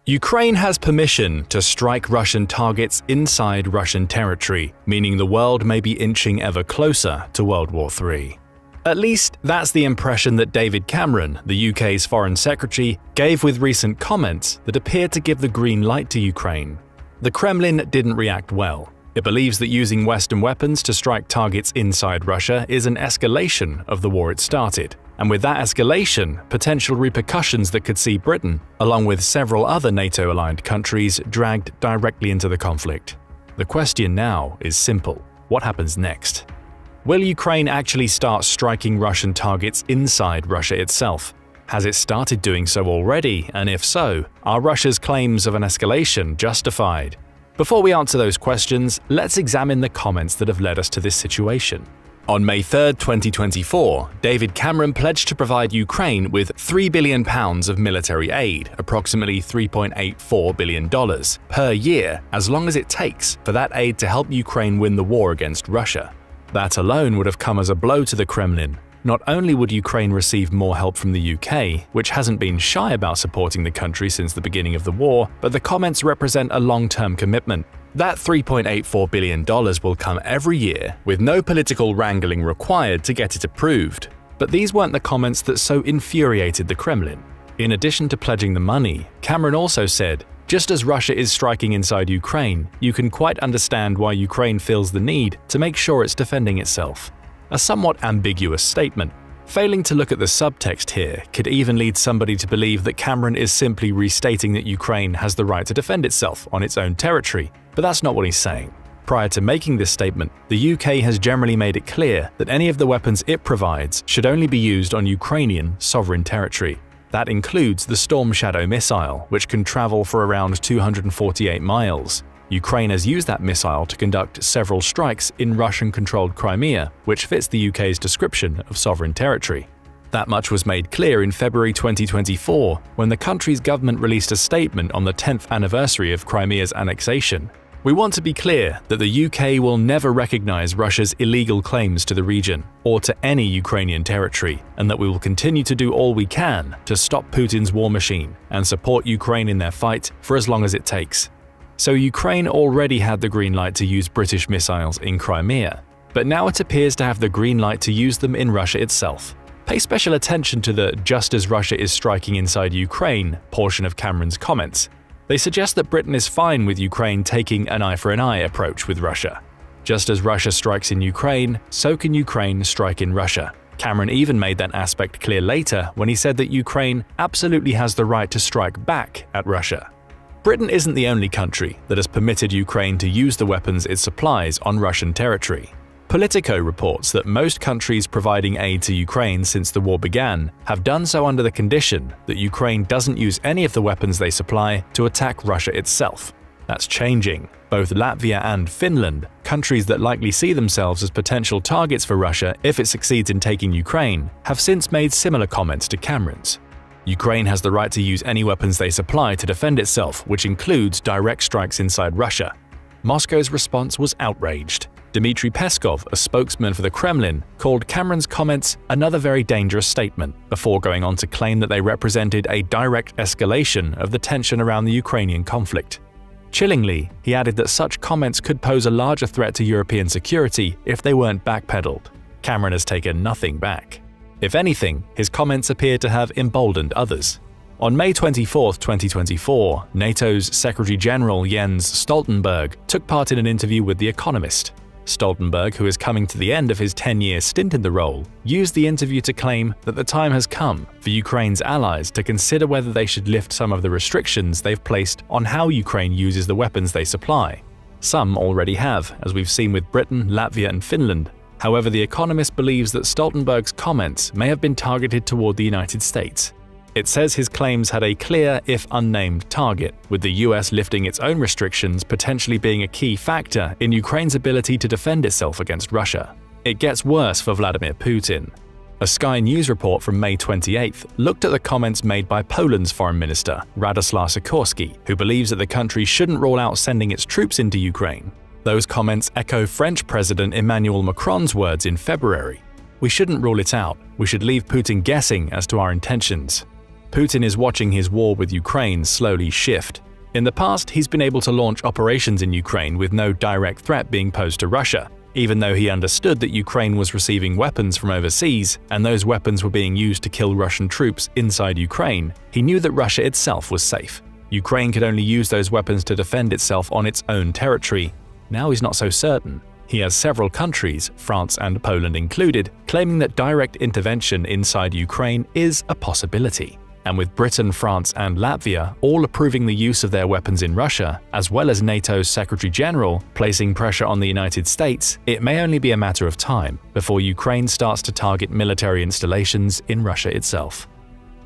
Ukraine has permission to strike Russian targets inside Russian territory, meaning the world may be inching ever closer to World War III. At least, that's the impression that David Cameron, the UK's Foreign Secretary, gave with recent comments that appeared to give the green light to Ukraine. The Kremlin didn't react well. It believes that using Western weapons to strike targets inside Russia is an escalation of the war it started. And with that escalation, potential repercussions that could see Britain, along with several other NATO-aligned countries, dragged directly into the conflict. The question now is simple: what happens next? Will Ukraine actually start striking Russian targets inside Russia itself? Has it started doing so already, and if so, are Russia's claims of an escalation justified? Before we answer those questions, let's examine the comments that have led us to this situation. On May 3, 2024, David Cameron pledged to provide Ukraine with £3 billion of military aid, approximately $3.84 billion, per year, as long as it takes for that aid to help Ukraine win the war against Russia. That alone would have come as a blow to the Kremlin. Not only would Ukraine receive more help from the UK, which hasn't been shy about supporting the country since the beginning of the war, but the comments represent a long-term commitment. That $3.84 billion will come every year, with no political wrangling required to get it approved. But these weren't the comments that so infuriated the Kremlin. In addition to pledging the money, Cameron also said, "Just as Russia is striking inside Ukraine, you can quite understand why Ukraine feels the need to make sure it's defending itself." A somewhat ambiguous statement. Failing to look at the subtext here could even lead somebody to believe that Cameron is simply restating that Ukraine has the right to defend itself on its own territory, but that's not what he's saying. Prior to making this statement, the UK has generally made it clear that any of the weapons it provides should only be used on Ukrainian sovereign territory. That includes the Storm Shadow missile, which can travel for around 248 miles. Ukraine has used that missile to conduct several strikes in Russian-controlled Crimea, which fits the UK's description of sovereign territory. That much was made clear in February 2024, when the country's government released a statement on the 10th anniversary of Crimea's annexation. "We want to be clear that the UK will never recognize Russia's illegal claims to the region or to any Ukrainian territory, and that we will continue to do all we can to stop Putin's war machine and support Ukraine in their fight for as long as it takes." So Ukraine already had the green light to use British missiles in Crimea, but now it appears to have the green light to use them in Russia itself. Pay special attention to the "just as Russia is striking inside Ukraine" portion of Cameron's comments. They suggest that Britain is fine with Ukraine taking an eye for an eye approach with Russia. Just as Russia strikes in Ukraine, so can Ukraine strike in Russia. Cameron even made that aspect clear later when he said that Ukraine absolutely has the right to strike back at Russia. Britain isn't the only country that has permitted Ukraine to use the weapons it supplies on Russian territory. Politico reports that most countries providing aid to Ukraine since the war began have done so under the condition that Ukraine doesn't use any of the weapons they supply to attack Russia itself. That's changing. Both Latvia and Finland, countries that likely see themselves as potential targets for Russia if it succeeds in taking Ukraine, have since made similar comments to Cameron's. Ukraine has the right to use any weapons they supply to defend itself, which includes direct strikes inside Russia. Moscow's response was outraged. Dmitry Peskov, a spokesman for the Kremlin, called Cameron's comments another very dangerous statement, before going on to claim that they represented a direct escalation of the tension around the Ukrainian conflict. Chillingly, he added that such comments could pose a larger threat to European security if they weren't backpedaled. Cameron has taken nothing back. If anything, his comments appear to have emboldened others. On May 24, 2024, NATO's Secretary-General Jens Stoltenberg took part in an interview with The Economist. Stoltenberg, who is coming to the end of his 10-year stint in the role, used the interview to claim that the time has come for Ukraine's allies to consider whether they should lift some of the restrictions they've placed on how Ukraine uses the weapons they supply. Some already have, as we've seen with Britain, Latvia, and Finland. However, The Economist believes that Stoltenberg's comments may have been targeted toward the United States. It says his claims had a clear, if unnamed, target, with the US lifting its own restrictions potentially being a key factor in Ukraine's ability to defend itself against Russia. It gets worse for Vladimir Putin. A Sky News report from May 28th looked at the comments made by Poland's Foreign Minister, Radosław Sikorski, who believes that the country shouldn't rule out sending its troops into Ukraine. Those comments echo French President Emmanuel Macron's words in February. "We shouldn't rule it out. We should leave Putin guessing as to our intentions." Putin is watching his war with Ukraine slowly shift. In the past, he's been able to launch operations in Ukraine with no direct threat being posed to Russia, even though he understood that Ukraine was receiving weapons from overseas and those weapons were being used to kill Russian troops inside Ukraine. He knew that Russia itself was safe. Ukraine could only use those weapons to defend itself on its own territory. Now he's not so certain. He has several countries, France and Poland included, claiming that direct intervention inside Ukraine is a possibility. And with Britain, France and Latvia all approving the use of their weapons in Russia, as well as NATO's Secretary General placing pressure on the United States, it may only be a matter of time before Ukraine starts to target military installations in Russia itself.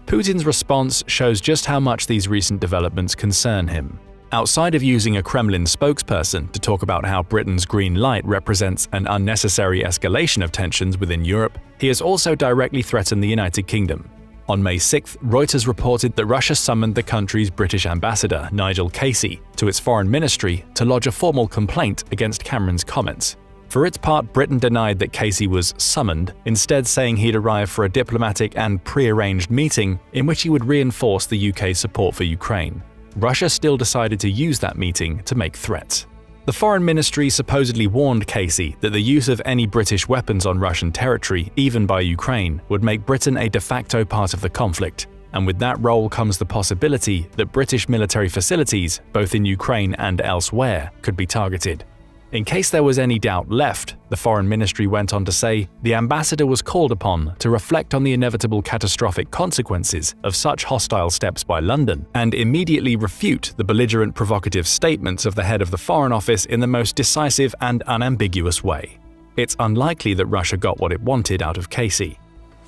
Putin's response shows just how much these recent developments concern him. Outside of using a Kremlin spokesperson to talk about how Britain's green light represents an unnecessary escalation of tensions within Europe, he has also directly threatened the United Kingdom. On May 6th, Reuters reported that Russia summoned the country's British ambassador, Nigel Casey, to its foreign ministry to lodge a formal complaint against Cameron's comments. For its part, Britain denied that Casey was summoned, instead saying he'd arrived for a diplomatic and pre-arranged meeting in which he would reinforce the UK's support for Ukraine. Russia still decided to use that meeting to make threats. The Foreign Ministry supposedly warned Casey that the use of any British weapons on Russian territory, even by Ukraine, would make Britain a de facto part of the conflict, and with that role comes the possibility that British military facilities, both in Ukraine and elsewhere, could be targeted. In case there was any doubt left, the Foreign Ministry went on to say the ambassador was called upon to reflect on the inevitable catastrophic consequences of such hostile steps by London and immediately refute the belligerent provocative statements of the head of the Foreign Office in the most decisive and unambiguous way. It's unlikely that Russia got what it wanted out of Casey.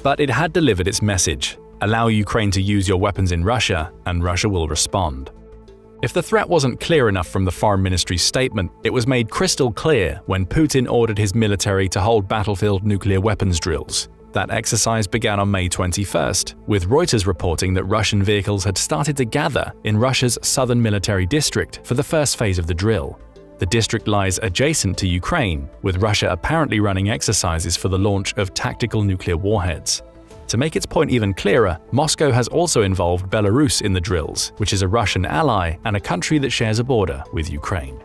But it had delivered its message: allow Ukraine to use your weapons in Russia, and Russia will respond. If the threat wasn't clear enough from the Foreign Ministry's statement, it was made crystal clear when Putin ordered his military to hold battlefield nuclear weapons drills. That exercise began on May 21st, with Reuters reporting that Russian vehicles had started to gather in Russia's southern military district for the first phase of the drill. The district lies adjacent to Ukraine, with Russia apparently running exercises for the launch of tactical nuclear warheads. To make its point even clearer, Moscow has also involved Belarus in the drills, which is a Russian ally and a country that shares a border with Ukraine.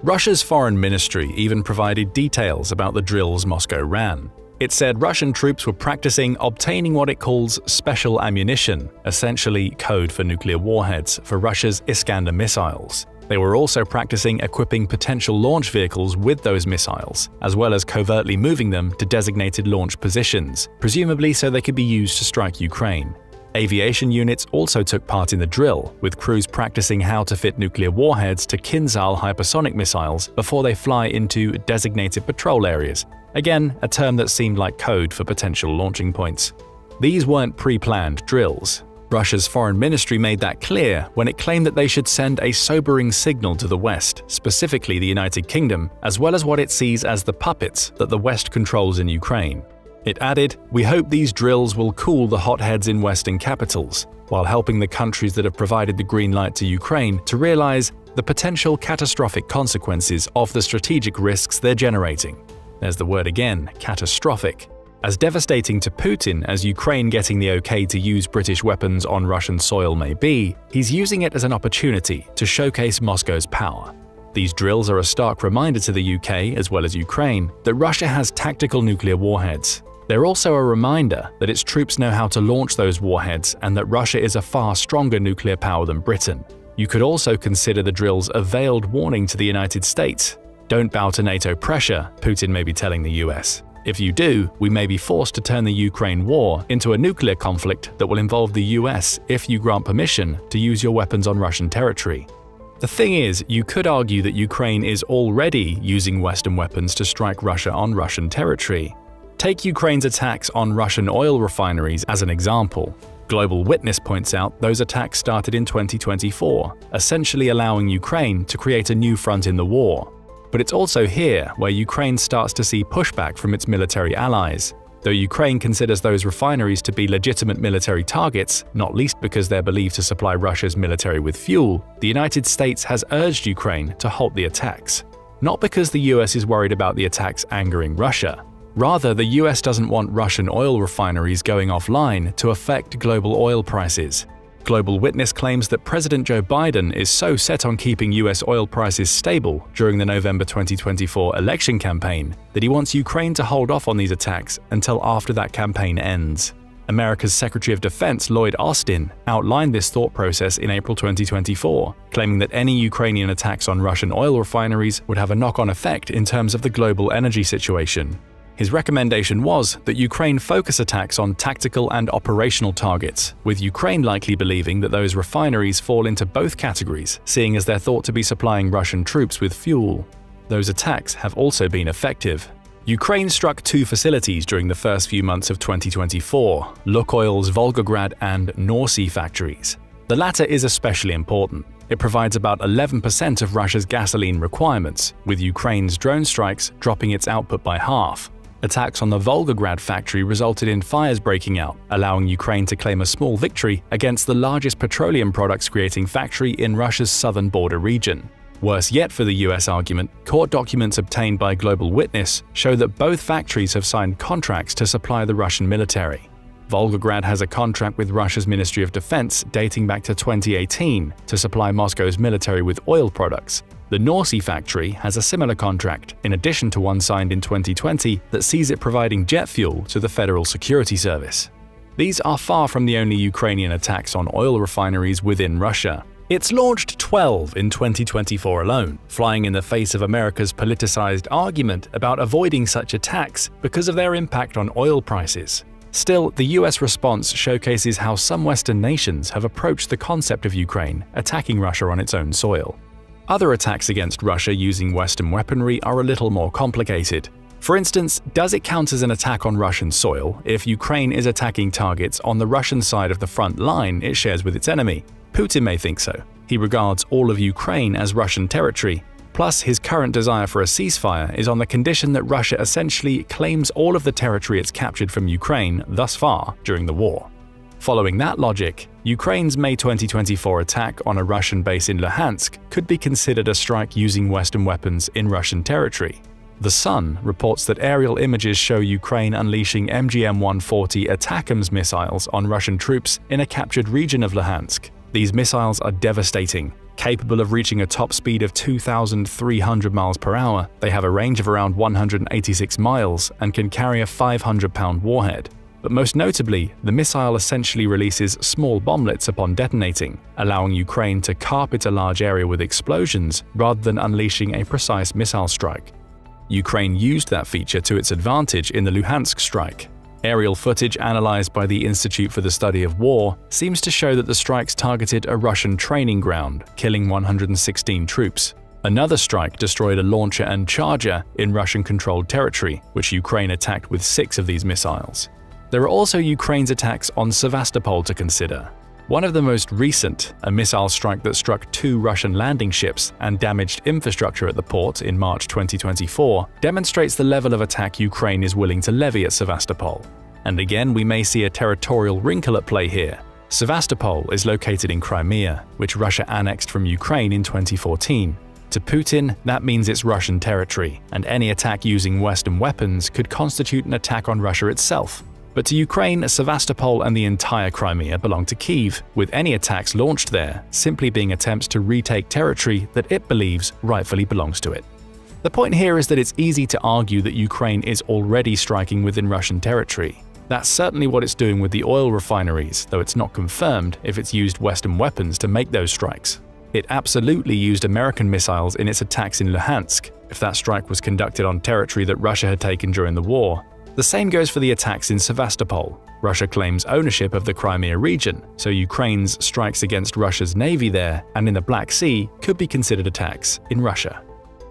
Russia's foreign ministry even provided details about the drills Moscow ran. It said Russian troops were practicing obtaining what it calls special ammunition, essentially code for nuclear warheads, for Russia's Iskander missiles. They were also practicing equipping potential launch vehicles with those missiles, as well as covertly moving them to designated launch positions, presumably so they could be used to strike Ukraine. Aviation units also took part in the drill, with crews practicing how to fit nuclear warheads to Kinzhal hypersonic missiles before they fly into designated patrol areas. Again, a term that seemed like code for potential launching points. These weren't pre-planned drills. Russia's foreign ministry made that clear when it claimed that they should send a sobering signal to the West, specifically the United Kingdom, as well as what it sees as the puppets that the West controls in Ukraine. It added, "We hope these drills will cool the hotheads in Western capitals, while helping the countries that have provided the green light to Ukraine to realize the potential catastrophic consequences of the strategic risks they're generating." There's the word again, catastrophic. As devastating to Putin as Ukraine getting the okay to use British weapons on Russian soil may be, he's using it as an opportunity to showcase Moscow's power. These drills are a stark reminder to the UK, as well as Ukraine, that Russia has tactical nuclear warheads. They're also a reminder that its troops know how to launch those warheads and that Russia is a far stronger nuclear power than Britain. You could also consider the drills a veiled warning to the United States. Don't bow to NATO pressure, Putin may be telling the US. If you do, we may be forced to turn the Ukraine war into a nuclear conflict that will involve the US if you grant permission to use your weapons on Russian territory. The thing is, you could argue that Ukraine is already using Western weapons to strike Russia on Russian territory. Take Ukraine's attacks on Russian oil refineries as an example. Global Witness points out those attacks started in 2024, essentially allowing Ukraine to create a new front in the war. But it's also here where Ukraine starts to see pushback from its military allies. Though Ukraine considers those refineries to be legitimate military targets, not least because they're believed to supply Russia's military with fuel, the United States has urged Ukraine to halt the attacks. Not because the US is worried about the attacks angering Russia. Rather, the US doesn't want Russian oil refineries going offline to affect global oil prices. Global Witness claims that President Joe Biden is so set on keeping US oil prices stable during the November 2024 election campaign that he wants Ukraine to hold off on these attacks until after that campaign ends. America's Secretary of Defense Lloyd Austin outlined this thought process in April 2024, claiming that any Ukrainian attacks on Russian oil refineries would have a knock-on effect in terms of the global energy situation. His recommendation was that Ukraine focus attacks on tactical and operational targets, with Ukraine likely believing that those refineries fall into both categories, seeing as they're thought to be supplying Russian troops with fuel. Those attacks have also been effective. Ukraine struck two facilities during the first few months of 2024, Lukoil's Volgograd and Norsy factories. The latter is especially important. It provides about 11% of Russia's gasoline requirements, with Ukraine's drone strikes dropping its output by half. Attacks on the Volgograd factory resulted in fires breaking out, allowing Ukraine to claim a small victory against the largest petroleum products creating factory in Russia's southern border region. Worse yet for the US argument, court documents obtained by Global Witness show that both factories have signed contracts to supply the Russian military. Volgograd has a contract with Russia's Ministry of Defense dating back to 2018 to supply Moscow's military with oil products. The Norsy factory has a similar contract, in addition to one signed in 2020 that sees it providing jet fuel to the Federal Security Service. These are far from the only Ukrainian attacks on oil refineries within Russia. It's launched 12 in 2024 alone, flying in the face of America's politicized argument about avoiding such attacks because of their impact on oil prices. Still, the US response showcases how some Western nations have approached the concept of Ukraine attacking Russia on its own soil. Other attacks against Russia using Western weaponry are a little more complicated. For instance, does it count as an attack on Russian soil if Ukraine is attacking targets on the Russian side of the front line it shares with its enemy? Putin may think so. He regards all of Ukraine as Russian territory. Plus, his current desire for a ceasefire is on the condition that Russia essentially claims all of the territory it's captured from Ukraine thus far during the war. Following that logic, Ukraine's May 2024 attack on a Russian base in Luhansk could be considered a strike using Western weapons in Russian territory. The Sun reports that aerial images show Ukraine unleashing MGM-140 ATACMS missiles on Russian troops in a captured region of Luhansk. These missiles are devastating. Capable of reaching a top speed of 2,300 miles per hour, they have a range of around 186 miles and can carry a 500-pound warhead. But most notably, the missile essentially releases small bomblets upon detonating, allowing Ukraine to carpet a large area with explosions rather than unleashing a precise missile strike. Ukraine used that feature to its advantage in the Luhansk strike. Aerial footage analyzed by the Institute for the Study of War seems to show that the strikes targeted a Russian training ground, killing 116 troops. Another strike destroyed a launcher and charger in Russian-controlled territory, which Ukraine attacked with 6 of these missiles. There are also Ukraine's attacks on Sevastopol to consider. One of the most recent, a missile strike that struck 2 Russian landing ships and damaged infrastructure at the port in March 2024, demonstrates the level of attack Ukraine is willing to levy at Sevastopol. And again, we may see a territorial wrinkle at play here. Sevastopol is located in Crimea, which Russia annexed from Ukraine in 2014. To Putin, that means it's Russian territory, and any attack using Western weapons could constitute an attack on Russia itself. But to Ukraine, Sevastopol and the entire Crimea belong to Kyiv, with any attacks launched there simply being attempts to retake territory that it believes rightfully belongs to it. The point here is that it's easy to argue that Ukraine is already striking within Russian territory. That's certainly what it's doing with the oil refineries, though it's not confirmed if it's used Western weapons to make those strikes. It absolutely used American missiles in its attacks in Luhansk, if that strike was conducted on territory that Russia had taken during the war. The same goes for the attacks in Sevastopol. Russia claims ownership of the Crimea region, so Ukraine's strikes against Russia's navy there and in the Black Sea could be considered attacks in Russia.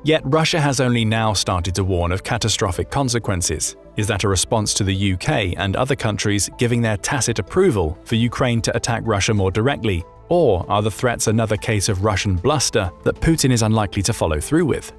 Yet Russia has only now started to warn of catastrophic consequences. Is that a response to the UK and other countries giving their tacit approval for Ukraine to attack Russia more directly? Or are the threats another case of Russian bluster that Putin is unlikely to follow through with?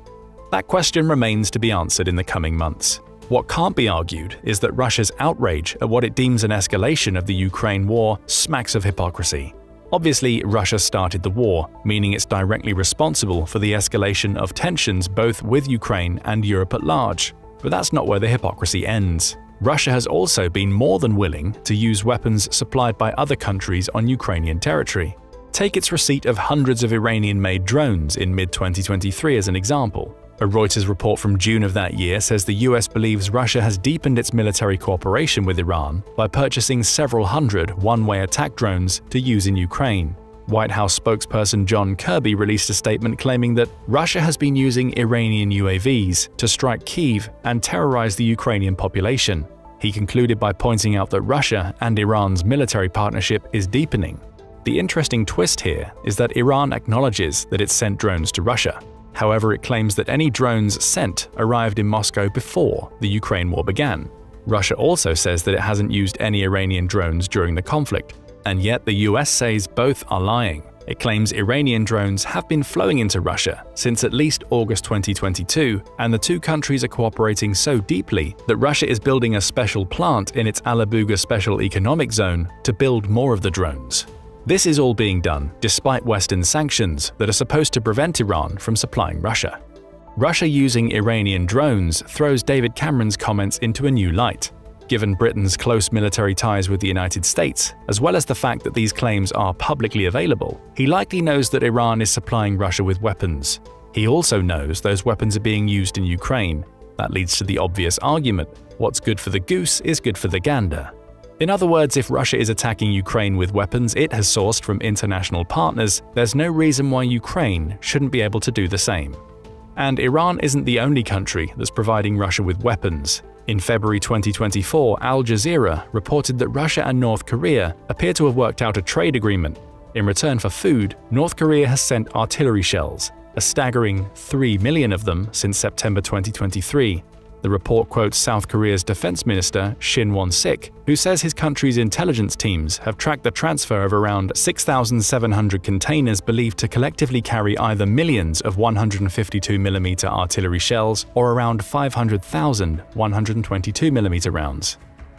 That question remains to be answered in the coming months. What can't be argued is that Russia's outrage at what it deems an escalation of the Ukraine war smacks of hypocrisy. Obviously, Russia started the war, meaning it's directly responsible for the escalation of tensions both with Ukraine and Europe at large. But that's not where the hypocrisy ends. Russia has also been more than willing to use weapons supplied by other countries on Ukrainian territory. Take its receipt of hundreds of Iranian-made drones in mid-2023 as an example. A Reuters report from June of that year says the US believes Russia has deepened its military cooperation with Iran by purchasing several hundred one-way attack drones to use in Ukraine. White House spokesperson John Kirby released a statement claiming that Russia has been using Iranian UAVs to strike Kyiv and terrorize the Ukrainian population. He concluded by pointing out that Russia and Iran's military partnership is deepening. The interesting twist here is that Iran acknowledges that it sent drones to Russia. However, it claims that any drones sent arrived in Moscow before the Ukraine war began. Russia also says that it hasn't used any Iranian drones during the conflict, and yet the US says both are lying. It claims Iranian drones have been flowing into Russia since at least August 2022, and the two countries are cooperating so deeply that Russia is building a special plant in its Alabuga Special Economic Zone to build more of the drones. This is all being done despite Western sanctions that are supposed to prevent Iran from supplying Russia. Russia using Iranian drones throws David Cameron's comments into a new light. Given Britain's close military ties with the United States, as well as the fact that these claims are publicly available, he likely knows that Iran is supplying Russia with weapons. He also knows those weapons are being used in Ukraine. That leads to the obvious argument: what's good for the goose is good for the gander. In other words, if Russia is attacking Ukraine with weapons it has sourced from international partners, there's no reason why Ukraine shouldn't be able to do the same. And Iran isn't the only country that's providing Russia with weapons. In February 2024, Al Jazeera reported that Russia and North Korea appear to have worked out a trade agreement. In return for food, North Korea has sent artillery shells, a staggering 3 million of them since September 2023. The report quotes South Korea's defense minister Shin Won-sik, who says his country's intelligence teams have tracked the transfer of around 6,700 containers believed to collectively carry either millions of 152mm artillery shells or around 500,000 122mm rounds.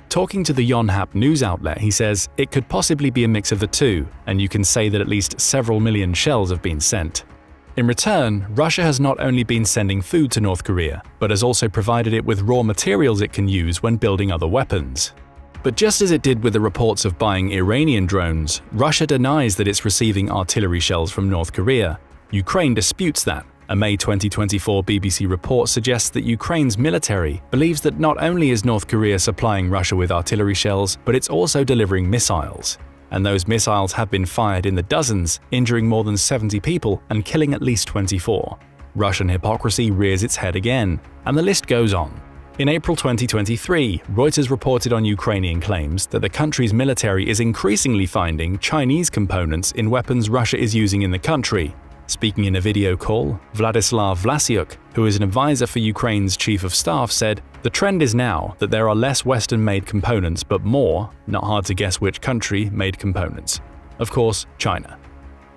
Talking to the Yonhap news outlet, he says it could possibly be a mix of the two, and you can say that at least several million shells have been sent. In return, Russia has not only been sending food to North Korea, but has also provided it with raw materials it can use when building other weapons. But just as it did with the reports of buying Iranian drones, Russia denies that it's receiving artillery shells from North Korea. Ukraine disputes that. A May 2024 BBC report suggests that Ukraine's military believes that not only is North Korea supplying Russia with artillery shells, but it's also delivering missiles. And those missiles have been fired in the dozens, injuring more than 70 people and killing at least 24. Russian hypocrisy rears its head again, and the list goes on. In April 2023, Reuters reported on Ukrainian claims that the country's military is increasingly finding Chinese components in weapons Russia is using in the country. Speaking in a video call, Vladislav Vlasiuk, who is an advisor for Ukraine's chief of staff, said, "The trend is now that there are less Western-made components but more, not hard to guess which country, made components. Of course, China."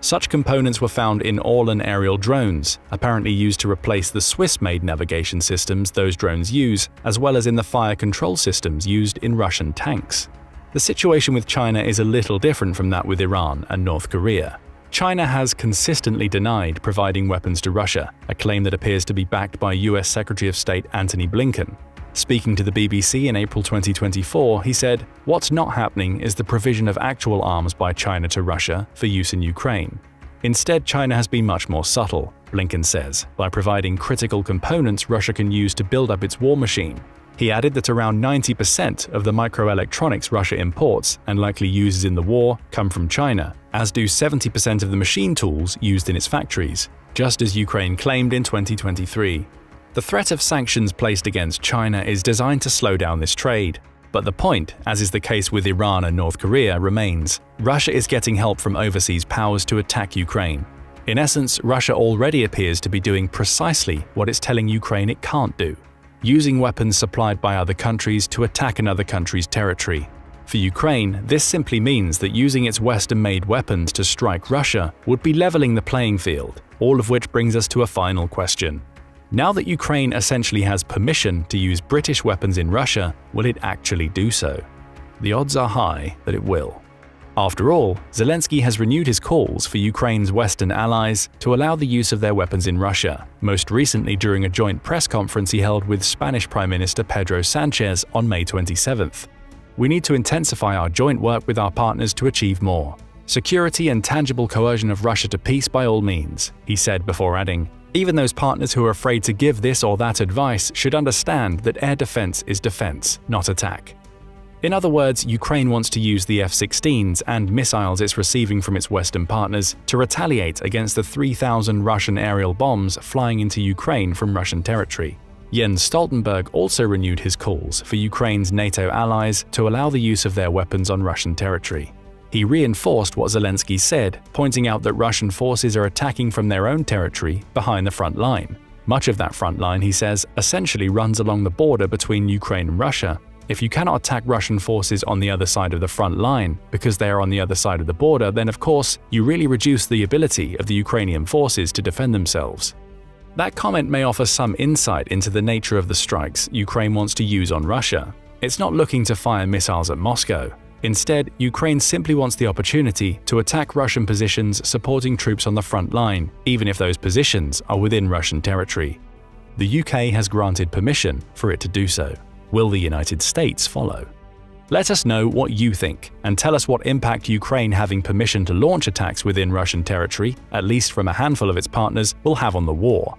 Such components were found in all and aerial drones, apparently used to replace the Swiss-made navigation systems those drones use, as well as in the fire control systems used in Russian tanks. The situation with China is a little different from that with Iran and North Korea. China has consistently denied providing weapons to Russia, a claim that appears to be backed by US Secretary of State Antony Blinken. Speaking to the BBC in April 2024, he said, "What's not happening is the provision of actual arms by China to Russia for use in Ukraine. Instead, China has been much more subtle," Blinken says, by providing critical components Russia can use to build up its war machine. He added that around 90% of the microelectronics Russia imports and likely uses in the war come from China, as do 70% of the machine tools used in its factories, just as Ukraine claimed in 2023. The threat of sanctions placed against China is designed to slow down this trade. But the point, as is the case with Iran and North Korea, remains: Russia is getting help from overseas powers to attack Ukraine. In essence, Russia already appears to be doing precisely what it's telling Ukraine it can't do: using weapons supplied by other countries to attack another country's territory. For Ukraine, this simply means that using its Western-made weapons to strike Russia would be leveling the playing field, all of which brings us to a final question. Now that Ukraine essentially has permission to use British weapons in Russia, will it actually do so? The odds are high that it will. After all, Zelensky has renewed his calls for Ukraine's Western allies to allow the use of their weapons in Russia, most recently during a joint press conference he held with Spanish Prime Minister Pedro Sanchez on May 27th. "We need to intensify our joint work with our partners to achieve more. Security and tangible coercion of Russia to peace by all means," he said before adding, "Even those partners who are afraid to give this or that advice should understand that air defense is defense, not attack." In other words, Ukraine wants to use the F-16s and missiles it's receiving from its Western partners to retaliate against the 3,000 Russian aerial bombs flying into Ukraine from Russian territory. Jens Stoltenberg also renewed his calls for Ukraine's NATO allies to allow the use of their weapons on Russian territory. He reinforced what Zelensky said, pointing out that Russian forces are attacking from their own territory behind the front line. Much of that front line, he says, essentially runs along the border between Ukraine and Russia. If you cannot attack Russian forces on the other side of the front line because they are on the other side of the border, then of course, you really reduce the ability of the Ukrainian forces to defend themselves. That comment may offer some insight into the nature of the strikes Ukraine wants to use on Russia. It's not looking to fire missiles at Moscow. Instead, Ukraine simply wants the opportunity to attack Russian positions supporting troops on the front line, even if those positions are within Russian territory. The UK has granted permission for it to do so. Will the United States follow? Let us know what you think, and tell us what impact Ukraine having permission to launch attacks within Russian territory, at least from a handful of its partners, will have on the war.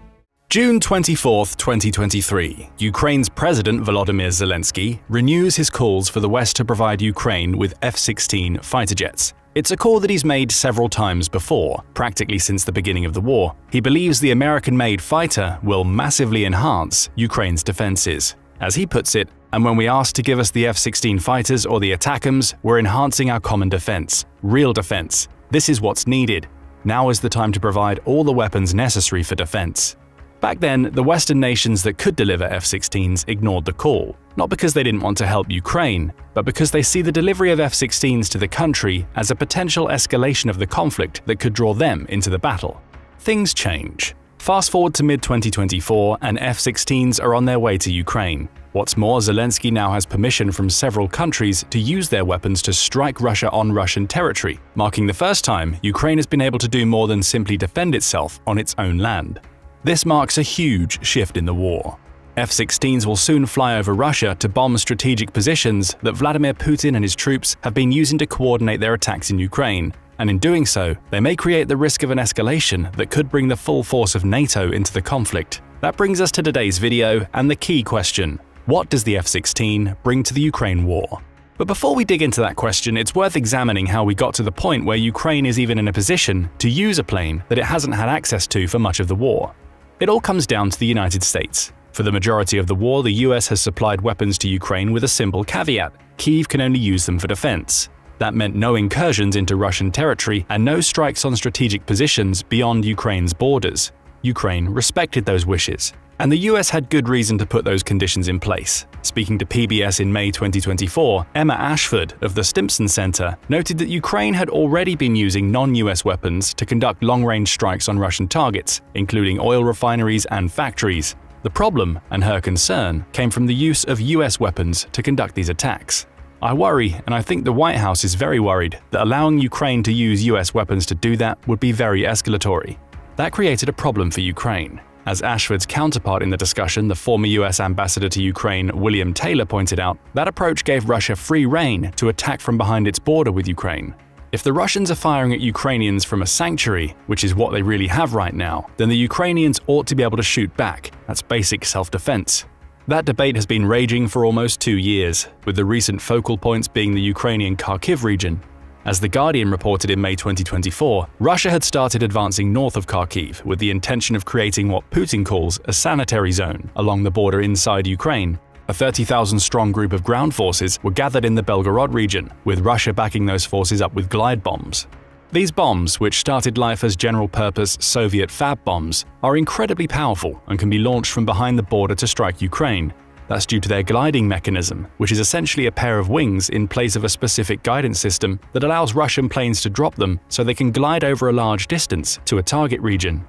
June 24, 2023, Ukraine's President Volodymyr Zelensky renews his calls for the West to provide Ukraine with F-16 fighter jets. It's a call that he's made several times before, practically since the beginning of the war. He believes the American-made fighter will massively enhance Ukraine's defenses. As he puts it, "And when we ask to give us the F-16 fighters or the ATACMS, we're enhancing our common defense. Real defense. This is what's needed. Now is the time to provide all the weapons necessary for defense." Back then, the Western nations that could deliver F-16s ignored the call, not because they didn't want to help Ukraine, but because they see the delivery of F-16s to the country as a potential escalation of the conflict that could draw them into the battle. Things change. Fast forward to mid-2024 and F-16s are on their way to Ukraine. What's more, Zelensky now has permission from several countries to use their weapons to strike Russia on Russian territory, marking the first time Ukraine has been able to do more than simply defend itself on its own land. This marks a huge shift in the war. F-16s will soon fly over Russia to bomb strategic positions that Vladimir Putin and his troops have been using to coordinate their attacks in Ukraine. And in doing so, they may create the risk of an escalation that could bring the full force of NATO into the conflict. That brings us to today's video and the key question: what does the F-16 bring to the Ukraine war? But before we dig into that question, it's worth examining how we got to the point where Ukraine is even in a position to use a plane that it hasn't had access to for much of the war. It all comes down to the United States. For the majority of the war, the US has supplied weapons to Ukraine with a simple caveat: Kyiv can only use them for defense. That meant no incursions into Russian territory and no strikes on strategic positions beyond Ukraine's borders. Ukraine respected those wishes, and the US had good reason to put those conditions in place. Speaking to PBS in May 2024, Emma Ashford of the Stimson Center noted that Ukraine had already been using non-US weapons to conduct long-range strikes on Russian targets, including oil refineries and factories. The problem, and her concern, came from the use of US weapons to conduct these attacks. I worry, and I think the White House is very worried, that allowing Ukraine to use US weapons to do that would be very escalatory. That created a problem for Ukraine. As Ashford's counterpart in the discussion, the former US ambassador to Ukraine, William Taylor, pointed out, that approach gave Russia free rein to attack from behind its border with Ukraine. If the Russians are firing at Ukrainians from a sanctuary, which is what they really have right now, then the Ukrainians ought to be able to shoot back. That's basic self-defense. That debate has been raging for almost 2 years, with the recent focal points being the Ukrainian Kharkiv region. As The Guardian reported in May 2024, Russia had started advancing north of Kharkiv with the intention of creating what Putin calls a sanitary zone along the border inside Ukraine. A 30,000-strong group of ground forces were gathered in the Belgorod region, with Russia backing those forces up with glide bombs. These bombs, which started life as general-purpose Soviet Fab bombs, are incredibly powerful and can be launched from behind the border to strike Ukraine. That's due to their gliding mechanism, which is essentially a pair of wings in place of a specific guidance system that allows Russian planes to drop them so they can glide over a large distance to a target region.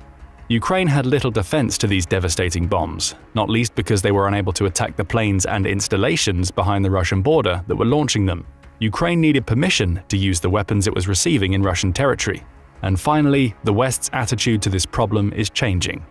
Ukraine had little defense to these devastating bombs, not least because they were unable to attack the planes and installations behind the Russian border that were launching them. Ukraine needed permission to use the weapons it was receiving in Russian territory. And finally, the West's attitude to this problem is changing.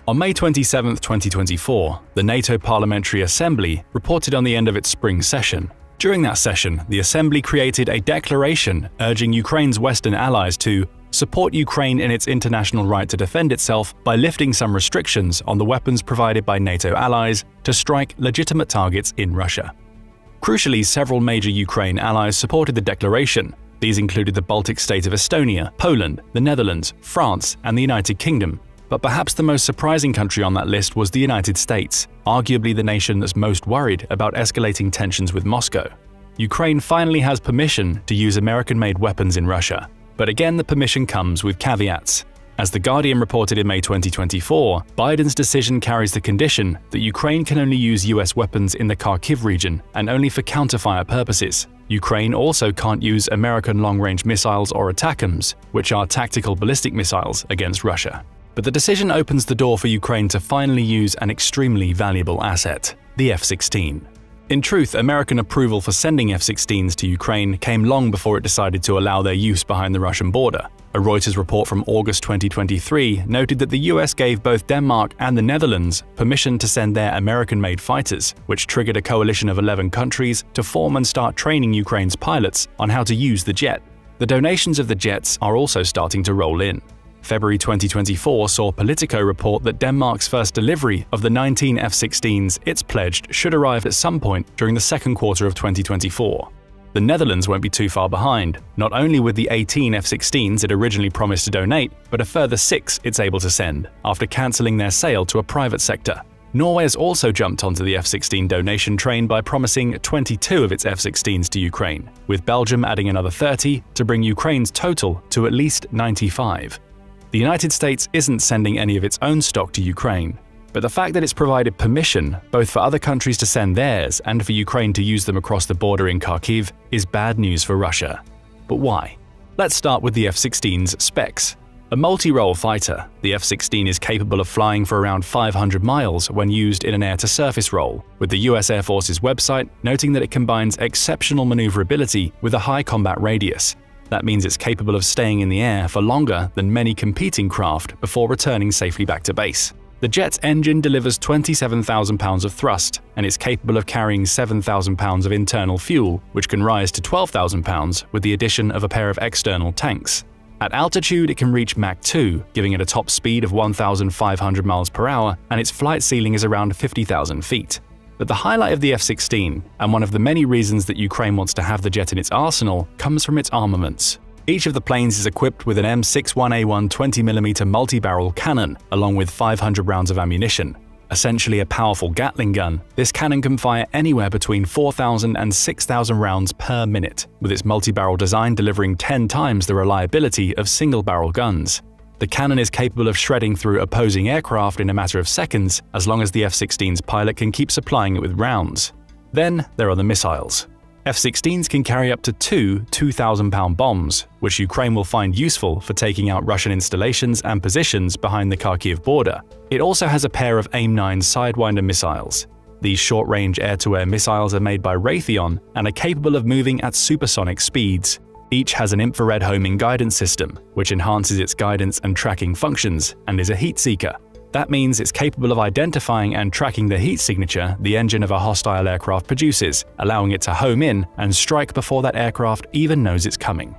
On May 27, 2024, the NATO Parliamentary Assembly reported on the end of its spring session. During that session, the Assembly created a declaration urging Ukraine's Western allies to support Ukraine in its international right to defend itself by lifting some restrictions on the weapons provided by NATO allies to strike legitimate targets in Russia. Crucially, several major Ukraine allies supported the declaration. These included the Baltic state of Estonia, Poland, the Netherlands, France, and the United Kingdom. But perhaps the most surprising country on that list was the United States, arguably the nation that's most worried about escalating tensions with Moscow. Ukraine finally has permission to use American-made weapons in Russia. But again, the permission comes with caveats. As The Guardian reported in May 2024, Biden's decision carries the condition that Ukraine can only use US weapons in the Kharkiv region and only for counterfire purposes. Ukraine also can't use American long-range missiles or ATACMS, which are tactical ballistic missiles, against Russia. But the decision opens the door for Ukraine to finally use an extremely valuable asset, the F-16. In truth, American approval for sending F-16s to Ukraine came long before it decided to allow their use behind the Russian border. A Reuters report from August 2023 noted that the US gave both Denmark and the Netherlands permission to send their American-made fighters, which triggered a coalition of 11 countries to form and start training Ukraine's pilots on how to use the jet. The donations of the jets are also starting to roll in. February 2024 saw Politico report that Denmark's first delivery of the 19 F-16s it's pledged should arrive at some point during the second quarter of 2024. The Netherlands won't be too far behind, not only with the 18 F-16s it originally promised to donate, but a further 6 it's able to send, after cancelling their sale to a private sector. Norway has also jumped onto the F-16 donation train by promising 22 of its F-16s to Ukraine, with Belgium adding another 30 to bring Ukraine's total to at least 95. The United States isn't sending any of its own stock to Ukraine, but the fact that it's provided permission both for other countries to send theirs and for Ukraine to use them across the border in Kharkiv is bad news for Russia. But why? Let's start with the F-16's specs. A multi-role fighter, the F-16 is capable of flying for around 500 miles when used in an air-to-surface role, with the US Air Force's website noting that it combines exceptional maneuverability with a high combat radius. That means it's capable of staying in the air for longer than many competing craft before returning safely back to base. The jet's engine delivers 27,000 pounds of thrust and is capable of carrying 7,000 pounds of internal fuel, which can rise to 12,000 pounds with the addition of a pair of external tanks. At altitude, it can reach Mach 2, giving it a top speed of 1,500 miles per hour, and its flight ceiling is around 50,000 feet. But the highlight of the F-16, and one of the many reasons that Ukraine wants to have the jet in its arsenal, comes from its armaments. Each of the planes is equipped with an M61A1 20mm multi-barrel cannon, along with 500 rounds of ammunition. Essentially a powerful Gatling gun, this cannon can fire anywhere between 4,000 and 6,000 rounds per minute, with its multi-barrel design delivering 10 times the reliability of single-barrel guns. The cannon is capable of shredding through opposing aircraft in a matter of seconds, as long as the F-16's pilot can keep supplying it with rounds. Then there are the missiles. F-16s can carry up to two 2,000-pound bombs, which Ukraine will find useful for taking out Russian installations and positions behind the Kharkiv border. It also has a pair of AIM-9 Sidewinder missiles. These short-range air-to-air missiles are made by Raytheon and are capable of moving at supersonic speeds. Each has an infrared homing guidance system, which enhances its guidance and tracking functions, and is a heat seeker. That means it's capable of identifying and tracking the heat signature the engine of a hostile aircraft produces, allowing it to home in and strike before that aircraft even knows it's coming.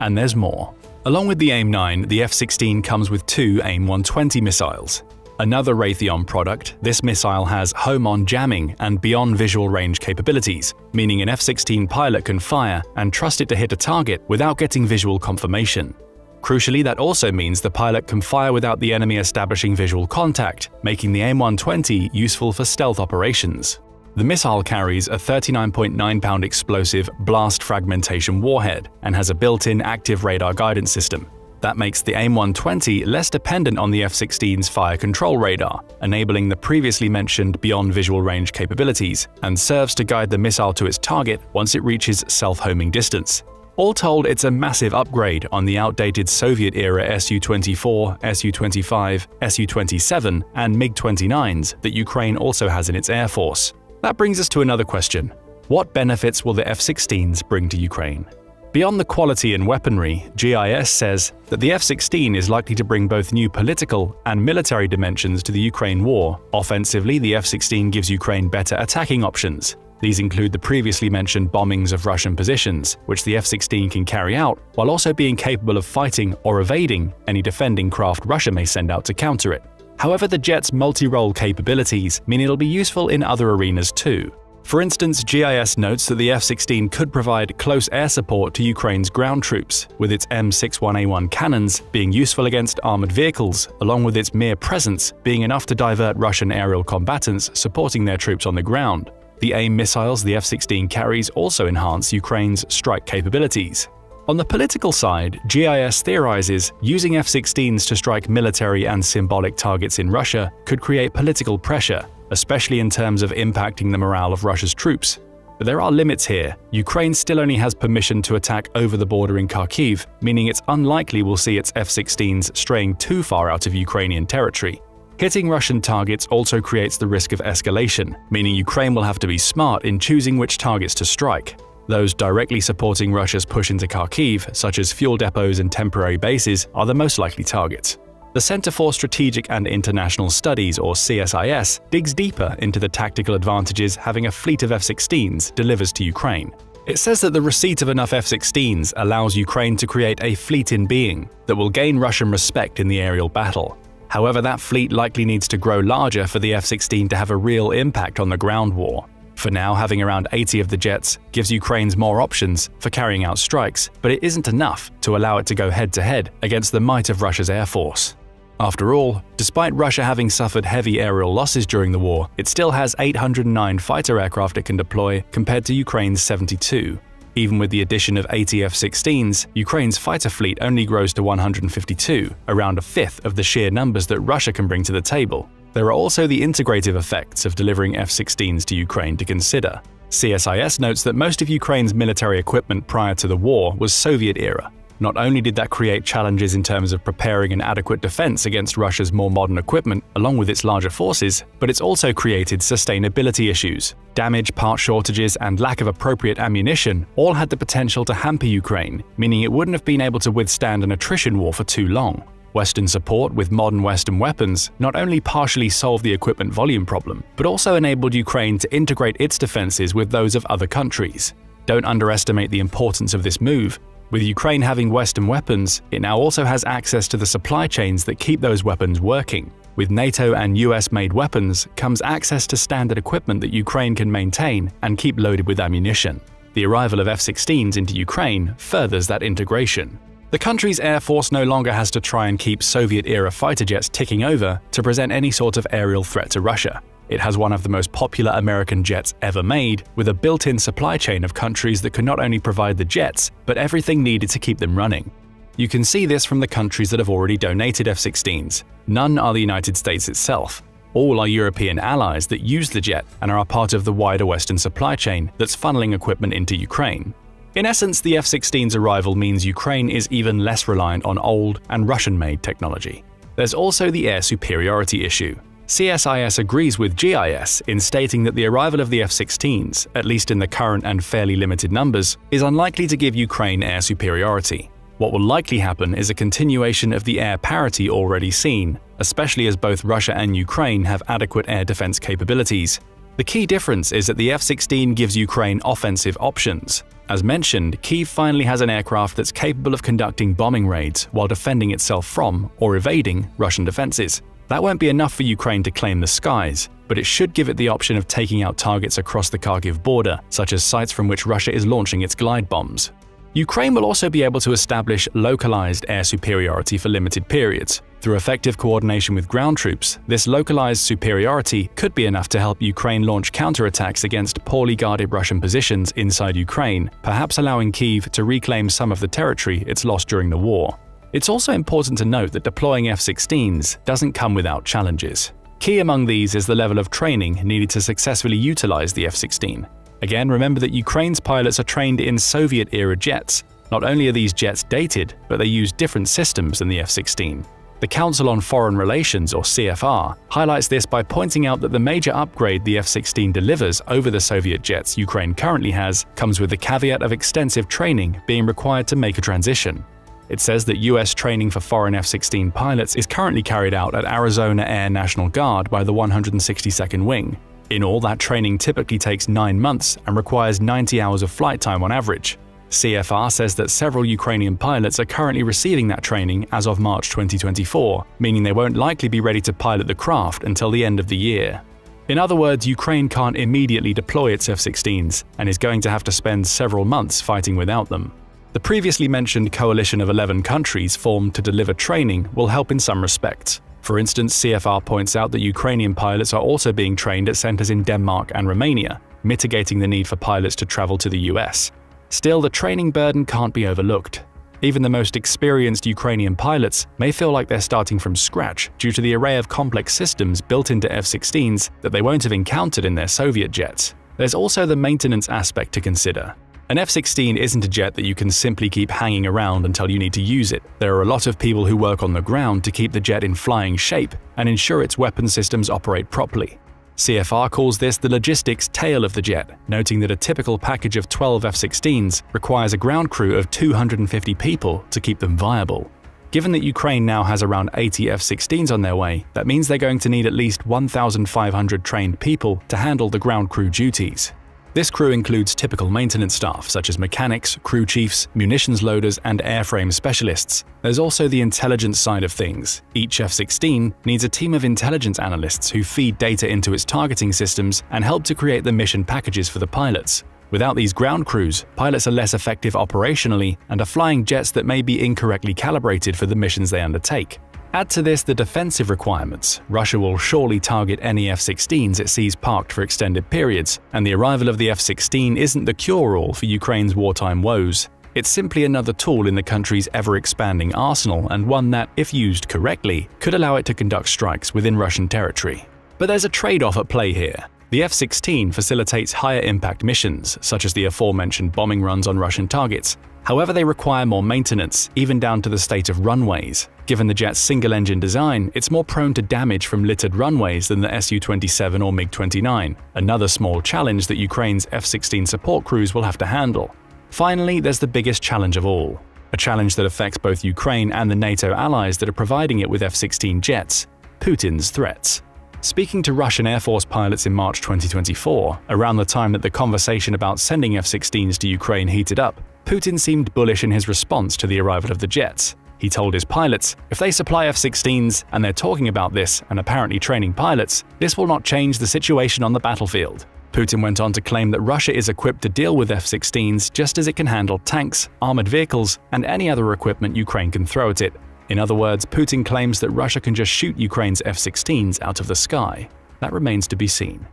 And there's more. Along with the AIM-9, the F-16 comes with 2 AIM-120 missiles. Another Raytheon product, this missile has home-on jamming and beyond visual range capabilities, meaning an F-16 pilot can fire and trust it to hit a target without getting visual confirmation. Crucially, that also means the pilot can fire without the enemy establishing visual contact, making the AIM-120 useful for stealth operations. The missile carries a 39.9-pound explosive blast fragmentation warhead and has a built-in active radar guidance system. That makes the AIM-120 less dependent on the F-16's fire control radar, enabling the previously mentioned beyond visual range capabilities, and serves to guide the missile to its target once it reaches self-homing distance. All told, it's a massive upgrade on the outdated Soviet-era Su-24, Su-25, Su-27, and MiG-29s that Ukraine also has in its air force. That brings us to another question. What benefits will the F-16s bring to Ukraine? Beyond the quality and weaponry, GIS says that the F-16 is likely to bring both new political and military dimensions to the Ukraine war. Offensively, the F-16 gives Ukraine better attacking options. These include the previously mentioned bombings of Russian positions, which the F-16 can carry out, while also being capable of fighting or evading any defending craft Russia may send out to counter it. However, the jet's multi-role capabilities mean it'll be useful in other arenas too. For instance, GIS notes that the F-16 could provide close air support to Ukraine's ground troops, with its M61A1 cannons being useful against armored vehicles, along with its mere presence being enough to divert Russian aerial combatants supporting their troops on the ground. The AIM missiles the F-16 carries also enhance Ukraine's strike capabilities. On the political side, GIS theorizes using F-16s to strike military and symbolic targets in Russia could create political pressure, especially in terms of impacting the morale of Russia's troops. But there are limits here. Ukraine still only has permission to attack over the border in Kharkiv, meaning it's unlikely we'll see its F-16s straying too far out of Ukrainian territory. Hitting Russian targets also creates the risk of escalation, meaning Ukraine will have to be smart in choosing which targets to strike. Those directly supporting Russia's push into Kharkiv, such as fuel depots and temporary bases, are the most likely targets. The Center for Strategic and International Studies, or CSIS, digs deeper into the tactical advantages having a fleet of F-16s delivers to Ukraine. It says that the receipt of enough F-16s allows Ukraine to create a fleet in being that will gain Russian respect in the aerial battle. However, that fleet likely needs to grow larger for the F-16 to have a real impact on the ground war. For now, having around 80 of the jets gives Ukraine more options for carrying out strikes, but it isn't enough to allow it to go head-to-head against the might of Russia's air force. After all, despite Russia having suffered heavy aerial losses during the war, it still has 809 fighter aircraft it can deploy compared to Ukraine's 72. Even with the addition of 80 F-16s, Ukraine's fighter fleet only grows to 152, around a fifth of the sheer numbers that Russia can bring to the table. There are also the integrative effects of delivering F-16s to Ukraine to consider. CSIS notes that most of Ukraine's military equipment prior to the war was Soviet-era. Not only did that create challenges in terms of preparing an adequate defense against Russia's more modern equipment along with its larger forces, but it's also created sustainability issues. Damage, part shortages, and lack of appropriate ammunition all had the potential to hamper Ukraine, meaning it wouldn't have been able to withstand an attrition war for too long. Western support with modern Western weapons not only partially solved the equipment volume problem, but also enabled Ukraine to integrate its defenses with those of other countries. Don't underestimate the importance of this move. With Ukraine having Western weapons, it now also has access to the supply chains that keep those weapons working. With NATO and US-made weapons comes access to standard equipment that Ukraine can maintain and keep loaded with ammunition. The arrival of F-16s into Ukraine furthers that integration. The country's air force no longer has to try and keep Soviet-era fighter jets ticking over to present any sort of aerial threat to Russia. It has one of the most popular American jets ever made, with a built-in supply chain of countries that can not only provide the jets, but everything needed to keep them running. You can see this from the countries that have already donated F-16s. None are the United States itself. All are European allies that use the jet and are a part of the wider Western supply chain that's funneling equipment into Ukraine. In essence, the F-16's arrival means Ukraine is even less reliant on old and Russian-made technology. There's also the air superiority issue. CSIS agrees with GIS in stating that the arrival of the F-16s, at least in the current and fairly limited numbers, is unlikely to give Ukraine air superiority. What will likely happen is a continuation of the air parity already seen, especially as both Russia and Ukraine have adequate air defense capabilities. The key difference is that the F-16 gives Ukraine offensive options. As mentioned, Kyiv finally has an aircraft that's capable of conducting bombing raids while defending itself from or evading Russian defenses. That won't be enough for Ukraine to claim the skies, but it should give it the option of taking out targets across the Kharkiv border, such as sites from which Russia is launching its glide bombs. Ukraine will also be able to establish localized air superiority for limited periods. Through effective coordination with ground troops, this localized superiority could be enough to help Ukraine launch counterattacks against poorly guarded Russian positions inside Ukraine, perhaps allowing Kyiv to reclaim some of the territory it's lost during the war. It's also important to note that deploying F-16s doesn't come without challenges. Key among these is the level of training needed to successfully utilize the F-16. Again, remember that Ukraine's pilots are trained in Soviet-era jets. Not only are these jets dated, but they use different systems than the F-16. The Council on Foreign Relations, or CFR, highlights this by pointing out that the major upgrade the F-16 delivers over the Soviet jets Ukraine currently has comes with the caveat of extensive training being required to make a transition. It says that US training for foreign F-16 pilots is currently carried out at Arizona Air National Guard by the 162nd Wing. In all, that training typically takes 9 months and requires 90 hours of flight time on average. CFR says that several Ukrainian pilots are currently receiving that training as of March 2024, meaning they won't likely be ready to pilot the craft until the end of the year. In other words, Ukraine can't immediately deploy its F-16s and is going to have to spend several months fighting without them. The previously mentioned coalition of 11 countries formed to deliver training will help in some respects. For instance, CFR points out that Ukrainian pilots are also being trained at centers in Denmark and Romania, mitigating the need for pilots to travel to the US. Still, the training burden can't be overlooked. Even the most experienced Ukrainian pilots may feel like they're starting from scratch due to the array of complex systems built into F-16s that they won't have encountered in their Soviet jets. There's also the maintenance aspect to consider. An F-16 isn't a jet that you can simply keep hanging around until you need to use it. There are a lot of people who work on the ground to keep the jet in flying shape and ensure its weapon systems operate properly. CFR calls this the logistics tail of the jet, noting that a typical package of 12 F-16s requires a ground crew of 250 people to keep them viable. Given that Ukraine now has around 80 F-16s on their way, that means they're going to need at least 1,500 trained people to handle the ground crew duties. This crew includes typical maintenance staff such as mechanics, crew chiefs, munitions loaders, and airframe specialists. There's also the intelligence side of things. Each F-16 needs a team of intelligence analysts who feed data into its targeting systems and help to create the mission packages for the pilots. Without these ground crews, pilots are less effective operationally and are flying jets that may be incorrectly calibrated for the missions they undertake. Add to this the defensive requirements. Russia will surely target any F-16s it sees parked for extended periods, and the arrival of the F-16 isn't the cure-all for Ukraine's wartime woes. It's simply another tool in the country's ever-expanding arsenal, and one that, if used correctly, could allow it to conduct strikes within Russian territory. But there's a trade-off at play here. The F-16 facilitates higher-impact missions, such as the aforementioned bombing runs on Russian targets. However, they require more maintenance, even down to the state of runways. Given the jet's single-engine design, it's more prone to damage from littered runways than the Su-27 or MiG-29, another small challenge that Ukraine's F-16 support crews will have to handle. Finally, there's the biggest challenge of all, a challenge that affects both Ukraine and the NATO allies that are providing it with F-16 jets: Putin's threats. Speaking to Russian Air Force pilots in March 2024, around the time that the conversation about sending F-16s to Ukraine heated up, Putin seemed bullish in his response to the arrival of the jets. He told his pilots, if they supply F-16s and they're talking about this and apparently training pilots, this will not change the situation on the battlefield. Putin went on to claim that Russia is equipped to deal with F-16s just as it can handle tanks, armored vehicles, and any other equipment Ukraine can throw at it. In other words, Putin claims that Russia can just shoot Ukraine's F-16s out of the sky. That remains to be seen.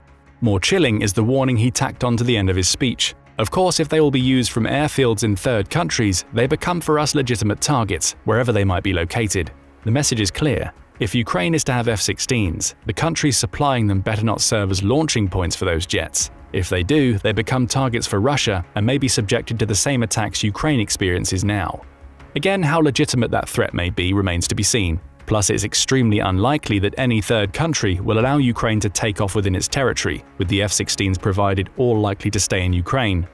More chilling is the warning he tacked on to the end of his speech. Of course, if they will be used from airfields in third countries, they become for us legitimate targets, wherever they might be located. The message is clear. If Ukraine is to have F-16s, the countries supplying them better not serve as launching points for those jets. If they do, they become targets for Russia and may be subjected to the same attacks Ukraine experiences now. Again, how legitimate that threat may be remains to be seen. Plus, it's extremely unlikely that any third country will allow Ukraine to take off within its territory, with the F-16s provided all likely to stay in Ukraine.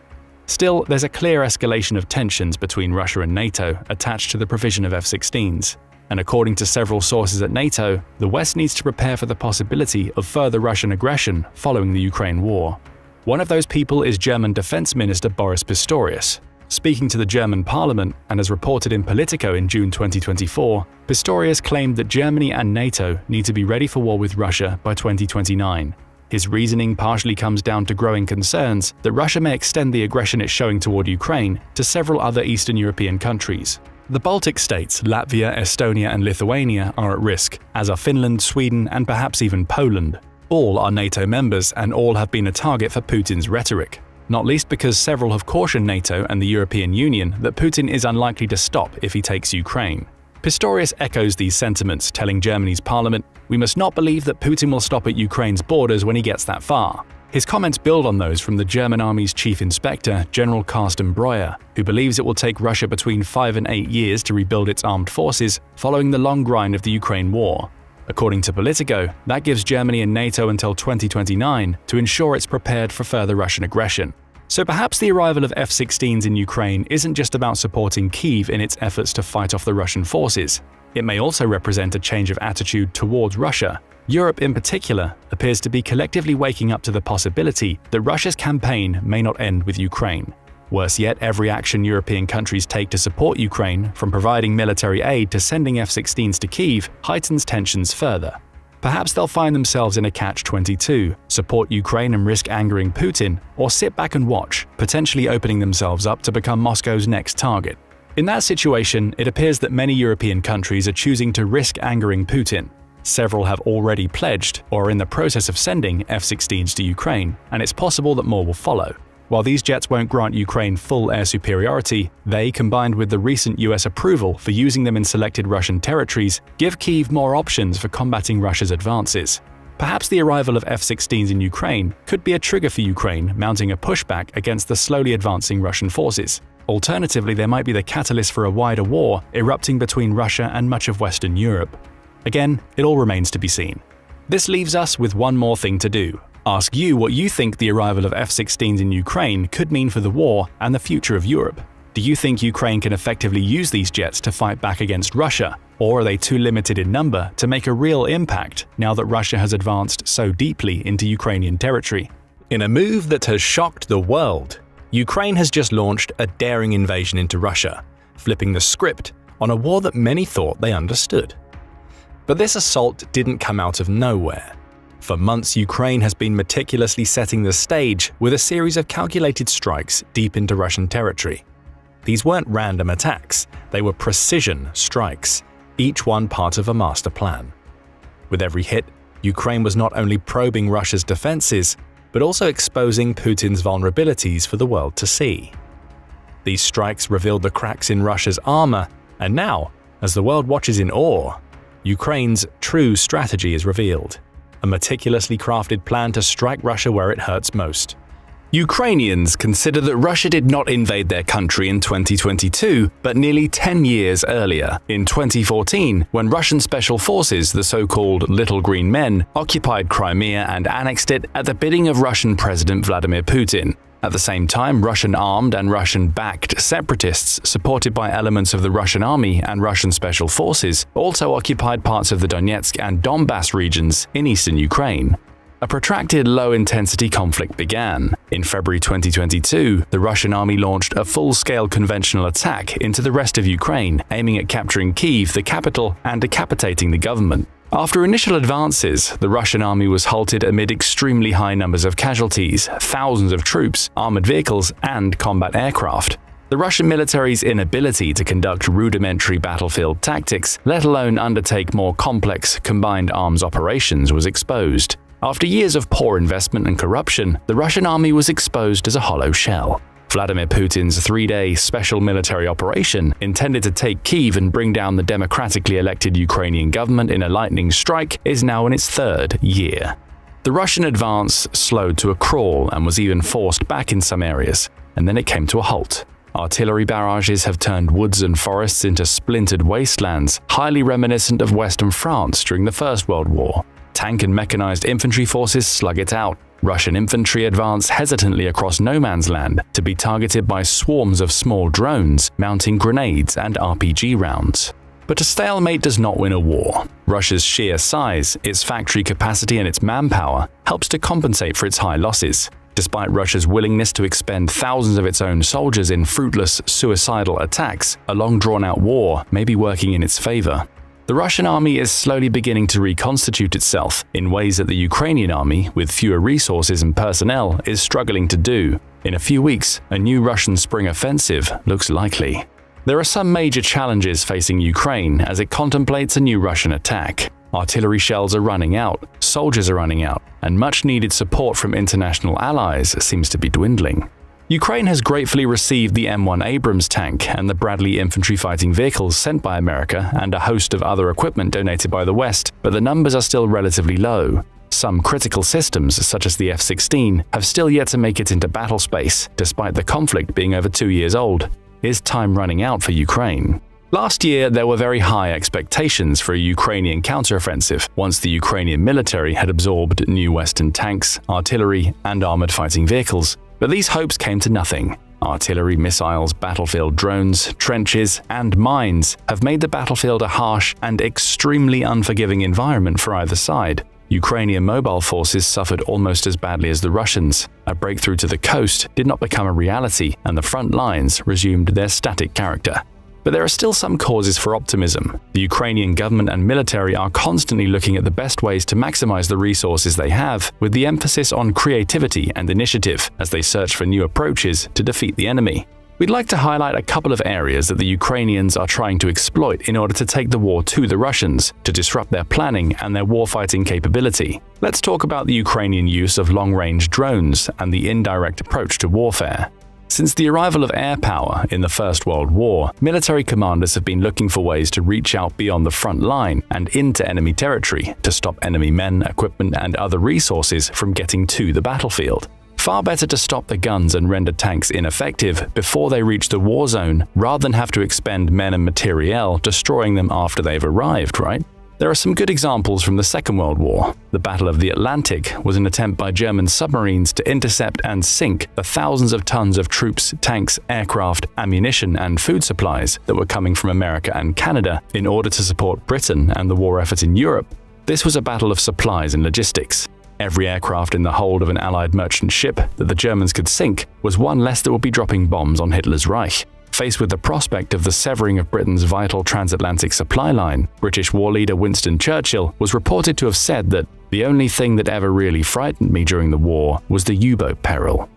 Still, there's a clear escalation of tensions between Russia and NATO attached to the provision of F-16s. And according to several sources at NATO, the West needs to prepare for the possibility of further Russian aggression following the Ukraine war. One of those people is German Defense Minister Boris Pistorius. Speaking to the German parliament, and as reported in Politico in June 2024, Pistorius claimed that Germany and NATO need to be ready for war with Russia by 2029. His reasoning partially comes down to growing concerns that Russia may extend the aggression it's showing toward Ukraine to several other Eastern European countries. The Baltic states, Latvia, Estonia, and Lithuania are at risk, as are Finland, Sweden, and perhaps even Poland. All are NATO members, and all have been a target for Putin's rhetoric. Not least because several have cautioned NATO and the European Union that Putin is unlikely to stop if he takes Ukraine. Pistorius echoes these sentiments, telling Germany's parliament, "We must not believe that Putin will stop at Ukraine's borders when he gets that far. His comments build on those from the German Army's Chief Inspector, General Carsten Breuer, who believes it will take Russia between 5 and 8 years to rebuild its armed forces following the long grind of the Ukraine war. According to Politico, that gives Germany and NATO until 2029 to ensure it's prepared for further Russian aggression. So perhaps the arrival of F-16s in Ukraine isn't just about supporting Kyiv in its efforts to fight off the Russian forces. It may also represent a change of attitude towards Russia. Europe in particular appears to be collectively waking up to the possibility that Russia's campaign may not end with Ukraine. Worse yet, every action European countries take to support Ukraine, from providing military aid to sending F-16s to Kyiv, heightens tensions further. Perhaps they'll find themselves in a catch-22, support Ukraine and risk angering Putin, or sit back and watch, potentially opening themselves up to become Moscow's next target. In that situation, it appears that many European countries are choosing to risk angering Putin. Several have already pledged or are in the process of sending F-16s to Ukraine, and it's possible that more will follow. While these jets won't grant Ukraine full air superiority, they, combined with the recent US approval for using them in selected Russian territories, give Kyiv more options for combating Russia's advances. Perhaps the arrival of F-16s in Ukraine could be a trigger for Ukraine mounting a pushback against the slowly advancing Russian forces. Alternatively, they might be the catalyst for a wider war erupting between Russia and much of Western Europe. Again, it all remains to be seen. This leaves us with one more thing to do. Ask you what you think the arrival of F-16s in Ukraine could mean for the war and the future of Europe. Do you think Ukraine can effectively use these jets to fight back against Russia, or are they too limited in number to make a real impact now that Russia has advanced so deeply into Ukrainian territory? In a move that has shocked the world, Ukraine has just launched a daring invasion into Russia, flipping the script on a war that many thought they understood. But this assault didn't come out of nowhere. For months, Ukraine has been meticulously setting the stage with a series of calculated strikes deep into Russian territory. These weren't random attacks, they were precision strikes, each one part of a master plan. With every hit, Ukraine was not only probing Russia's defenses, but also exposing Putin's vulnerabilities for the world to see. These strikes revealed the cracks in Russia's armor, and now, as the world watches in awe, Ukraine's true strategy is revealed. A meticulously crafted plan to strike Russia where it hurts most. Ukrainians consider that Russia did not invade their country in 2022, but nearly 10 years earlier, in 2014, when Russian special forces, the so-called Little Green Men, occupied Crimea and annexed it at the bidding of Russian President Vladimir Putin. At the same time, Russian-armed and Russian-backed separatists, supported by elements of the Russian army and Russian special forces, also occupied parts of the Donetsk and Donbass regions in eastern Ukraine. A protracted low-intensity conflict began. In February 2022, the Russian army launched a full-scale conventional attack into the rest of Ukraine, aiming at capturing Kyiv, the capital, and decapitating the government. After initial advances, the Russian army was halted amid extremely high numbers of casualties, thousands of troops, armored vehicles, and combat aircraft. The Russian military's inability to conduct rudimentary battlefield tactics, let alone undertake more complex combined arms operations, was exposed. After years of poor investment and corruption, the Russian army was exposed as a hollow shell. Vladimir Putin's 3-day special military operation, intended to take Kyiv and bring down the democratically elected Ukrainian government in a lightning strike, is now in its 3rd year. The Russian advance slowed to a crawl and was even forced back in some areas, and then it came to a halt. Artillery barrages have turned woods and forests into splintered wastelands, highly reminiscent of Western France during the First World War. Tank and mechanized infantry forces slug it out. Russian infantry advance hesitantly across no man's land to be targeted by swarms of small drones mounting grenades and RPG rounds. But a stalemate does not win a war. Russia's sheer size, its factory capacity and its manpower helps to compensate for its high losses. Despite Russia's willingness to expend thousands of its own soldiers in fruitless, suicidal attacks, a long drawn-out war may be working in its favor. The Russian army is slowly beginning to reconstitute itself in ways that the Ukrainian army, with fewer resources and personnel, is struggling to do. In a few weeks, a new Russian spring offensive looks likely. There are some major challenges facing Ukraine as it contemplates a new Russian attack. Artillery shells are running out, soldiers are running out, and much-needed support from international allies seems to be dwindling. Ukraine has gratefully received the M1 Abrams tank and the Bradley infantry fighting vehicles sent by America and a host of other equipment donated by the West, but the numbers are still relatively low. Some critical systems, such as the F-16, have still yet to make it into battle space, despite the conflict being over 2 years old. Is time running out for Ukraine? Last year, there were very high expectations for a Ukrainian counteroffensive once the Ukrainian military had absorbed new Western tanks, artillery, and armored fighting vehicles. But these hopes came to nothing. Artillery, missiles, battlefield drones, trenches, and mines have made the battlefield a harsh and extremely unforgiving environment for either side. Ukrainian mobile forces suffered almost as badly as the Russians. A breakthrough to the coast did not become a reality, and the front lines resumed their static character. But there are still some causes for optimism. The Ukrainian government and military are constantly looking at the best ways to maximize the resources they have, with the emphasis on creativity and initiative as they search for new approaches to defeat the enemy. We'd like to highlight a couple of areas that the Ukrainians are trying to exploit in order to take the war to the Russians, to disrupt their planning and their warfighting capability. Let's talk about the Ukrainian use of long-range drones and the indirect approach to warfare. Since the arrival of air power in the First World War, military commanders have been looking for ways to reach out beyond the front line and into enemy territory to stop enemy men, equipment, and other resources from getting to the battlefield. Far better to stop the guns and render tanks ineffective before they reach the war zone rather than have to expend men and materiel destroying them after they've arrived, right? There are some good examples from the Second World War. The Battle of the Atlantic was an attempt by German submarines to intercept and sink the thousands of tons of troops, tanks, aircraft, ammunition, and food supplies that were coming from America and Canada in order to support Britain and the war effort in Europe. This was a battle of supplies and logistics. Every aircraft in the hold of an Allied merchant ship that the Germans could sink was one less that would be dropping bombs on Hitler's Reich. Faced with the prospect of the severing of Britain's vital transatlantic supply line, British war leader Winston Churchill was reported to have said that the only thing that ever really frightened me during the war was the U-boat peril.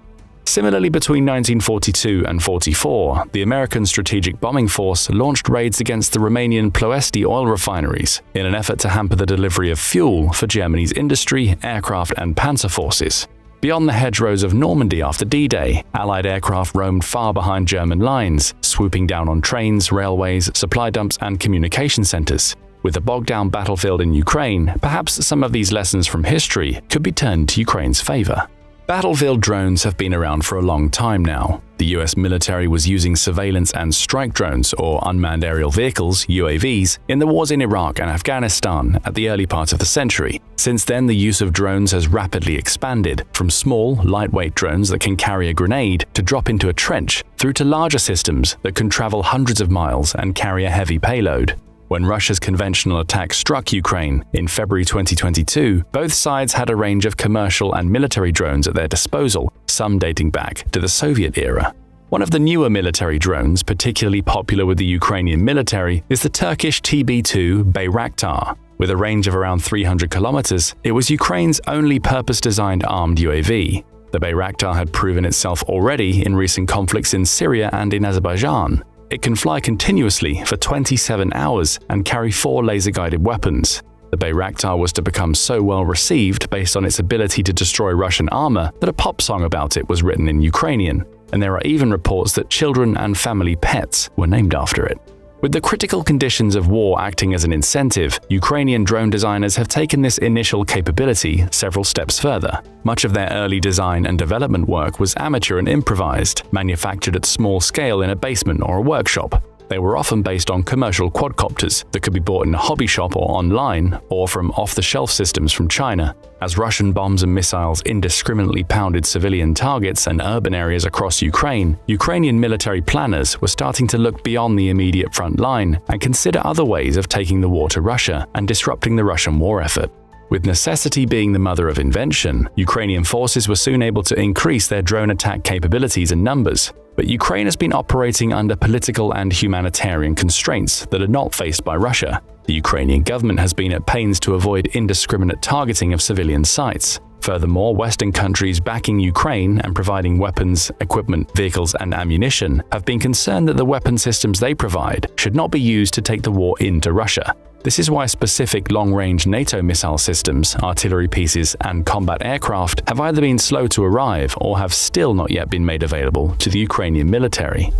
Similarly, between 1942 and 44, the American Strategic Bombing Force launched raids against the Romanian Ploiești oil refineries in an effort to hamper the delivery of fuel for Germany's industry, aircraft, and panzer forces. Beyond the hedgerows of Normandy after D-Day, Allied aircraft roamed far behind German lines, swooping down on trains, railways, supply dumps, and communication centers. With the bogged-down battlefield in Ukraine, perhaps some of these lessons from history could be turned to Ukraine's favor. Battlefield drones have been around for a long time now. The US military was using surveillance and strike drones, or unmanned aerial vehicles, UAVs, in the wars in Iraq and Afghanistan at the early part of the century. Since then, the use of drones has rapidly expanded, from small, lightweight drones that can carry a grenade to drop into a trench, through to larger systems that can travel hundreds of miles and carry a heavy payload. When Russia's conventional attack struck Ukraine in February 2022, both sides had a range of commercial and military drones at their disposal, some dating back to the Soviet era. One of the newer military drones particularly popular with the Ukrainian military is the Turkish TB2 Bayraktar. With a range of around 300 kilometers, it was Ukraine's only purpose-designed armed UAV. The Bayraktar had proven itself already in recent conflicts in Syria and in Azerbaijan. It can fly continuously for 27 hours and carry 4 laser-guided weapons. The Bayraktar was to become so well received based on its ability to destroy Russian armor that a pop song about it was written in Ukrainian, and there are even reports that children and family pets were named after it. With the critical conditions of war acting as an incentive, Ukrainian drone designers have taken this initial capability several steps further. Much of their early design and development work was amateur and improvised, manufactured at small scale in a basement or a workshop. They were often based on commercial quadcopters that could be bought in a hobby shop or online, or from off-the-shelf systems from China. As Russian bombs and missiles indiscriminately pounded civilian targets and urban areas across Ukraine, Ukrainian military planners were starting to look beyond the immediate front line and consider other ways of taking the war to Russia and disrupting the Russian war effort. With necessity being the mother of invention, Ukrainian forces were soon able to increase their drone attack capabilities and numbers. But Ukraine has been operating under political and humanitarian constraints that are not faced by Russia. The Ukrainian government has been at pains to avoid indiscriminate targeting of civilian sites. Furthermore, Western countries backing Ukraine and providing weapons, equipment, vehicles, and ammunition have been concerned that the weapon systems they provide should not be used to take the war into Russia. This is why specific long-range NATO missile systems, artillery pieces, and combat aircraft have either been slow to arrive or have still not yet been made available to the Ukrainian military.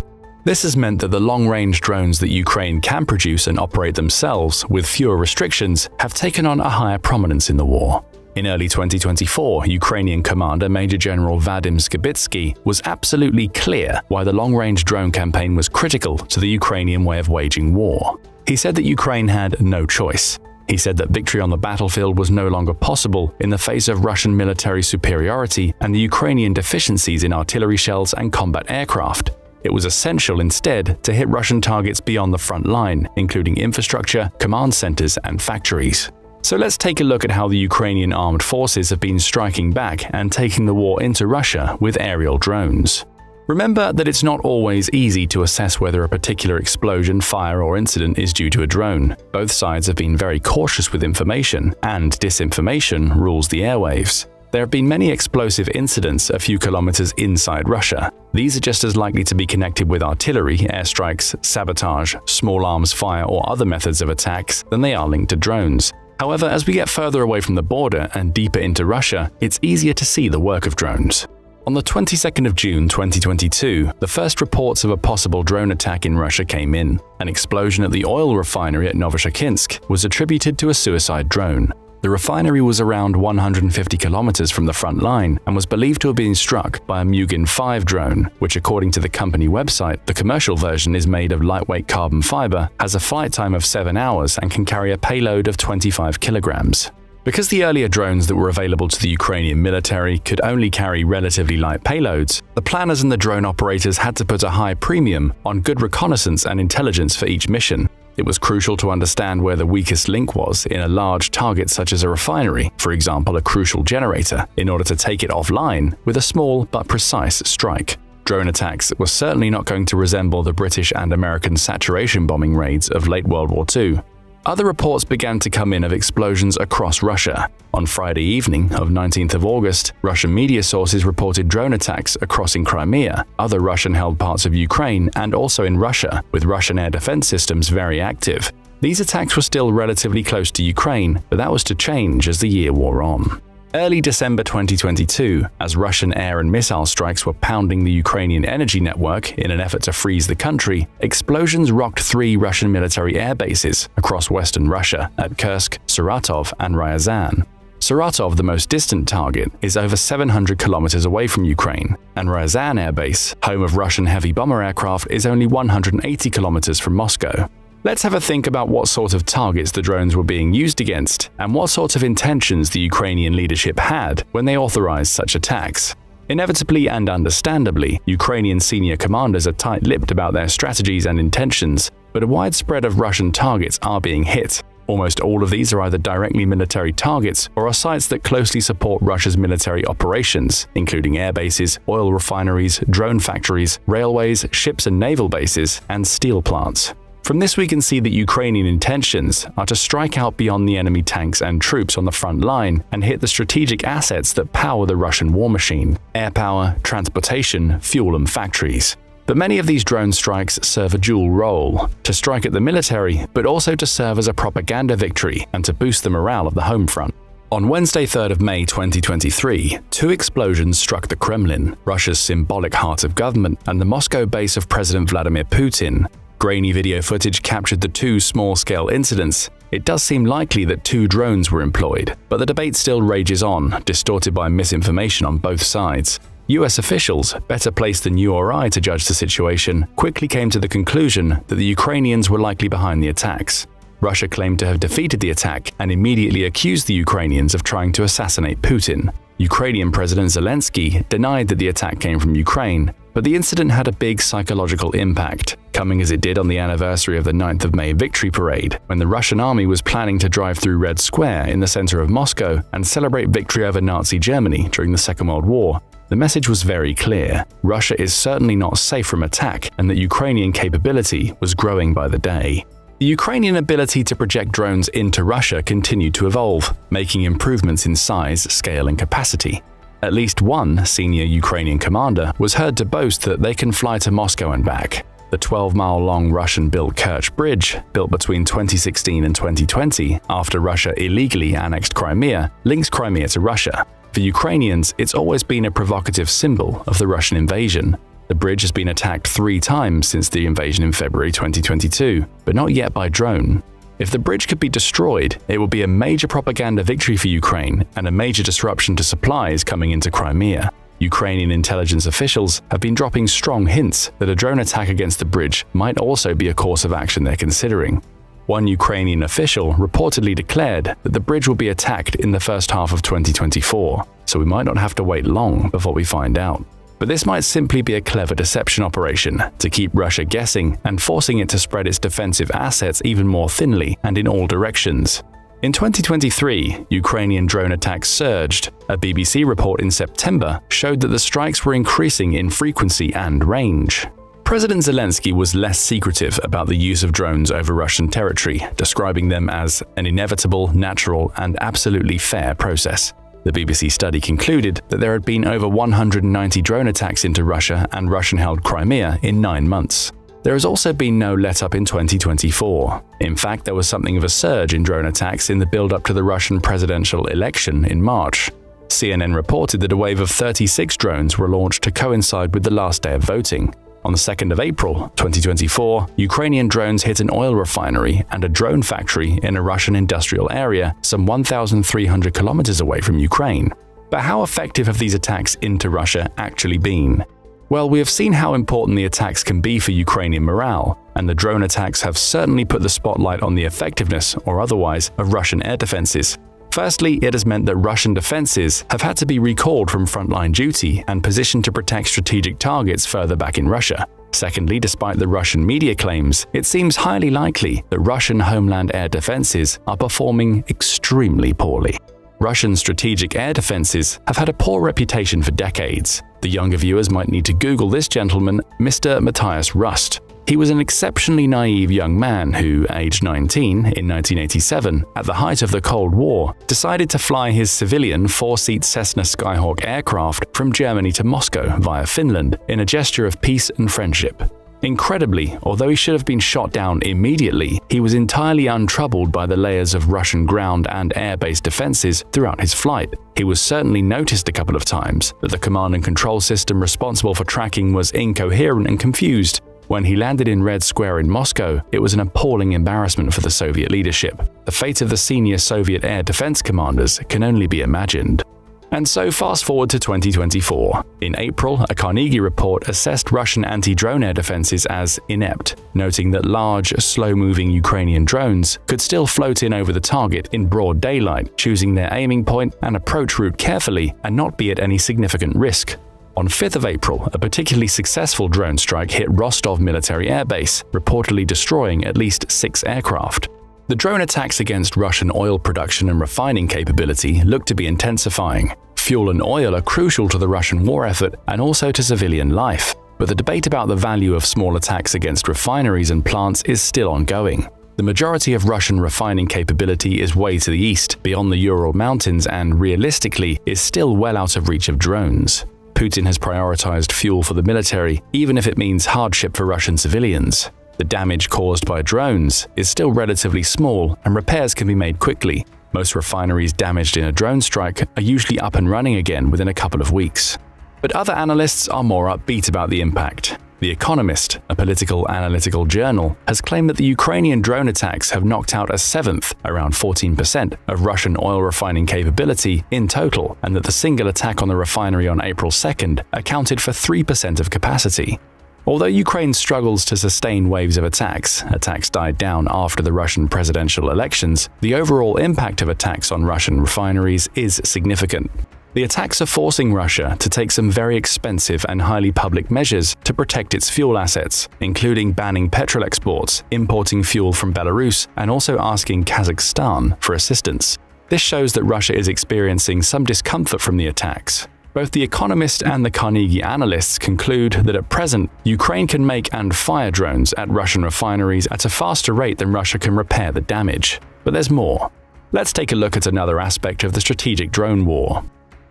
This has meant that the long-range drones that Ukraine can produce and operate themselves with fewer restrictions have taken on a higher prominence in the war. In early 2024, Ukrainian commander Major General Vadim Skibitsky was absolutely clear why the long-range drone campaign was critical to the Ukrainian way of waging war. He said that Ukraine had no choice. He said that victory on the battlefield was no longer possible in the face of Russian military superiority and the Ukrainian deficiencies in artillery shells and combat aircraft. It was essential instead to hit Russian targets beyond the front line, including infrastructure, command centers, and factories. So let's take a look at how the Ukrainian armed forces have been striking back and taking the war into Russia with aerial drones. Remember that it's not always easy to assess whether a particular explosion, fire, or incident is due to a drone. Both sides have been very cautious with information, and disinformation rules the airwaves. There have been many explosive incidents a few kilometers inside Russia. These are just as likely to be connected with artillery, airstrikes, sabotage, small arms fire, or other methods of attacks than they are linked to drones. However, as we get further away from the border and deeper into Russia, it's easier to see the work of drones. On the 22nd of June 2022, the first reports of a possible drone attack in Russia came in. An explosion at the oil refinery at Novosibirsk was attributed to a suicide drone. The refinery was around 150 kilometers from the front line and was believed to have been struck by a Mugin 5 drone, which according to the company website, the commercial version is made of lightweight carbon fiber, has a flight time of 7 hours and can carry a payload of 25 kilograms. Because the earlier drones that were available to the Ukrainian military could only carry relatively light payloads, the planners and the drone operators had to put a high premium on good reconnaissance and intelligence for each mission. It was crucial to understand where the weakest link was in a large target such as a refinery, for example a crucial generator, in order to take it offline with a small but precise strike. Drone attacks were certainly not going to resemble the British and American saturation bombing raids of late World War II. Other reports began to come in of explosions across Russia. On Friday evening of 19th of August, Russian media sources reported drone attacks across in Crimea, other Russian-held parts of Ukraine, and also in Russia, with Russian air defense systems very active. These attacks were still relatively close to Ukraine, but that was to change as the year wore on. Early December 2022, as Russian air and missile strikes were pounding the Ukrainian energy network in an effort to freeze the country, explosions rocked 3 Russian military air bases across western Russia at Kursk, Saratov, and Ryazan. Saratov, the most distant target, is over 700 kilometers away from Ukraine, and Ryazan Air Base, home of Russian heavy bomber aircraft, is only 180 kilometers from Moscow. Let's have a think about what sort of targets the drones were being used against and what sort of intentions the Ukrainian leadership had when they authorized such attacks. Inevitably and understandably, Ukrainian senior commanders are tight-lipped about their strategies and intentions, but a wide spread of Russian targets are being hit. Almost all of these are either directly military targets or are sites that closely support Russia's military operations, including air bases, oil refineries, drone factories, railways, ships and naval bases, and steel plants. From this we can see that Ukrainian intentions are to strike out beyond the enemy tanks and troops on the front line and hit the strategic assets that power the Russian war machine: air power, transportation, fuel and factories. But many of these drone strikes serve a dual role: to strike at the military, but also to serve as a propaganda victory and to boost the morale of the home front. On Wednesday, 3rd of May 2023, 2 explosions struck the Kremlin, Russia's symbolic heart of government, and the Moscow base of President Vladimir Putin. Grainy video footage captured the 2 small-scale incidents. It does seem likely that 2 drones were employed, but the debate still rages on, distorted by misinformation on both sides. US officials, better placed than you or I to judge the situation, quickly came to the conclusion that the Ukrainians were likely behind the attacks. Russia claimed to have defeated the attack and immediately accused the Ukrainians of trying to assassinate Putin. Ukrainian President Zelensky denied that the attack came from Ukraine, but the incident had a big psychological impact, coming as it did on the anniversary of the 9th of May Victory Parade, when the Russian army was planning to drive through Red Square in the center of Moscow and celebrate victory over Nazi Germany during the Second World War. The message was very clear: Russia is certainly not safe from attack, and that Ukrainian capability was growing by the day. The Ukrainian ability to project drones into Russia continued to evolve, making improvements in size, scale, and capacity. At least one senior Ukrainian commander was heard to boast that they can fly to Moscow and back. The 12-mile-long Russian-built Kerch Bridge, built between 2016 and 2020 after Russia illegally annexed Crimea, links Crimea to Russia. For Ukrainians, it's always been a provocative symbol of the Russian invasion. The bridge has been attacked 3 times since the invasion in February 2022, but not yet by drone. If the bridge could be destroyed, it would be a major propaganda victory for Ukraine and a major disruption to supplies coming into Crimea. Ukrainian intelligence officials have been dropping strong hints that a drone attack against the bridge might also be a course of action they're considering. One Ukrainian official reportedly declared that the bridge will be attacked in the first half of 2024, so we might not have to wait long before we find out. But this might simply be a clever deception operation to keep Russia guessing and forcing it to spread its defensive assets even more thinly and in all directions. In 2023, Ukrainian drone attacks surged. A BBC report in September showed that the strikes were increasing in frequency and range. President Zelensky was less secretive about the use of drones over Russian territory, describing them as an inevitable, natural, and absolutely fair process. The BBC study concluded that there had been over 190 drone attacks into Russia and Russian-held Crimea in 9 months. There has also been no let-up in 2024. In fact, there was something of a surge in drone attacks in the build-up to the Russian presidential election in March. CNN reported that a wave of 36 drones were launched to coincide with the last day of voting. On the 2nd of April, 2024, Ukrainian drones hit an oil refinery and a drone factory in a Russian industrial area some 1,300 kilometers away from Ukraine. But how effective have these attacks into Russia actually been? Well, we have seen how important the attacks can be for Ukrainian morale, and the drone attacks have certainly put the spotlight on the effectiveness, or otherwise, of Russian air defenses. Firstly, it has meant that Russian defenses have had to be recalled from frontline duty and positioned to protect strategic targets further back in Russia. Secondly, despite the Russian media claims, it seems highly likely that Russian homeland air defenses are performing extremely poorly. Russian strategic air defenses have had a poor reputation for decades. The younger viewers might need to Google this gentleman, Mr. Matthias Rust. He was an exceptionally naive young man who, aged 19 in 1987, at the height of the Cold War, decided to fly his civilian 4-seat Cessna Skyhawk aircraft from Germany to Moscow via Finland in a gesture of peace and friendship. Incredibly, although he should have been shot down immediately, he was entirely untroubled by the layers of Russian ground and air-based defenses throughout his flight. He was certainly noticed a couple of times that the command and control system responsible for tracking was incoherent and confused. When he landed in Red Square in Moscow, it was an appalling embarrassment for the Soviet leadership. The fate of the senior Soviet air defense commanders can only be imagined. And so fast forward to 2024. In April, a Carnegie report assessed Russian anti-drone air defenses as inept, noting that large, slow-moving Ukrainian drones could still float in over the target in broad daylight, choosing their aiming point and approach route carefully and not be at any significant risk. On 5th of April, a particularly successful drone strike hit Rostov military air base, reportedly destroying at least 6 aircraft. The drone attacks against Russian oil production and refining capability look to be intensifying. Fuel and oil are crucial to the Russian war effort and also to civilian life, but the debate about the value of small attacks against refineries and plants is still ongoing. The majority of Russian refining capability is way to the east, beyond the Ural Mountains, and realistically is still well out of reach of drones. Putin has prioritized fuel for the military, even if it means hardship for Russian civilians. The damage caused by drones is still relatively small and repairs can be made quickly. Most refineries damaged in a drone strike are usually up and running again within a couple of weeks. But other analysts are more upbeat about the impact. The Economist, a political analytical journal, has claimed that the Ukrainian drone attacks have knocked out a seventh, around 14%, of Russian oil refining capability in total, and that the single attack on the refinery on April 2nd accounted for 3% of capacity. Although Ukraine struggles to sustain waves of attacks died down after the Russian presidential elections, the overall impact of attacks on Russian refineries is significant. The attacks are forcing Russia to take some very expensive and highly public measures to protect its fuel assets, including banning petrol exports, importing fuel from Belarus, and also asking Kazakhstan for assistance. This shows that Russia is experiencing some discomfort from the attacks. Both The Economist and the Carnegie analysts conclude that at present, Ukraine can make and fire drones at Russian refineries at a faster rate than Russia can repair the damage. But there's more. Let's take a look at another aspect of the strategic drone war.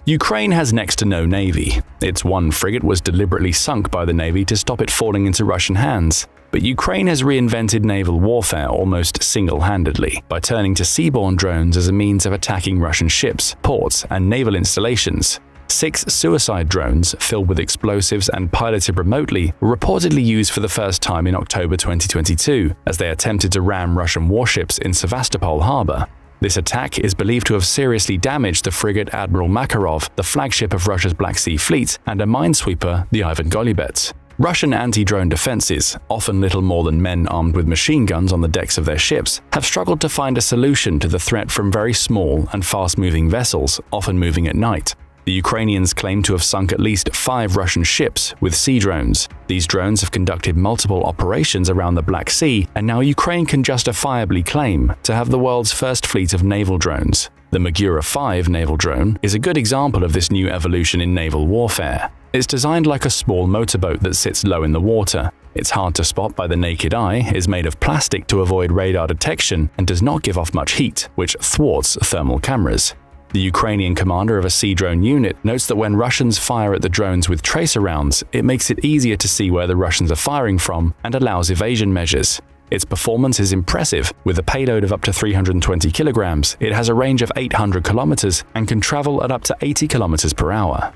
Ukraine has next to no navy. Its one frigate was deliberately sunk by the navy to stop it falling into Russian hands. But Ukraine has reinvented naval warfare almost single-handedly by turning to seaborne drones as a means of attacking Russian ships, ports, and naval installations. 6 suicide drones filled with explosives and piloted remotely were reportedly used for the first time in October 2022 as they attempted to ram Russian warships in Sevastopol harbor. This attack is believed to have seriously damaged the frigate Admiral Makarov, the flagship of Russia's Black Sea Fleet, and a minesweeper, the Ivan Golubets. Russian anti-drone defenses, often little more than men armed with machine guns on the decks of their ships, have struggled to find a solution to the threat from very small and fast-moving vessels, often moving at night. The Ukrainians claim to have sunk at least 5 Russian ships with sea drones. These drones have conducted multiple operations around the Black Sea, and now Ukraine can justifiably claim to have the world's first fleet of naval drones. The Magura 5 naval drone is a good example of this new evolution in naval warfare. It's designed like a small motorboat that sits low in the water. It's hard to spot by the naked eye, is made of plastic to avoid radar detection, and does not give off much heat, which thwarts thermal cameras. The Ukrainian commander of a sea drone unit notes that when Russians fire at the drones with tracer rounds, it makes it easier to see where the Russians are firing from and allows evasion measures. Its performance is impressive. With a payload of up to 320 kilograms, it has a range of 800 kilometers and can travel at up to 80 kilometers per hour.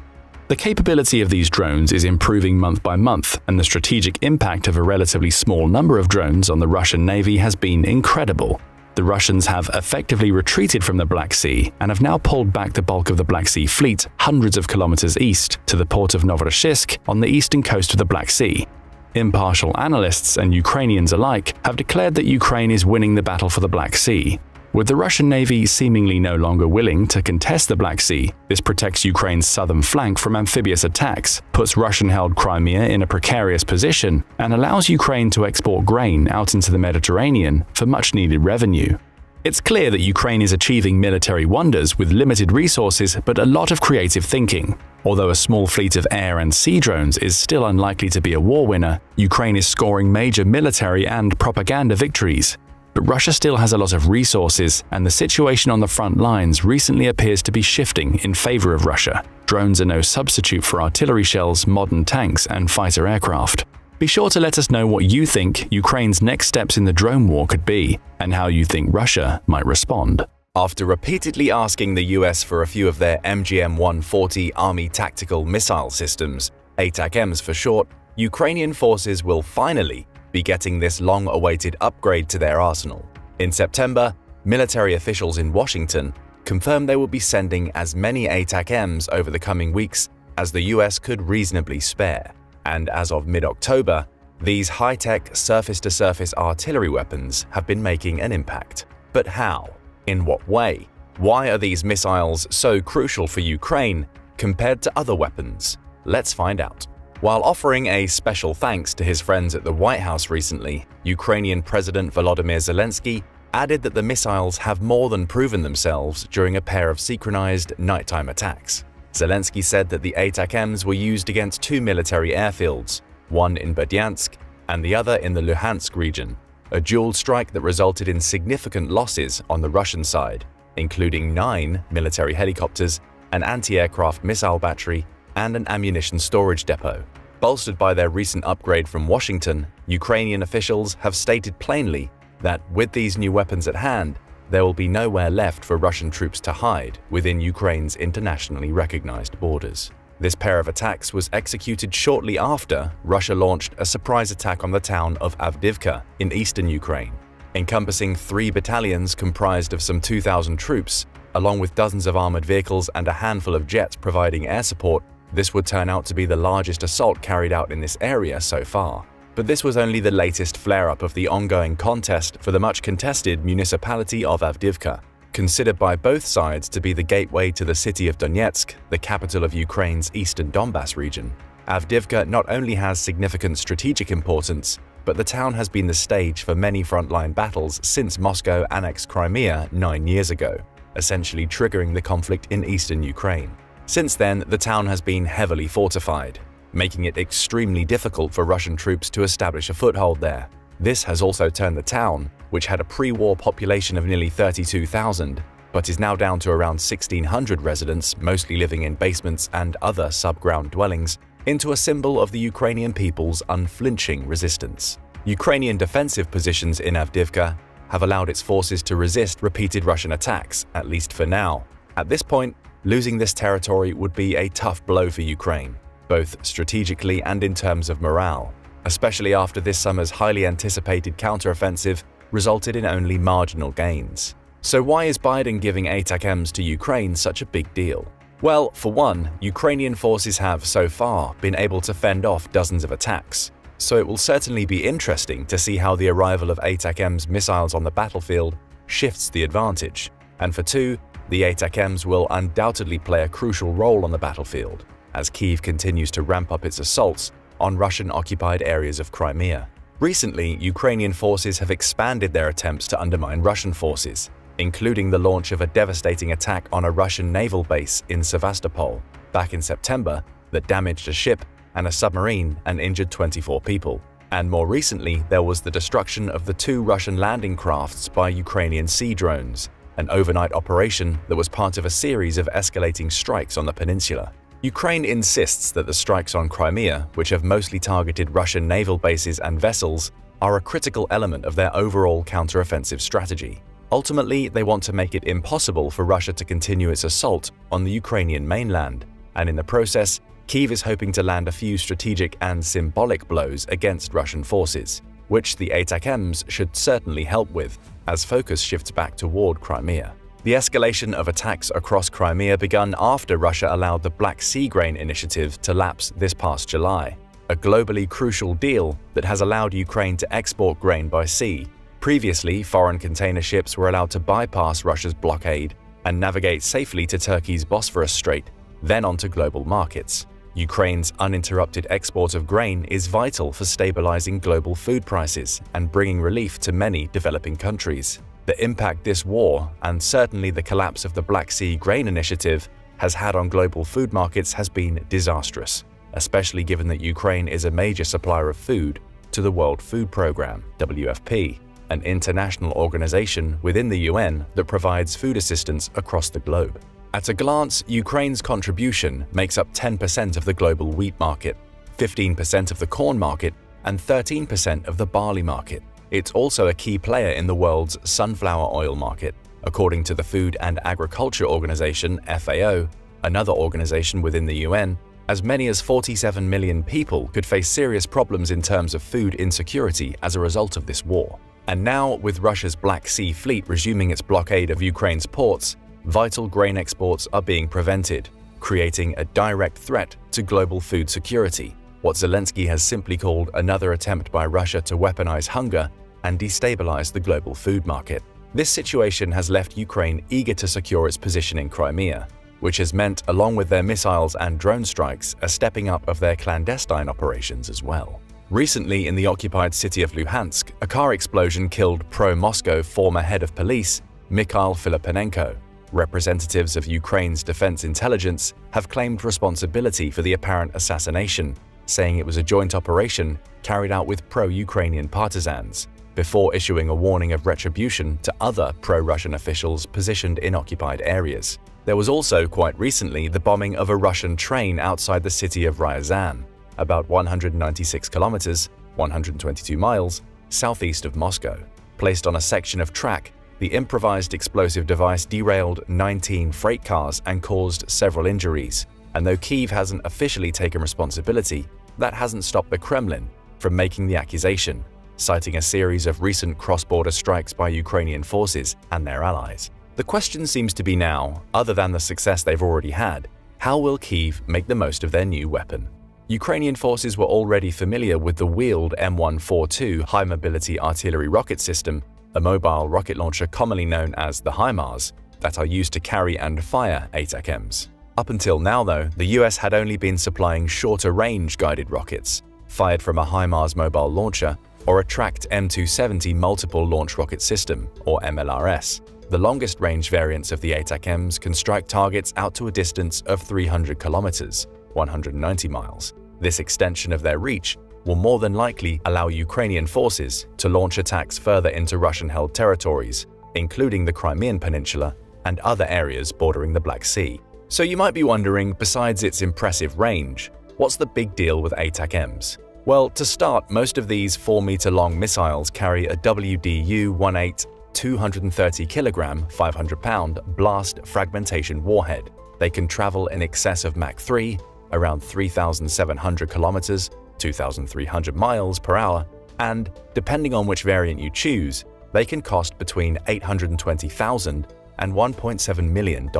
The capability of these drones is improving month by month, and the strategic impact of a relatively small number of drones on the Russian Navy has been incredible. The Russians have effectively retreated from the Black Sea and have now pulled back the bulk of the Black Sea Fleet hundreds of kilometers east to the port of Novorossiysk on the eastern coast of the Black Sea. Impartial analysts and Ukrainians alike have declared that Ukraine is winning the battle for the Black Sea. With the Russian Navy seemingly no longer willing to contest the Black Sea, this protects Ukraine's southern flank from amphibious attacks, puts Russian-held Crimea in a precarious position, and allows Ukraine to export grain out into the Mediterranean for much-needed revenue. It's clear that Ukraine is achieving military wonders with limited resources but a lot of creative thinking. Although a small fleet of air and sea drones is still unlikely to be a war winner, Ukraine is scoring major military and propaganda victories. But Russia still has a lot of resources, and the situation on the front lines recently appears to be shifting in favor of Russia. Drones are no substitute for artillery shells, modern tanks, and fighter aircraft. Be sure to let us know what you think Ukraine's next steps in the drone war could be, and how you think Russia might respond. After repeatedly asking the US for a few of their MGM-140 Army tactical missile systems, ATACMS for short, Ukrainian forces will finally be getting this long-awaited upgrade to their arsenal. In September, military officials in Washington confirmed they will be sending as many ATACMS over the coming weeks as the US could reasonably spare. And as of mid-October, these high-tech surface-to-surface artillery weapons have been making an impact. But how? In what way? Why are these missiles so crucial for Ukraine compared to other weapons? Let's find out. While offering a special thanks to his friends at the White House recently, Ukrainian President Volodymyr Zelensky added that the missiles have more than proven themselves during a pair of synchronized nighttime attacks. Zelensky said that the ATACMS were used against 2 military airfields, one in Berdyansk and the other in the Luhansk region, a dual strike that resulted in significant losses on the Russian side, including 9 military helicopters, an anti-aircraft missile battery, and an ammunition storage depot. Bolstered by their recent upgrade from Washington, Ukrainian officials have stated plainly that with these new weapons at hand, there will be nowhere left for Russian troops to hide within Ukraine's internationally recognized borders. This pair of attacks was executed shortly after Russia launched a surprise attack on the town of Avdiivka in eastern Ukraine, encompassing 3 battalions comprised of some 2,000 troops, along with dozens of armored vehicles and a handful of jets providing air support. This would turn out to be the largest assault carried out in this area so far. But this was only the latest flare-up of the ongoing contest for the much-contested municipality of Avdiivka, considered by both sides to be the gateway to the city of Donetsk, the capital of Ukraine's eastern Donbas region. Avdiivka not only has significant strategic importance, but the town has been the stage for many frontline battles since Moscow annexed Crimea 9 years ago, essentially triggering the conflict in eastern Ukraine. Since then, the town has been heavily fortified, making it extremely difficult for Russian troops to establish a foothold there. This has also turned the town, which had a pre-war population of nearly 32,000, but is now down to around 1,600 residents, mostly living in basements and other sub-ground dwellings, into a symbol of the Ukrainian people's unflinching resistance. Ukrainian defensive positions in Avdiivka have allowed its forces to resist repeated Russian attacks, at least for now. At this point, Losing this territory would be a tough blow for Ukraine, both strategically and in terms of morale, especially after this summer's highly anticipated counteroffensive resulted in only marginal gains. So why is Biden giving ATACMS to Ukraine such a big deal? Well, for one, Ukrainian forces have, so far, been able to fend off dozens of attacks, so it will certainly be interesting to see how the arrival of ATACMS missiles on the battlefield shifts the advantage. And for two, the ATACMS will undoubtedly play a crucial role on the battlefield, as Kyiv continues to ramp up its assaults on Russian-occupied areas of Crimea. Recently, Ukrainian forces have expanded their attempts to undermine Russian forces, including the launch of a devastating attack on a Russian naval base in Sevastopol back in September that damaged a ship and a submarine and injured 24 people. And more recently, there was the destruction of the 2 Russian landing crafts by Ukrainian sea drones, an overnight operation that was part of a series of escalating strikes on the peninsula. Ukraine insists that the strikes on Crimea, which have mostly targeted Russian naval bases and vessels, are a critical element of their overall counteroffensive strategy. Ultimately, they want to make it impossible for Russia to continue its assault on the Ukrainian mainland, and in the process, Kyiv is hoping to land a few strategic and symbolic blows against Russian forces, which the ATACMS should certainly help with, as focus shifts back toward Crimea. The escalation of attacks across Crimea began after Russia allowed the Black Sea Grain Initiative to lapse this past July, a globally crucial deal that has allowed Ukraine to export grain by sea. Previously, foreign container ships were allowed to bypass Russia's blockade and navigate safely to Turkey's Bosphorus Strait, then onto global markets. Ukraine's uninterrupted export of grain is vital for stabilizing global food prices and bringing relief to many developing countries. The impact this war, and certainly the collapse of the Black Sea Grain Initiative, has had on global food markets has been disastrous, especially given that Ukraine is a major supplier of food to the World Food Programme, WFP, an international organization within the UN that provides food assistance across the globe. At a glance, Ukraine's contribution makes up 10% of the global wheat market, 15% of the corn market, and 13% of the barley market. It's also a key player in the world's sunflower oil market. According to the Food and Agriculture Organization, FAO, another organization within the UN, as many as 47 million people could face serious problems in terms of food insecurity as a result of this war. And now, with Russia's Black Sea Fleet resuming its blockade of Ukraine's ports, vital grain exports are being prevented, creating a direct threat to global food security, what Zelensky has simply called another attempt by Russia to weaponize hunger and destabilize the global food market. This situation has left Ukraine eager to secure its position in Crimea, which has meant, along with their missiles and drone strikes, a stepping up of their clandestine operations as well. Recently, in the occupied city of Luhansk, a car explosion killed pro-Moscow former head of police, Mikhail Filipenko. Representatives of Ukraine's defense intelligence have claimed responsibility for the apparent assassination, saying it was a joint operation carried out with pro-Ukrainian partisans, before issuing a warning of retribution to other pro-Russian officials positioned in occupied areas. There was also, quite recently, the bombing of a Russian train outside the city of Ryazan, about 196 kilometers, 122 miles, southeast of Moscow. Placed on a section of track, the improvised explosive device derailed 19 freight cars and caused several injuries. And though Kyiv hasn't officially taken responsibility, that hasn't stopped the Kremlin from making the accusation, citing a series of recent cross-border strikes by Ukrainian forces and their allies. The question seems to be now, other than the success they've already had, how will Kyiv make the most of their new weapon? Ukrainian forces were already familiar with the wheeled M142 high-mobility artillery rocket system, a mobile rocket launcher commonly known as the HIMARS, that are used to carry and fire ATACMS. Up until now, though, the US had only been supplying shorter-range guided rockets, fired from a HIMARS mobile launcher or a tracked M270 multiple launch rocket system, or MLRS. The longest-range variants of the ATACMS can strike targets out to a distance of 300 kilometers, 190 miles. This extension of their reach will more than likely allow Ukrainian forces to launch attacks further into Russian-held territories, including the Crimean Peninsula and other areas bordering the Black Sea. So you might be wondering, besides its impressive range, what's the big deal with ATACMS? Well, to start, most of these 4-meter-long missiles carry a WDU-18 230 kg, 500-pound blast fragmentation warhead, They can travel in excess of Mach 3, around 3,700 kilometers, 2,300 miles per hour, and, depending on which variant you choose, they can cost between $820,000 and $1.7 million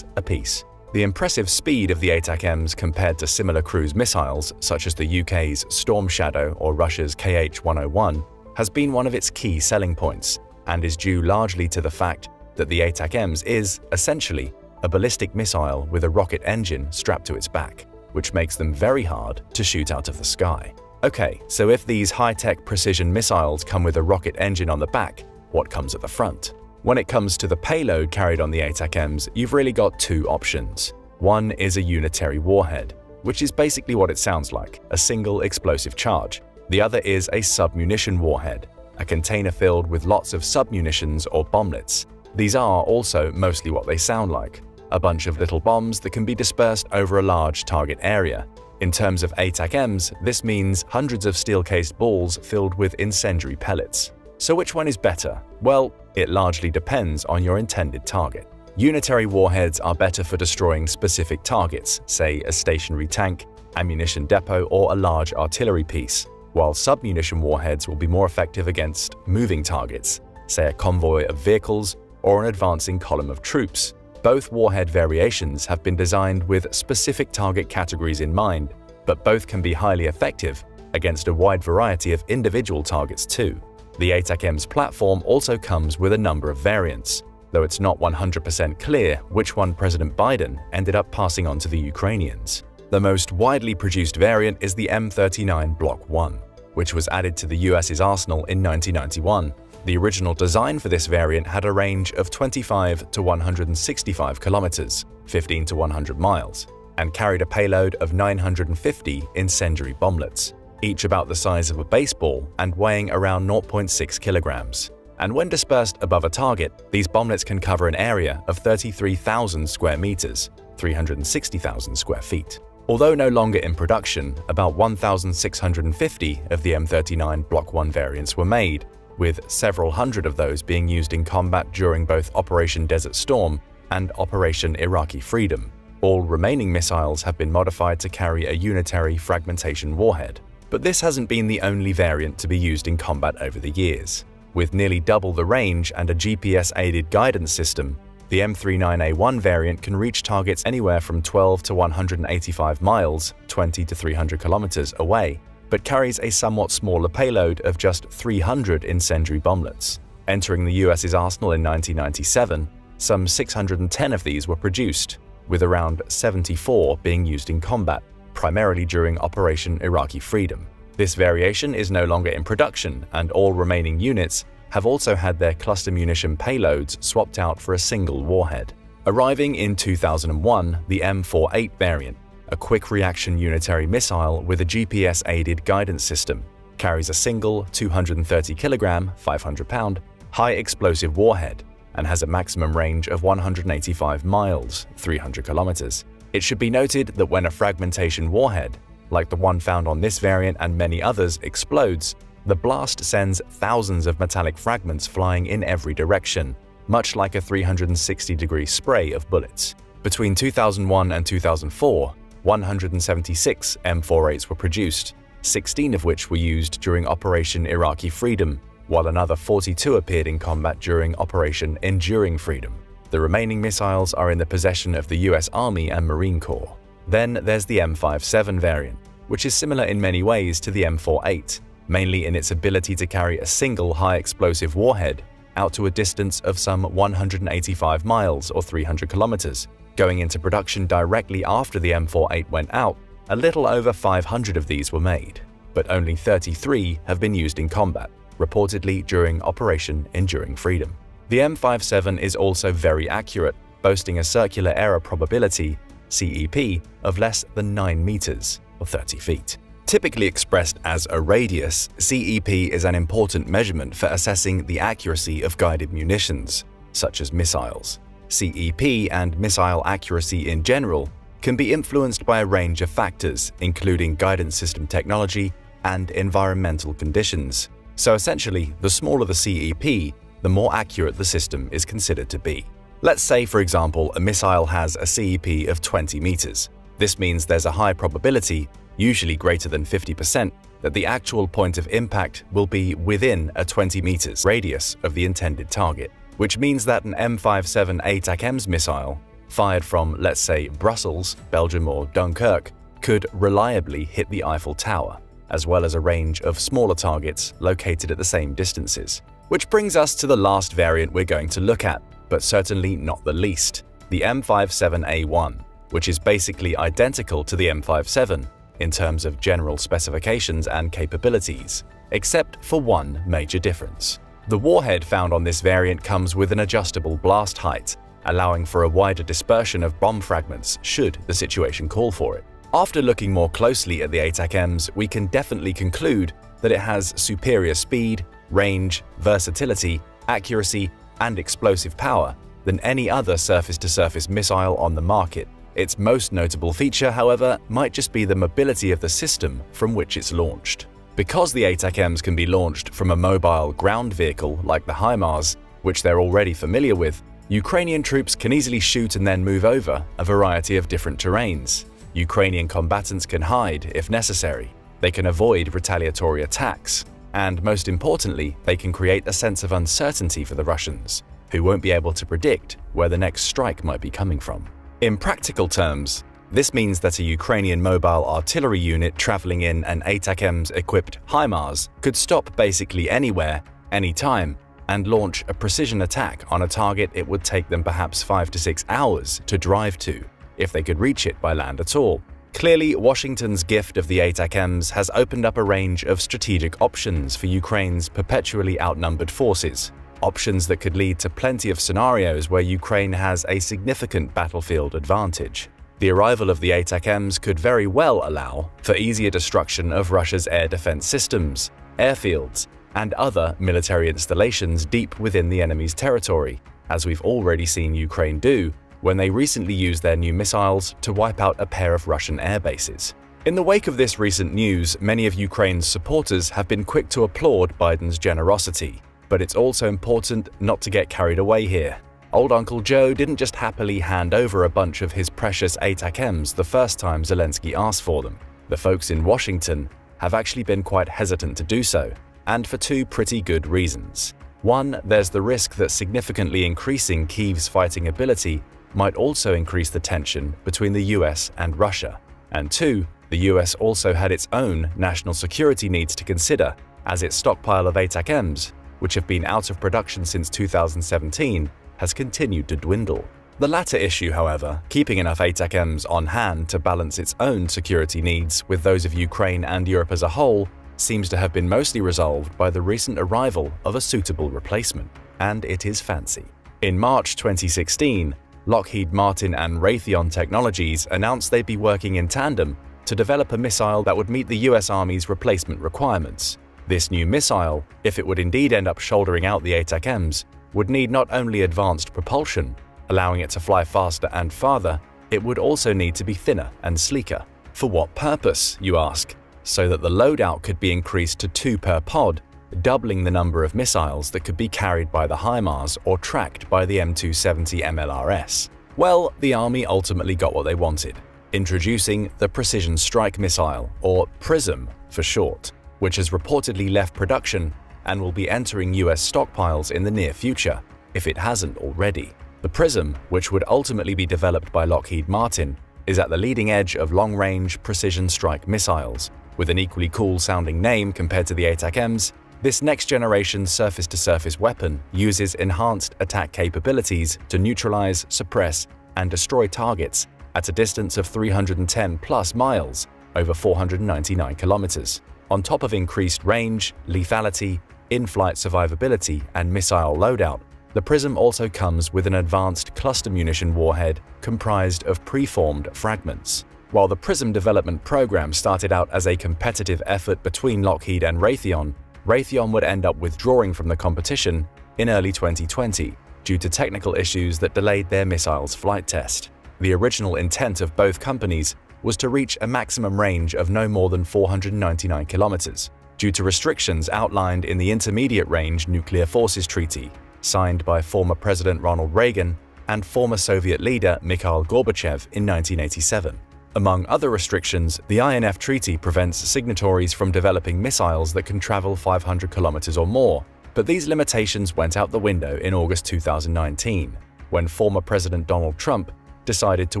apiece. The impressive speed of the ATACMS compared to similar cruise missiles, such as the UK's Storm Shadow or Russia's KH-101, has been one of its key selling points, and is due largely to the fact that the ATACMS is, essentially, a ballistic missile with a rocket engine strapped to its back, which makes them very hard to shoot out of the sky. Okay, so if these high-tech precision missiles come with a rocket engine on the back, what comes at the front? When it comes to the payload carried on the ATACMS, you've really got two options. One is a unitary warhead, which is basically what it sounds like, a single explosive charge. The other is a submunition warhead, a container filled with lots of submunitions or bomblets. These are also mostly what they sound like, a bunch of little bombs that can be dispersed over a large target area. In terms of ATACMS, this means hundreds of steel-cased balls filled with incendiary pellets. So which one is better? Well, it largely depends on your intended target. Unitary warheads are better for destroying specific targets, say a stationary tank, ammunition depot, or a large artillery piece, while submunition warheads will be more effective against moving targets, say a convoy of vehicles or an advancing column of troops. Both warhead variations have been designed with specific target categories in mind, but both can be highly effective against a wide variety of individual targets too. The ATACMS platform also comes with a number of variants, though it's not 100% clear which one President Biden ended up passing on to the Ukrainians. The most widely produced variant is the M39 Block 1, which was added to the US's arsenal in 1991. The original design for this variant had a range of 25 to 165 kilometers, 15 to 100 miles, and carried a payload of 950 incendiary bomblets, each about the size of a baseball and weighing around 0.6 kilograms. And when dispersed above a target, these bomblets can cover an area of 33,000 square meters, 360,000 square feet. Although no longer in production, about 1,650 of the M39 Block 1 variants were made, with several hundred of those being used in combat during both Operation Desert Storm and Operation Iraqi Freedom. All remaining missiles have been modified to carry a unitary fragmentation warhead. But this hasn't been the only variant to be used in combat over the years. With nearly double the range and a GPS-aided guidance system, the M39A1 variant can reach targets anywhere from 12 to 185 miles, 20 to 300 kilometers away, but carries a somewhat smaller payload of just 300 incendiary bomblets. Entering the US's arsenal in 1997, some 610 of these were produced, with around 74 being used in combat, primarily during Operation Iraqi Freedom. This variation is no longer in production, and all remaining units have also had their cluster munition payloads swapped out for a single warhead. Arriving in 2001, the M48 variant, a quick-reaction unitary missile with a GPS-aided guidance system, carries a single 230-kilogram, 500-pound, high-explosive warhead and has a maximum range of 185 miles, 300 kilometers. It should be noted that when a fragmentation warhead, like the one found on this variant and many others, explodes, the blast sends thousands of metallic fragments flying in every direction, much like a 360-degree spray of bullets. Between 2001 and 2004, 176 M48s were produced, 16 of which were used during Operation Iraqi Freedom, while another 42 appeared in combat during Operation Enduring Freedom. The remaining missiles are in the possession of the US Army and Marine Corps. Then there's the M57 variant, which is similar in many ways to the M48, mainly in its ability to carry a single high-explosive warhead out to a distance of some 185 miles or 300 kilometers. Going into production directly after the M48 went out, a little over 500 of these were made, but only 33 have been used in combat, reportedly during Operation Enduring Freedom. The M57 is also very accurate, boasting a circular error probability, CEP, of less than 9 meters, or 30 feet. Typically expressed as a radius, CEP is an important measurement for assessing the accuracy of guided munitions, such as missiles. CEP and missile accuracy in general can be influenced by a range of factors, including guidance system technology and environmental conditions. So essentially, the smaller the CEP, the more accurate the system is considered to be. Let's say, for example, a missile has a CEP of 20 meters. This means there's a high probability, usually greater than 50%, that the actual point of impact will be within a 20 meters radius of the intended target, which means that an M57 ATACMS missile, fired from, let's say, Brussels, Belgium or Dunkirk, could reliably hit the Eiffel Tower, as well as a range of smaller targets located at the same distances. Which brings us to the last variant we're going to look at, but certainly not the least, the M57A1, which is basically identical to the M57 in terms of general specifications and capabilities, except for one major difference. The warhead found on this variant comes with an adjustable blast height, allowing for a wider dispersion of bomb fragments should the situation call for it. After looking more closely at the ATACMS, we can definitely conclude that it has superior speed, range, versatility, accuracy, and explosive power than any other surface-to-surface missile on the market. Its most notable feature, however, might just be the mobility of the system from which it's launched. Because the ATACMS can be launched from a mobile ground vehicle like the HIMARS, which they're already familiar with, Ukrainian troops can easily shoot and then move over a variety of different terrains. Ukrainian combatants can hide if necessary. They can avoid retaliatory attacks. And most importantly, they can create a sense of uncertainty for the Russians, who won't be able to predict where the next strike might be coming from. In practical terms, this means that a Ukrainian mobile artillery unit traveling in an ATACMS-equipped HIMARS could stop basically anywhere, anytime, and launch a precision attack on a target it would take them perhaps 5 to 6 hours to drive to, if they could reach it by land at all. Clearly, Washington's gift of the ATACMS has opened up a range of strategic options for Ukraine's perpetually outnumbered forces, options that could lead to plenty of scenarios where Ukraine has a significant battlefield advantage. The arrival of the ATACMS could very well allow for easier destruction of Russia's air defense systems, airfields, and other military installations deep within the enemy's territory, as we've already seen Ukraine do when they recently used their new missiles to wipe out a pair of Russian air bases. In the wake of this recent news, many of Ukraine's supporters have been quick to applaud Biden's generosity, but it's also important not to get carried away here. Old Uncle Joe didn't just happily hand over a bunch of his precious ATACMS the first time Zelensky asked for them. The folks in Washington have actually been quite hesitant to do so, and for two pretty good reasons. One, there's the risk that significantly increasing Kyiv's fighting ability might also increase the tension between the US and Russia. And two, the US also had its own national security needs to consider, as its stockpile of ATACMS, which have been out of production since 2017, has continued to dwindle. The latter issue, however, keeping enough ATACMS on hand to balance its own security needs with those of Ukraine and Europe as a whole, seems to have been mostly resolved by the recent arrival of a suitable replacement. And it is fancy. In March 2016, Lockheed Martin and Raytheon Technologies announced they'd be working in tandem to develop a missile that would meet the US Army's replacement requirements. This new missile, if it would indeed end up shouldering out the ATACMS, would need not only advanced propulsion, allowing it to fly faster and farther, it would also need to be thinner and sleeker. For what purpose, you ask? So that the loadout could be increased to 2 per pod, doubling the number of missiles that could be carried by the HIMARS or tracked by the M270 MLRS. Well, the Army ultimately got what they wanted, introducing the Precision Strike Missile, or PrSM for short, which has reportedly left production and will be entering US stockpiles in the near future, if it hasn't already. The PrSM, which would ultimately be developed by Lockheed Martin, is at the leading edge of long-range precision strike missiles. With an equally cool-sounding name compared to the ATACMS, this next-generation surface-to-surface weapon uses enhanced attack capabilities to neutralize, suppress, and destroy targets at a distance of 310+ miles, over 499 kilometers. On top of increased range, lethality, in-flight survivability, and missile loadout, the PrSM also comes with an advanced cluster munition warhead comprised of preformed fragments. While the PrSM development program started out as a competitive effort between Lockheed and Raytheon, Raytheon would end up withdrawing from the competition in early 2020 due to technical issues that delayed their missile's flight test. The original intent of both companies was to reach a maximum range of no more than 499 kilometers, due to restrictions outlined in the Intermediate Range Nuclear Forces Treaty, signed by former President Ronald Reagan and former Soviet leader Mikhail Gorbachev in 1987. Among other restrictions, the INF Treaty prevents signatories from developing missiles that can travel 500 kilometers or more, but these limitations went out the window in August 2019, when former President Donald Trump decided to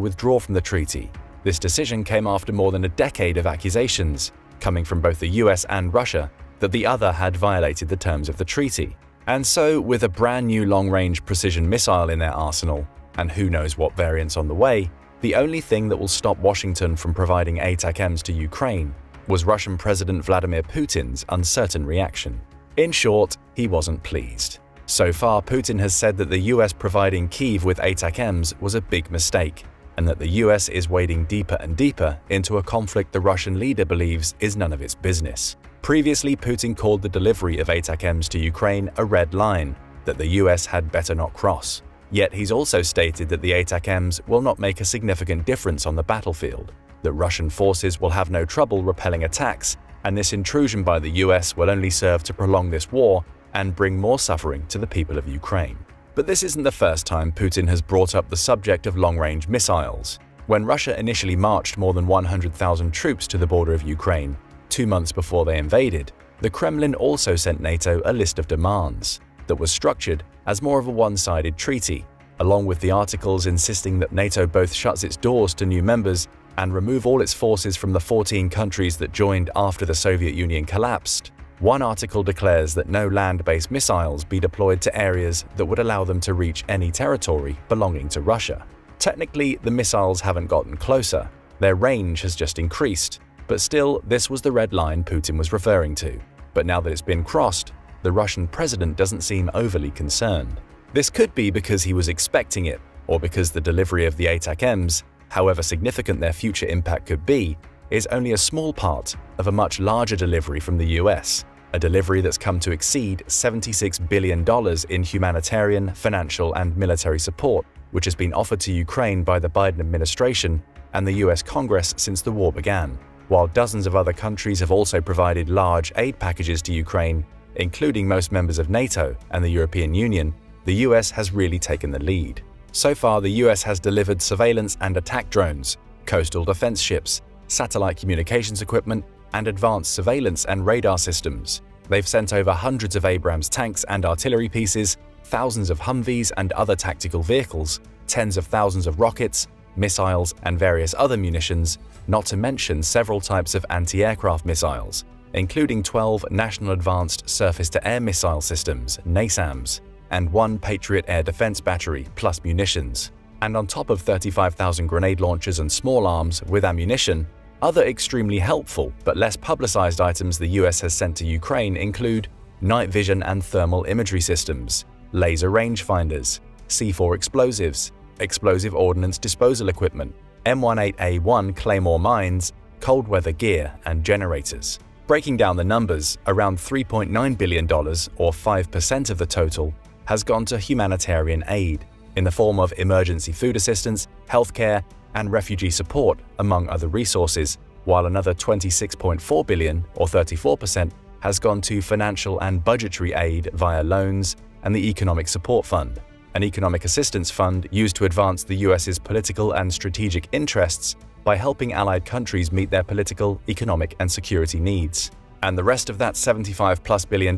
withdraw from the treaty. This decision came after more than a decade of accusations, coming from both the US and Russia, that the other had violated the terms of the treaty. And so, with a brand new long-range precision missile in their arsenal, and who knows what variants on the way, the only thing that will stop Washington from providing ATACMS to Ukraine was Russian President Vladimir Putin's uncertain reaction. In short, he wasn't pleased. So far, Putin has said that the US providing Kyiv with ATACMS was a big mistake, and that the US is wading deeper and deeper into a conflict the Russian leader believes is none of its business. Previously, Putin called the delivery of ATACMS to Ukraine a red line that the US had better not cross. Yet he's also stated that the ATACMS will not make a significant difference on the battlefield, that Russian forces will have no trouble repelling attacks, and this intrusion by the US will only serve to prolong this war and bring more suffering to the people of Ukraine. But this isn't the first time Putin has brought up the subject of long-range missiles. When Russia initially marched more than 100,000 troops to the border of Ukraine, 2 months before they invaded, the Kremlin also sent NATO a list of demands that was structured as more of a one-sided treaty, along with the articles insisting that NATO both shuts its doors to new members and remove all its forces from the 14 countries that joined after the Soviet Union collapsed. One article declares that no land-based missiles be deployed to areas that would allow them to reach any territory belonging to Russia. Technically, the missiles haven't gotten closer, their range has just increased, but still, this was the red line Putin was referring to. But now that it's been crossed, the Russian president doesn't seem overly concerned. This could be because he was expecting it, or because the delivery of the ATACMS, however significant their future impact could be, is only a small part of a much larger delivery from the US, a delivery that's come to exceed $76 billion in humanitarian, financial, and military support, which has been offered to Ukraine by the Biden administration and the US Congress since the war began. While dozens of other countries have also provided large aid packages to Ukraine, including most members of NATO and the European Union, the US has really taken the lead. So far, the US has delivered surveillance and attack drones, coastal defense ships, satellite communications equipment, and advanced surveillance and radar systems. They've sent over hundreds of Abrams tanks and artillery pieces, thousands of Humvees and other tactical vehicles, tens of thousands of rockets, missiles, and various other munitions, not to mention several types of anti-aircraft missiles, including 12 National Advanced Surface-to-Air Missile Systems (NASAMS), and 1 Patriot Air Defense Battery plus munitions. And on top of 35,000 grenade launchers and small arms with ammunition, other extremely helpful but less publicized items the US has sent to Ukraine include night vision and thermal imagery systems, laser rangefinders, C4 explosives, explosive ordnance disposal equipment, M18A1 Claymore mines, cold weather gear, and generators. Breaking down the numbers, around $3.9 billion, or 5% of the total, has gone to humanitarian aid, in the form of emergency food assistance, healthcare, and refugee support, among other resources, while another $26.4 billion, or 34%, has gone to financial and budgetary aid via loans and the Economic Support Fund, an economic assistance fund used to advance the US's political and strategic interests by helping allied countries meet their political, economic, and security needs. And the rest of that $75+ billion,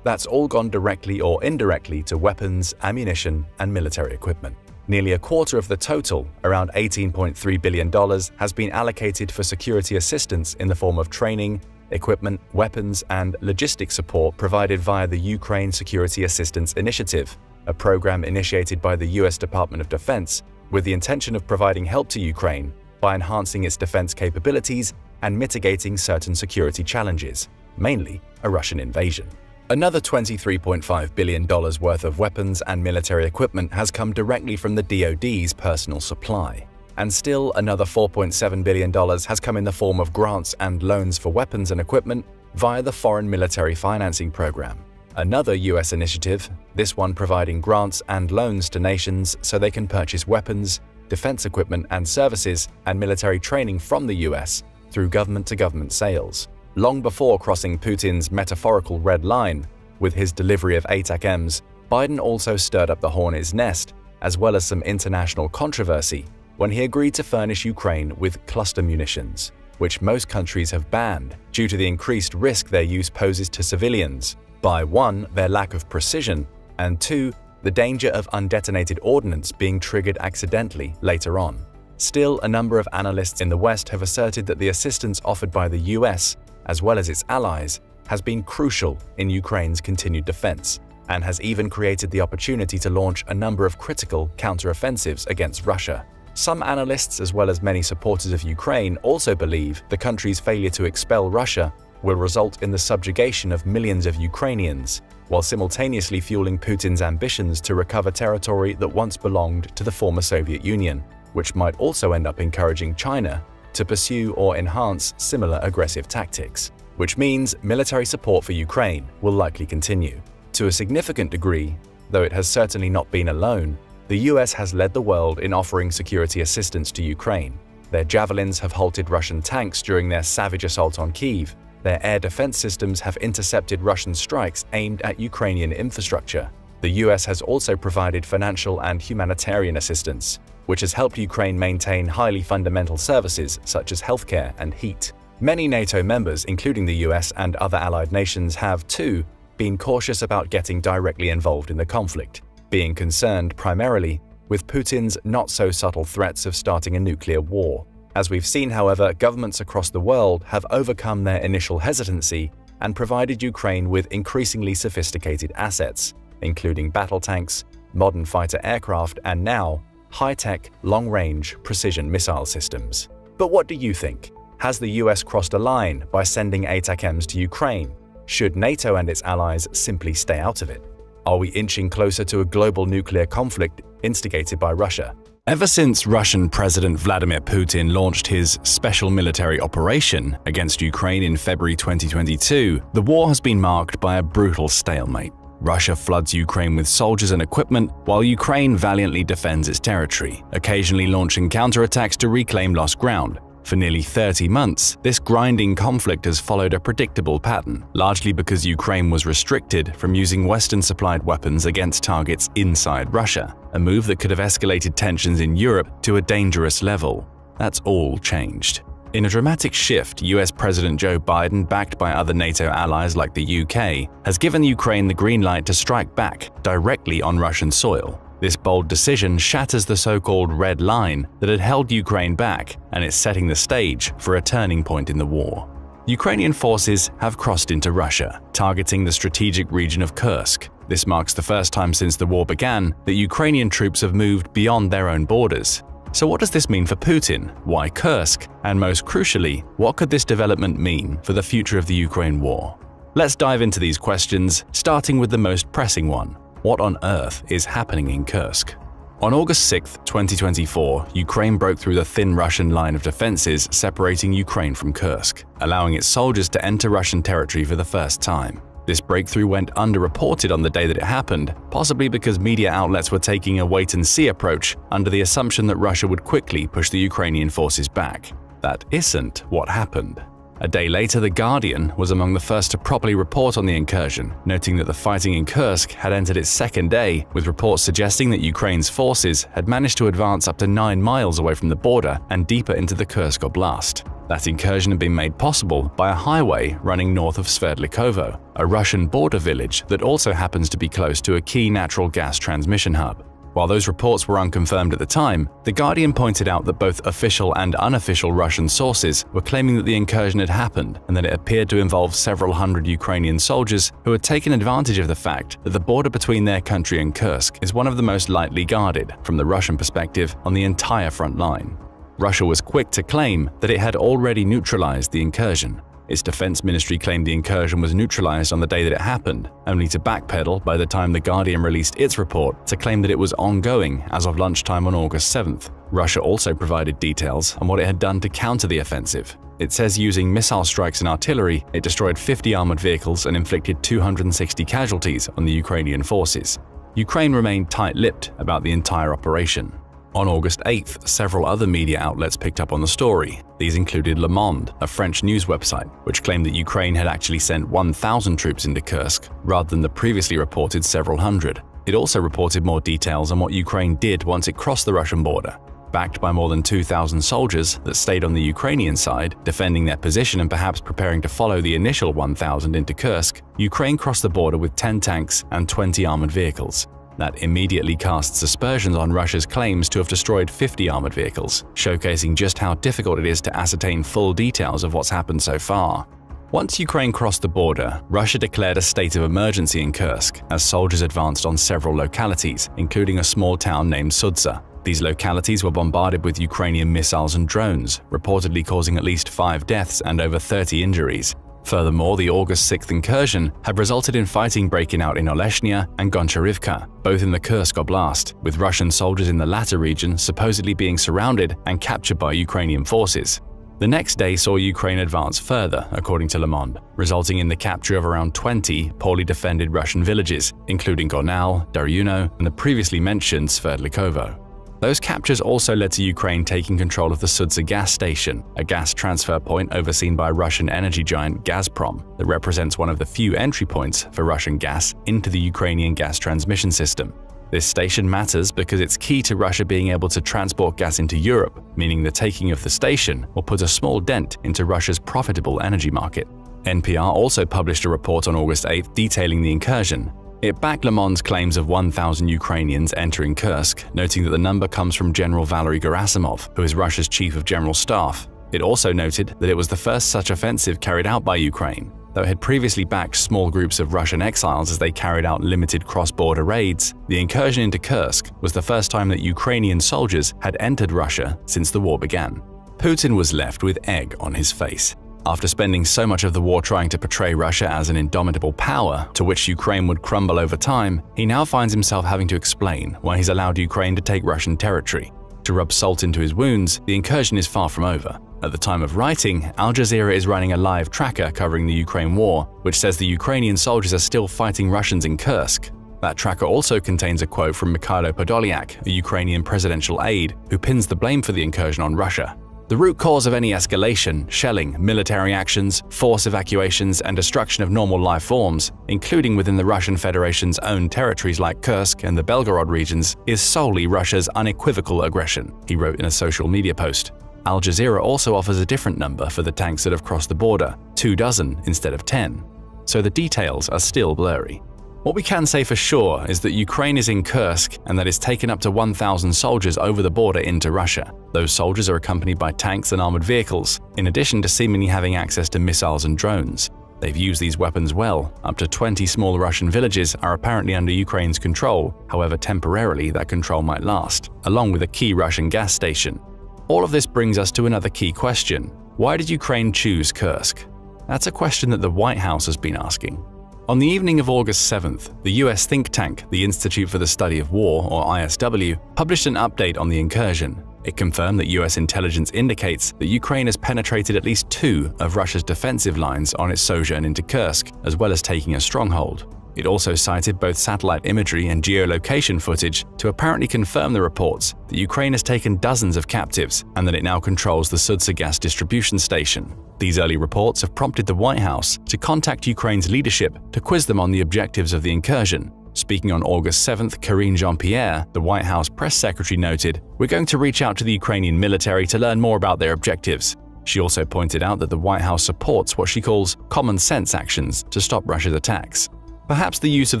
that's all gone directly or indirectly to weapons, ammunition, and military equipment. Nearly a quarter of the total, around $18.3 billion, has been allocated for security assistance in the form of training, equipment, weapons, and logistics support provided via the Ukraine Security Assistance Initiative, a program initiated by the US Department of Defense with the intention of providing help to Ukraine by enhancing its defense capabilities and mitigating certain security challenges, mainly a Russian invasion. Another $23.5 billion worth of weapons and military equipment has come directly from the DoD's personal supply. And still another $4.7 billion has come in the form of grants and loans for weapons and equipment via the Foreign Military Financing Program, another US initiative, this one providing grants and loans to nations so they can purchase weapons, defense equipment and services, and military training from the US through government-to-government sales. Long before crossing Putin's metaphorical red line with his delivery of ATACMS, Biden also stirred up the hornet's nest as well as some international controversy, when he agreed to furnish Ukraine with cluster munitions, which most countries have banned due to the increased risk their use poses to civilians by 1. Their lack of precision, and 2. The danger of undetonated ordnance being triggered accidentally later on. Still, a number of analysts in the West have asserted that the assistance offered by the US, as well as its allies, has been crucial in Ukraine's continued defense, and has even created the opportunity to launch a number of critical counteroffensives against Russia. Some analysts, as well as many supporters of Ukraine, also believe the country's failure to expel Russia will result in the subjugation of millions of Ukrainians, while simultaneously fueling Putin's ambitions to recover territory that once belonged to the former Soviet Union, which might also end up encouraging China to pursue or enhance similar aggressive tactics, which means military support for Ukraine will likely continue. To a significant degree, though it has certainly not been alone, the US has led the world in offering security assistance to Ukraine. Their javelins have halted Russian tanks during their savage assault on Kyiv. Their air defense systems have intercepted Russian strikes aimed at Ukrainian infrastructure. The US has also provided financial and humanitarian assistance, which has helped Ukraine maintain highly fundamental services such as healthcare and heat. Many NATO members, including the US and other allied nations, have, too, been cautious about getting directly involved in the conflict, being concerned primarily with Putin's not-so-subtle threats of starting a nuclear war. As we've seen, however, governments across the world have overcome their initial hesitancy and provided Ukraine with increasingly sophisticated assets, including battle tanks, modern fighter aircraft, and now, high-tech, long-range precision missile systems. But what do you think? Has the US crossed a line by sending ATACMs to Ukraine? Should NATO and its allies simply stay out of it? Are we inching closer to a global nuclear conflict instigated by Russia? Ever since Russian President Vladimir Putin launched his special military operation against Ukraine in February 2022, the war has been marked by a brutal stalemate. Russia floods Ukraine with soldiers and equipment, while Ukraine valiantly defends its territory, occasionally launching counterattacks to reclaim lost ground. For nearly 30 months, this grinding conflict has followed a predictable pattern, largely because Ukraine was restricted from using Western-supplied weapons against targets inside Russia, a move that could have escalated tensions in Europe to a dangerous level. That's all changed. In a dramatic shift, US President Joe Biden, backed by other NATO allies like the UK, has given Ukraine the green light to strike back directly on Russian soil. This bold decision shatters the so-called red line that had held Ukraine back, and it's setting the stage for a turning point in the war. Ukrainian forces have crossed into Russia, targeting the strategic region of Kursk. This marks the first time since the war began that Ukrainian troops have moved beyond their own borders. So what does this mean for Putin? Why Kursk? And most crucially, what could this development mean for the future of the Ukraine war? Let's dive into these questions, starting with the most pressing one. What on earth is happening in Kursk? On August 6, 2024, Ukraine broke through the thin Russian line of defenses separating Ukraine from Kursk, allowing its soldiers to enter Russian territory for the first time. This breakthrough went underreported on the day that it happened, possibly because media outlets were taking a wait-and-see approach under the assumption that Russia would quickly push the Ukrainian forces back. That isn't what happened. A day later, The Guardian was among the first to properly report on the incursion, noting that the fighting in Kursk had entered its second day, with reports suggesting that Ukraine's forces had managed to advance up to 9 miles away from the border and deeper into the Kursk Oblast. That incursion had been made possible by a highway running north of Sverdlikovo, a Russian border village that also happens to be close to a key natural gas transmission hub. While those reports were unconfirmed at the time, The Guardian pointed out that both official and unofficial Russian sources were claiming that the incursion had happened and that it appeared to involve several hundred Ukrainian soldiers who had taken advantage of the fact that the border between their country and Kursk is one of the most lightly guarded, from the Russian perspective, on the entire front line. Russia was quick to claim that it had already neutralized the incursion. Its defense ministry claimed the incursion was neutralized on the day that it happened, only to backpedal by the time The Guardian released its report to claim that it was ongoing as of lunchtime on August 7th. Russia also provided details on what it had done to counter the offensive. It says using missile strikes and artillery, it destroyed 50 armored vehicles and inflicted 260 casualties on the Ukrainian forces. Ukraine remained tight-lipped about the entire operation. On August 8th, several other media outlets picked up on the story. These included Le Monde, a French news website, which claimed that Ukraine had actually sent 1,000 troops into Kursk, rather than the previously reported several hundred. It also reported more details on what Ukraine did once it crossed the Russian border. Backed by more than 2,000 soldiers that stayed on the Ukrainian side, defending their position and perhaps preparing to follow the initial 1,000 into Kursk, Ukraine crossed the border with 10 tanks and 20 armored vehicles. That immediately casts aspersions on Russia's claims to have destroyed 50 armored vehicles, showcasing just how difficult it is to ascertain full details of what's happened so far. Once Ukraine crossed the border, Russia declared a state of emergency in Kursk as soldiers advanced on several localities, including a small town named Sudza. These localities were bombarded with Ukrainian missiles and drones, reportedly causing at least 5 deaths and over 30 injuries. Furthermore, the August 6th incursion had resulted in fighting breaking out in Oleshnya and Goncharivka, both in the Kursk Oblast, with Russian soldiers in the latter region supposedly being surrounded and captured by Ukrainian forces. The next day saw Ukraine advance further, according to Le Monde, resulting in the capture of around 20 poorly defended Russian villages, including Gornal, Daryuno, and the previously mentioned Sverdlikovo. Those captures also led to Ukraine taking control of the Sudza gas station, a gas transfer point overseen by Russian energy giant Gazprom that represents one of the few entry points for Russian gas into the Ukrainian gas transmission system. This station matters because it's key to Russia being able to transport gas into Europe, meaning the taking of the station will put a small dent into Russia's profitable energy market. NPR also published a report on August 8th detailing the incursion. It backed Le Monde's claims of 1,000 Ukrainians entering Kursk, noting that the number comes from General Valery Gerasimov, who is Russia's chief of general staff. It also noted that it was the first such offensive carried out by Ukraine. Though it had previously backed small groups of Russian exiles as they carried out limited cross-border raids, the incursion into Kursk was the first time that Ukrainian soldiers had entered Russia since the war began. Putin was left with egg on his face. After spending so much of the war trying to portray Russia as an indomitable power to which Ukraine would crumble over time, he now finds himself having to explain why he's allowed Ukraine to take Russian territory. To rub salt into his wounds, the incursion is far from over. At the time of writing, Al Jazeera is running a live tracker covering the Ukraine war, which says the Ukrainian soldiers are still fighting Russians in Kursk. That tracker also contains a quote from Mikhailo Podolyak, a Ukrainian presidential aide, who pins the blame for the incursion on Russia. The root cause of any escalation, shelling, military actions, forced evacuations, and destruction of normal life forms, including within the Russian Federation's own territories like Kursk and the Belgorod regions, is solely Russia's unequivocal aggression, he wrote in a social media post. Al Jazeera also offers a different number for the tanks that have crossed the border, 24 instead of 10. So the details are still blurry. What we can say for sure is that Ukraine is in Kursk and that it's taken up to 1,000 soldiers over the border into Russia. Those soldiers are accompanied by tanks and armored vehicles, in addition to seemingly having access to missiles and drones. They've used these weapons well. Up to 20 small Russian villages are apparently under Ukraine's control, however temporarily that control might last, along with a key Russian gas station. All of this brings us to another key question. Why did Ukraine choose Kursk? That's a question that the White House has been asking. On the evening of August 7th, the US think tank, the Institute for the Study of War, or ISW, published an update on the incursion. It confirmed that US intelligence indicates that Ukraine has penetrated at least 2 of Russia's defensive lines on its sojourn into Kursk, as well as taking a stronghold. It also cited both satellite imagery and geolocation footage to apparently confirm the reports that Ukraine has taken dozens of captives and that it now controls the Sudza gas distribution station. These early reports have prompted the White House to contact Ukraine's leadership to quiz them on the objectives of the incursion. Speaking on August 7th, Karine Jean-Pierre, the White House press secretary, noted, "We're going to reach out to the Ukrainian military to learn more about their objectives." She also pointed out that the White House supports what she calls common sense actions to stop Russia's attacks. Perhaps the use of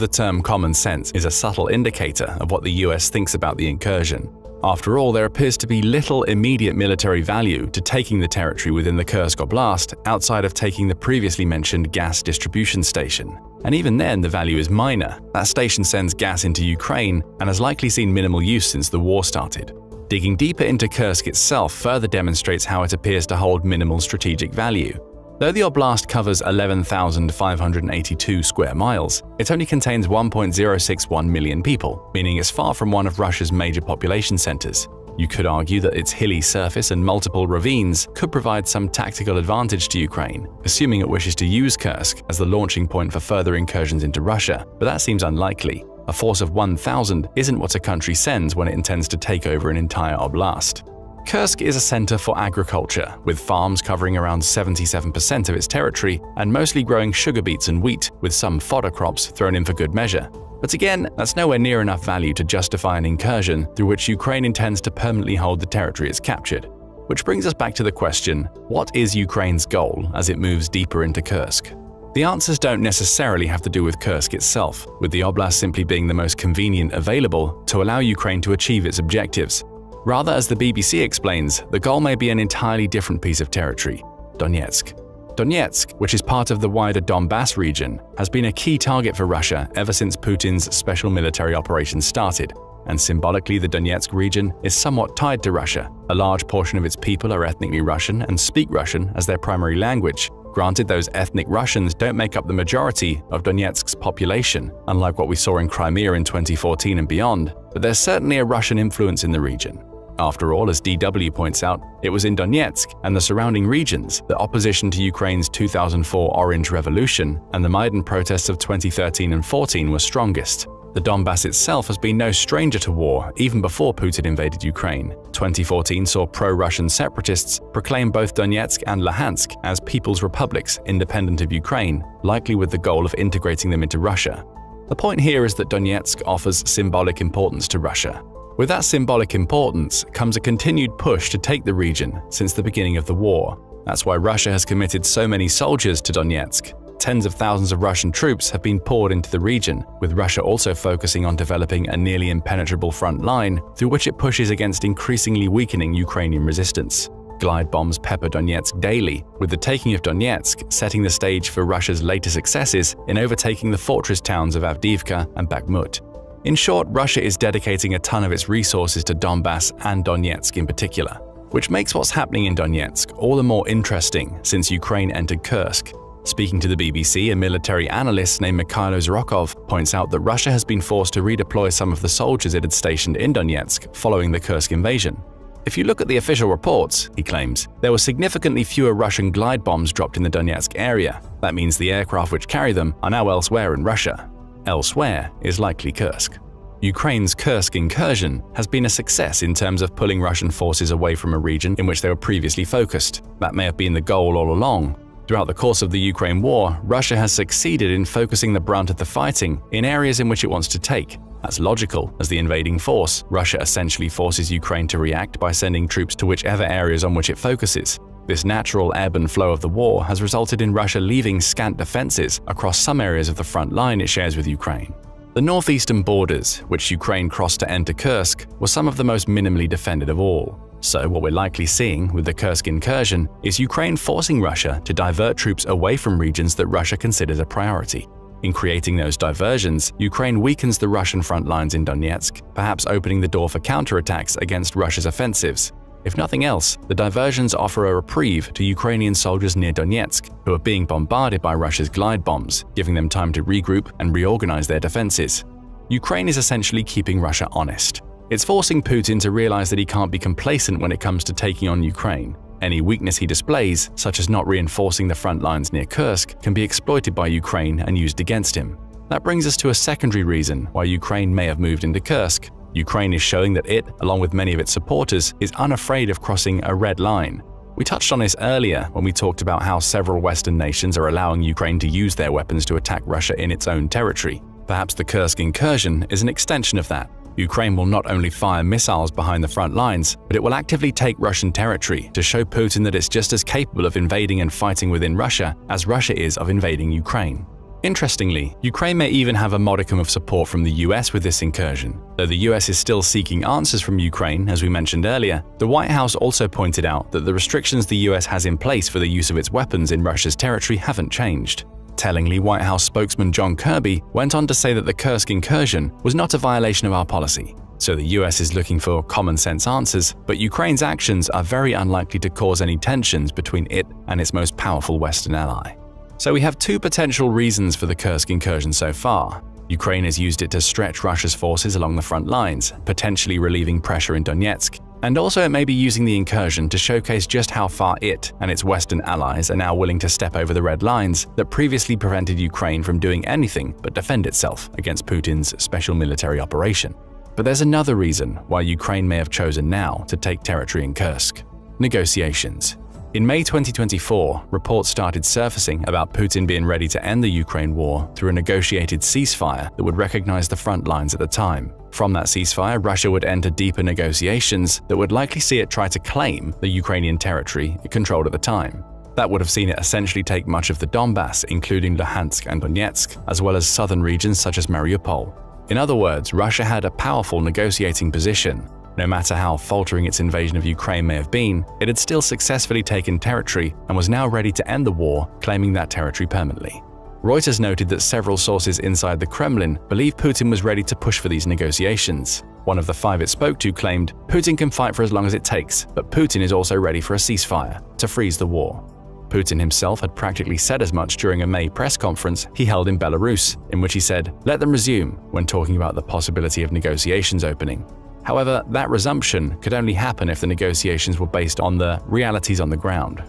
the term common sense is a subtle indicator of what the US thinks about the incursion. After all, there appears to be little immediate military value to taking the territory within the Kursk Oblast outside of taking the previously mentioned gas distribution station. And even then, the value is minor. That station sends gas into Ukraine and has likely seen minimal use since the war started. Digging deeper into Kursk itself further demonstrates how it appears to hold minimal strategic value. Though the oblast covers 11,582 square miles, it only contains 1.061 million people, meaning it's far from one of Russia's major population centers. You could argue that its hilly surface and multiple ravines could provide some tactical advantage to Ukraine, assuming it wishes to use Kursk as the launching point for further incursions into Russia, but that seems unlikely. A force of 1,000 isn't what a country sends when it intends to take over an entire oblast. Kursk is a center for agriculture, with farms covering around 77% of its territory and mostly growing sugar beets and wheat, with some fodder crops thrown in for good measure. But again, that's nowhere near enough value to justify an incursion through which Ukraine intends to permanently hold the territory it's captured. Which brings us back to the question, what is Ukraine's goal as it moves deeper into Kursk? The answers don't necessarily have to do with Kursk itself, with the oblast simply being the most convenient available to allow Ukraine to achieve its objectives. Rather, as the BBC explains, the goal may be an entirely different piece of territory, Donetsk. Donetsk, which is part of the wider Donbass region, has been a key target for Russia ever since Putin's special military operation started, and symbolically the Donetsk region is somewhat tied to Russia. A large portion of its people are ethnically Russian and speak Russian as their primary language. Granted, those ethnic Russians don't make up the majority of Donetsk's population, unlike what we saw in Crimea in 2014 and beyond, but there's certainly a Russian influence in the region. After all, as DW points out, it was in Donetsk and the surrounding regions that opposition to Ukraine's 2004 Orange Revolution and the Maidan protests of 2013 and 14 were strongest. The Donbass itself has been no stranger to war even before Putin invaded Ukraine. 2014 saw pro-Russian separatists proclaim both Donetsk and Luhansk as people's republics independent of Ukraine, likely with the goal of integrating them into Russia. The point here is that Donetsk offers symbolic importance to Russia. With that symbolic importance comes a continued push to take the region since the beginning of the war. That's why Russia has committed so many soldiers to Donetsk. Tens of thousands of Russian troops have been poured into the region, with Russia also focusing on developing a nearly impenetrable front line through which it pushes against increasingly weakening Ukrainian resistance. Glide bombs pepper Donetsk daily, with the taking of Donetsk setting the stage for Russia's later successes in overtaking the fortress towns of Avdiivka and Bakhmut. In short, Russia is dedicating a ton of its resources to Donbass and Donetsk in particular, which makes what's happening in Donetsk all the more interesting since Ukraine entered Kursk. Speaking to the BBC, a military analyst named Mikhailo Zhirokov points out that Russia has been forced to redeploy some of the soldiers it had stationed in Donetsk following the Kursk invasion. If you look at the official reports, he claims, there were significantly fewer Russian glide bombs dropped in the Donetsk area. That means the aircraft which carry them are now elsewhere in Russia. Elsewhere is likely Kursk. Ukraine's Kursk incursion has been a success in terms of pulling Russian forces away from a region in which they were previously focused. That may have been the goal all along. Throughout the course of the Ukraine war, Russia has succeeded in focusing the brunt of the fighting in areas in which it wants to take. That's logical, as the invading force, Russia essentially forces Ukraine to react by sending troops to whichever areas on which it focuses. This natural ebb and flow of the war has resulted in Russia leaving scant defenses across some areas of the front line it shares with Ukraine. The northeastern borders, which Ukraine crossed to enter Kursk, were some of the most minimally defended of all. So what we're likely seeing with the Kursk incursion is Ukraine forcing Russia to divert troops away from regions that Russia considers a priority. In creating those diversions, Ukraine weakens the Russian front lines in Donetsk, perhaps opening the door for counterattacks against Russia's offensives. If nothing else, the diversions offer a reprieve to Ukrainian soldiers near Donetsk, who are being bombarded by Russia's glide bombs, giving them time to regroup and reorganize their defenses. Ukraine is essentially keeping Russia honest. It's forcing Putin to realize that he can't be complacent when it comes to taking on Ukraine. Any weakness he displays, such as not reinforcing the front lines near Kursk, can be exploited by Ukraine and used against him. That brings us to a secondary reason why Ukraine may have moved into Kursk. Ukraine is showing that it, along with many of its supporters, is unafraid of crossing a red line. We touched on this earlier when we talked about how several Western nations are allowing Ukraine to use their weapons to attack Russia in its own territory. Perhaps the Kursk incursion is an extension of that. Ukraine will not only fire missiles behind the front lines, but it will actively take Russian territory to show Putin that it's just as capable of invading and fighting within Russia as Russia is of invading Ukraine. Interestingly, Ukraine may even have a modicum of support from the US with this incursion. Though the US is still seeking answers from Ukraine, as we mentioned earlier, the White House also pointed out that the restrictions the US has in place for the use of its weapons in Russia's territory haven't changed. Tellingly, White House spokesman John Kirby went on to say that the Kursk incursion was not a violation of our policy. So the US is looking for common-sense answers, but Ukraine's actions are very unlikely to cause any tensions between it and its most powerful Western ally. So we have two potential reasons for the Kursk incursion so far. Ukraine has used it to stretch Russia's forces along the front lines, potentially relieving pressure in Donetsk. And also it may be using the incursion to showcase just how far it and its Western allies are now willing to step over the red lines that previously prevented Ukraine from doing anything but defend itself against Putin's special military operation. But there's another reason why Ukraine may have chosen now to take territory in Kursk: negotiations. In May 2024, reports started surfacing about Putin being ready to end the Ukraine war through a negotiated ceasefire that would recognize the front lines at the time. From that ceasefire, Russia would enter deeper negotiations that would likely see it try to claim the Ukrainian territory it controlled at the time. That would have seen it essentially take much of the Donbass, including Luhansk and Donetsk, as well as southern regions such as Mariupol. In other words, Russia had a powerful negotiating position. No matter how faltering its invasion of Ukraine may have been, it had still successfully taken territory and was now ready to end the war, claiming that territory permanently. Reuters noted that several sources inside the Kremlin believe Putin was ready to push for these negotiations. One of the 5 it spoke to claimed, "Putin can fight for as long as it takes, but Putin is also ready for a ceasefire, to freeze the war." Putin himself had practically said as much during a May press conference he held in Belarus, in which he said, "Let them resume," when talking about the possibility of negotiations opening. However, that resumption could only happen if the negotiations were based on the realities on the ground.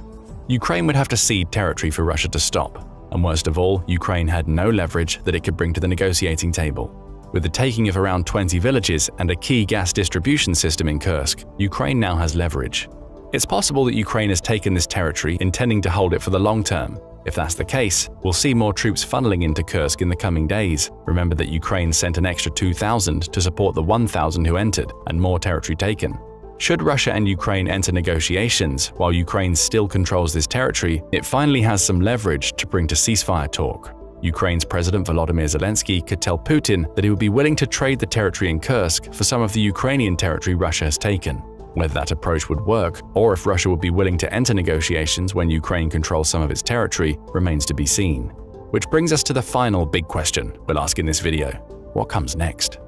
Ukraine would have to cede territory for Russia to stop, and worst of all, Ukraine had no leverage that it could bring to the negotiating table. With the taking of around 20 villages and a key gas distribution system in Kursk, Ukraine now has leverage. It's possible that Ukraine has taken this territory intending to hold it for the long term. If that's the case, we'll see more troops funneling into Kursk in the coming days. Remember that Ukraine sent an extra 2,000 to support the 1,000 who entered, and more territory taken. Should Russia and Ukraine enter negotiations while Ukraine still controls this territory, it finally has some leverage to bring to ceasefire talk. Ukraine's President Volodymyr Zelensky could tell Putin that he would be willing to trade the territory in Kursk for some of the Ukrainian territory Russia has taken. Whether that approach would work, or if Russia would be willing to enter negotiations when Ukraine controls some of its territory, remains to be seen. Which brings us to the final big question we'll ask in this video. What comes next?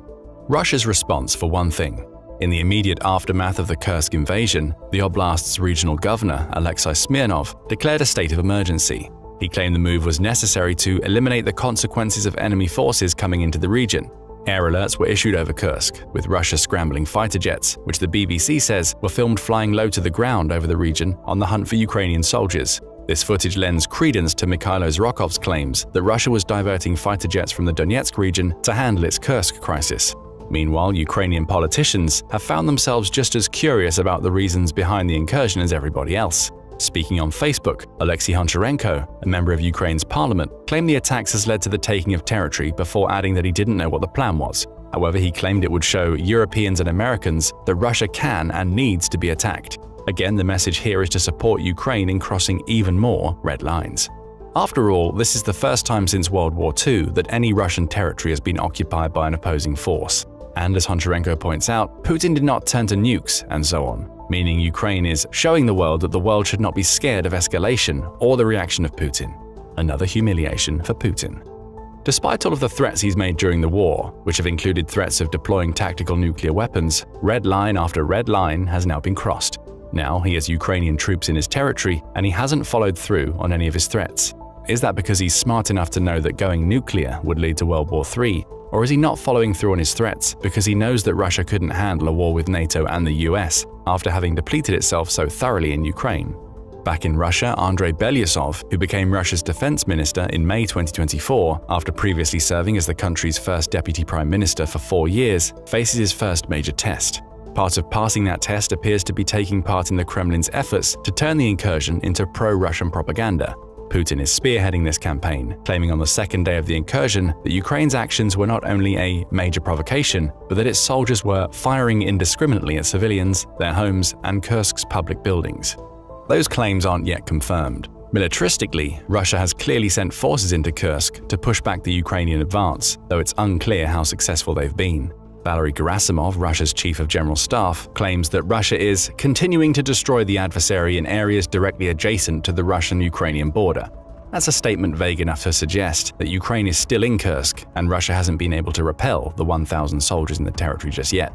Russia's response, for one thing. In the immediate aftermath of the Kursk invasion, the oblast's regional governor, Alexei Smirnov, declared a state of emergency. He claimed the move was necessary to eliminate the consequences of enemy forces coming into the region. Air alerts were issued over Kursk, with Russia scrambling fighter jets, which the BBC says were filmed flying low to the ground over the region on the hunt for Ukrainian soldiers. This footage lends credence to Mikhailo Zhrokov's claims that Russia was diverting fighter jets from the Donetsk region to handle its Kursk crisis. Meanwhile, Ukrainian politicians have found themselves just as curious about the reasons behind the incursion as everybody else. Speaking on Facebook, Alexei Honcharенko, a member of Ukraine's parliament, claimed the attacks has led to the taking of territory before adding that he didn't know what the plan was. However, he claimed it would show Europeans and Americans that Russia can and needs to be attacked. Again, the message here is to support Ukraine in crossing even more red lines. After all, this is the first time since World War II that any Russian territory has been occupied by an opposing force. And as Honcharенko points out, Putin did not turn to nukes and so on, meaning Ukraine is showing the world that the world should not be scared of escalation or the reaction of Putin. Another humiliation for Putin. Despite all of the threats he's made during the war, which have included threats of deploying tactical nuclear weapons, red line after red line has now been crossed. Now he has Ukrainian troops in his territory and he hasn't followed through on any of his threats. Is that because he's smart enough to know that going nuclear would lead to World War III? Or is he not following through on his threats because he knows that Russia couldn't handle a war with NATO and the US after having depleted itself so thoroughly in Ukraine? Back in Russia, Andrei Belyusov, who became Russia's defense minister in May 2024 after previously serving as the country's first deputy prime minister for 4 years, faces his first major test. Part of passing that test appears to be taking part in the Kremlin's efforts to turn the incursion into pro-Russian propaganda. Putin is spearheading this campaign, claiming on the second day of the incursion that Ukraine's actions were not only a major provocation, but that its soldiers were firing indiscriminately at civilians, their homes, and Kursk's public buildings. Those claims aren't yet confirmed. Militaristically, Russia has clearly sent forces into Kursk to push back the Ukrainian advance, though it's unclear how successful they've been. Valery Gerasimov, Russia's chief of general staff, claims that Russia is continuing to destroy the adversary in areas directly adjacent to the Russian-Ukrainian border. That's a statement vague enough to suggest that Ukraine is still in Kursk and Russia hasn't been able to repel the 1,000 soldiers in the territory just yet.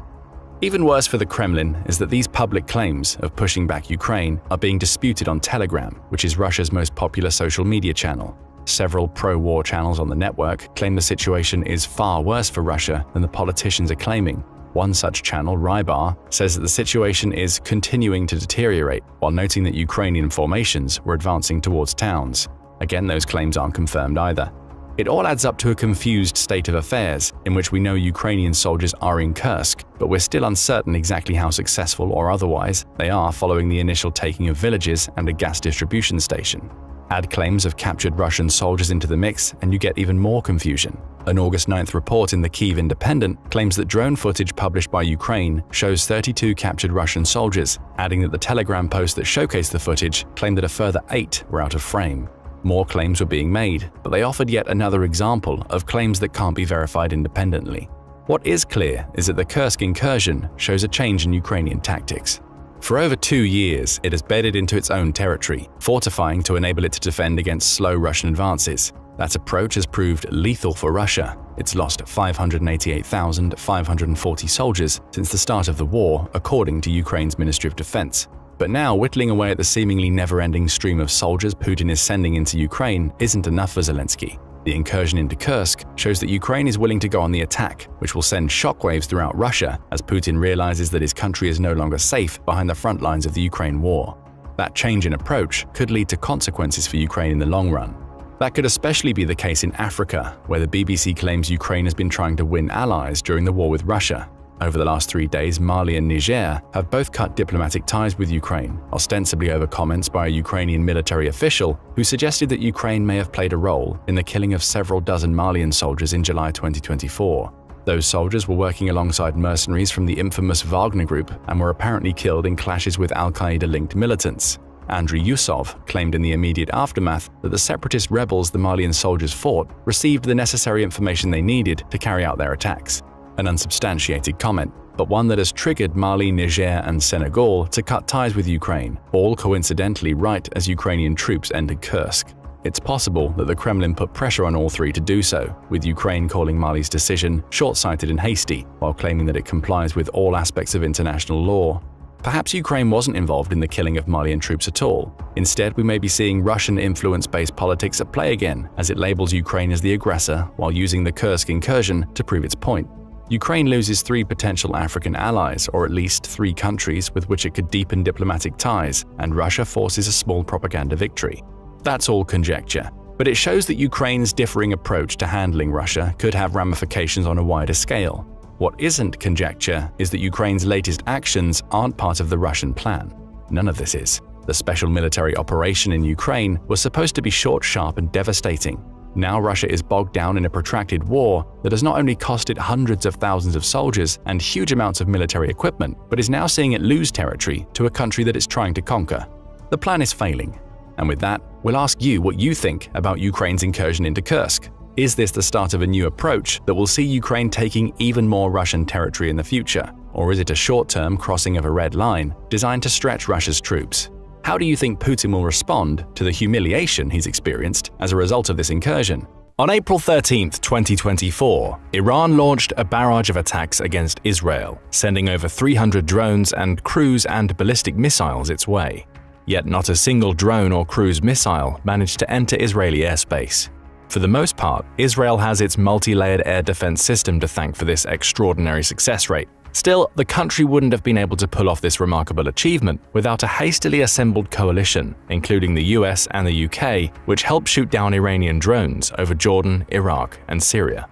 Even worse for the Kremlin is that these public claims of pushing back Ukraine are being disputed on Telegram, which is Russia's most popular social media channel. Several pro-war channels on the network claim the situation is far worse for Russia than the politicians are claiming. One such channel, Rybar, says that the situation is continuing to deteriorate, while noting that Ukrainian formations were advancing towards towns. Again, those claims aren't confirmed either. It all adds up to a confused state of affairs, in which we know Ukrainian soldiers are in Kursk, but we're still uncertain exactly how successful or otherwise they are following the initial taking of villages and a gas distribution station. Add claims of captured Russian soldiers into the mix and you get even more confusion. An August 9th report in the Kyiv Independent claims that drone footage published by Ukraine shows 32 captured Russian soldiers, adding that the Telegram post that showcased the footage claimed that a further 8 were out of frame. More claims were being made, but they offered yet another example of claims that can't be verified independently. What is clear is that the Kursk incursion shows a change in Ukrainian tactics. For over 2 years, it has bedded into its own territory, fortifying to enable it to defend against slow Russian advances. That approach has proved lethal for Russia. It's lost 588,540 soldiers since the start of the war, according to Ukraine's Ministry of Defense. But now, whittling away at the seemingly never-ending stream of soldiers Putin is sending into Ukraine isn't enough for Zelensky. The incursion into Kursk shows that Ukraine is willing to go on the attack, which will send shockwaves throughout Russia as Putin realizes that his country is no longer safe behind the front lines of the Ukraine war. That change in approach could lead to consequences for Ukraine in the long run. That could especially be the case in Africa, where the BBC claims Ukraine has been trying to win allies during the war with Russia. Over the last 3 days, Mali and Niger have both cut diplomatic ties with Ukraine, ostensibly over comments by a Ukrainian military official who suggested that Ukraine may have played a role in the killing of several dozen Malian soldiers in July 2024. Those soldiers were working alongside mercenaries from the infamous Wagner Group and were apparently killed in clashes with Al-Qaeda-linked militants. Andriy Yusov claimed in the immediate aftermath that the separatist rebels the Malian soldiers fought received the necessary information they needed to carry out their attacks. An unsubstantiated comment, but one that has triggered Mali, Niger, and Senegal to cut ties with Ukraine, all coincidentally right as Ukrainian troops entered Kursk. It's possible that the Kremlin put pressure on all three to do so, with Ukraine calling Mali's decision short-sighted and hasty, while claiming that it complies with all aspects of international law. Perhaps Ukraine wasn't involved in the killing of Malian troops at all. Instead, we may be seeing Russian influence-based politics at play again, as it labels Ukraine as the aggressor while using the Kursk incursion to prove its point. Ukraine loses 3 potential African allies, or at least 3 countries with which it could deepen diplomatic ties, and Russia forces a small propaganda victory. That's all conjecture, but it shows that Ukraine's differing approach to handling Russia could have ramifications on a wider scale. What isn't conjecture is that Ukraine's latest actions aren't part of the Russian plan. None of this is. The special military operation in Ukraine was supposed to be short, sharp, and devastating. Now Russia is bogged down in a protracted war that has not only cost it hundreds of thousands of soldiers and huge amounts of military equipment, but is now seeing it lose territory to a country that it's trying to conquer. The plan is failing. And with that, we'll ask you what you think about Ukraine's incursion into Kursk. Is this the start of a new approach that will see Ukraine taking even more Russian territory in the future? Or is it a short-term crossing of a red line designed to stretch Russia's troops? How do you think Putin will respond to the humiliation he's experienced as a result of this incursion? On April 13, 2024, Iran launched a barrage of attacks against Israel, sending over 300 drones and cruise and ballistic missiles its way. Yet not a single drone or cruise missile managed to enter Israeli airspace. For the most part, Israel has its multi-layered air defense system to thank for this extraordinary success rate. Still, the country wouldn't have been able to pull off this remarkable achievement without a hastily assembled coalition, including the US and the UK, which helped shoot down Iranian drones over Jordan, Iraq, and Syria.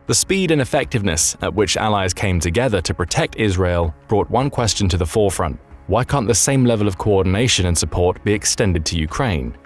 The speed and effectiveness at which allies came together to protect Israel brought one question to the forefront: why can't the same level of coordination and support be extended to Ukraine?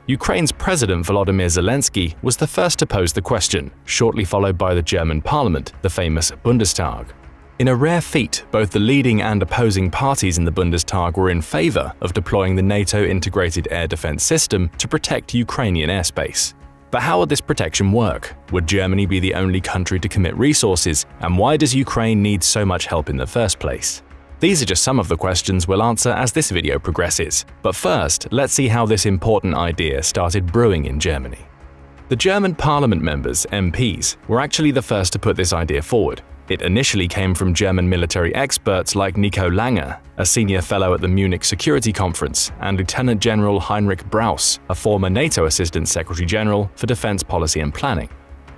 Ukraine's President Volodymyr Zelensky was the first to pose the question, shortly followed by the German parliament, the famous Bundestag. In a rare feat, both the leading and opposing parties in the Bundestag were in favor of deploying the NATO integrated air defense system to protect Ukrainian airspace. But how would this protection work? Would Germany be the only country to commit resources? And why does Ukraine need so much help in the first place? These are just some of the questions we'll answer as this video progresses. But first, let's see how this important idea started brewing in Germany. The German parliament members, MPs, were actually the first to put this idea forward. It initially came from German military experts like Nico Lange, a senior fellow at the Munich Security Conference, and Lieutenant General Heinrich Braus, a former NATO Assistant Secretary General for Defense Policy and Planning.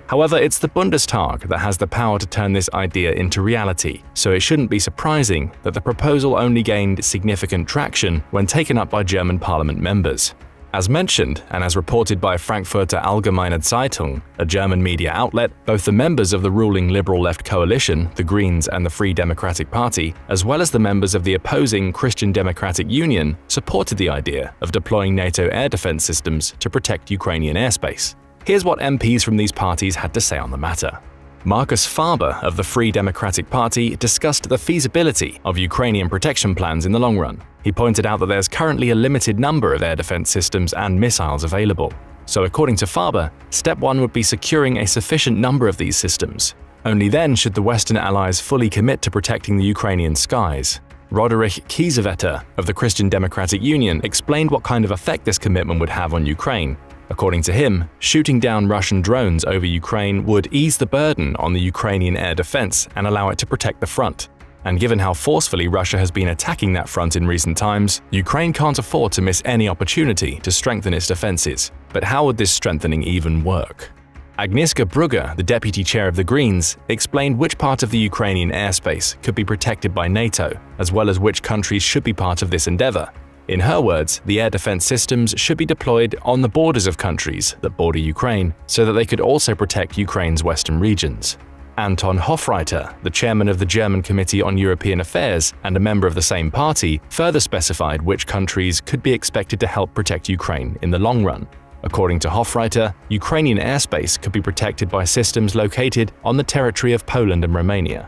However, it's the Bundestag that has the power to turn this idea into reality, so it shouldn't be surprising that the proposal only gained significant traction when taken up by German parliament members. As mentioned, and as reported by Frankfurter Allgemeine Zeitung, a German media outlet, both the members of the ruling liberal-left coalition, the Greens and the Free Democratic Party, as well as the members of the opposing Christian Democratic Union, supported the idea of deploying NATO air defense systems to protect Ukrainian airspace. Here's what MPs from these parties had to say on the matter. Markus Faber of the Free Democratic Party discussed the feasibility of Ukrainian protection plans in the long run. He pointed out that there's currently a limited number of air defense systems and missiles available. So according to Faber, step one would be securing a sufficient number of these systems. Only then should the Western allies fully commit to protecting the Ukrainian skies. Roderich Kiesewetter of the Christian Democratic Union explained what kind of effect this commitment would have on Ukraine. According to him, shooting down Russian drones over Ukraine would ease the burden on the Ukrainian air defense and allow it to protect the front. And given how forcefully Russia has been attacking that front in recent times, Ukraine can't afford to miss any opportunity to strengthen its defenses. But how would this strengthening even work? Agnieszka Brugger, the deputy chair of the Greens, explained which part of the Ukrainian airspace could be protected by NATO, as well as which countries should be part of this endeavor. In her words, the air defense systems should be deployed on the borders of countries that border Ukraine, so that they could also protect Ukraine's western regions. Anton Hofreiter, the chairman of the German Committee on European Affairs and a member of the same party, further specified which countries could be expected to help protect Ukraine in the long run. According to Hofreiter, Ukrainian airspace could be protected by systems located on the territory of Poland and Romania.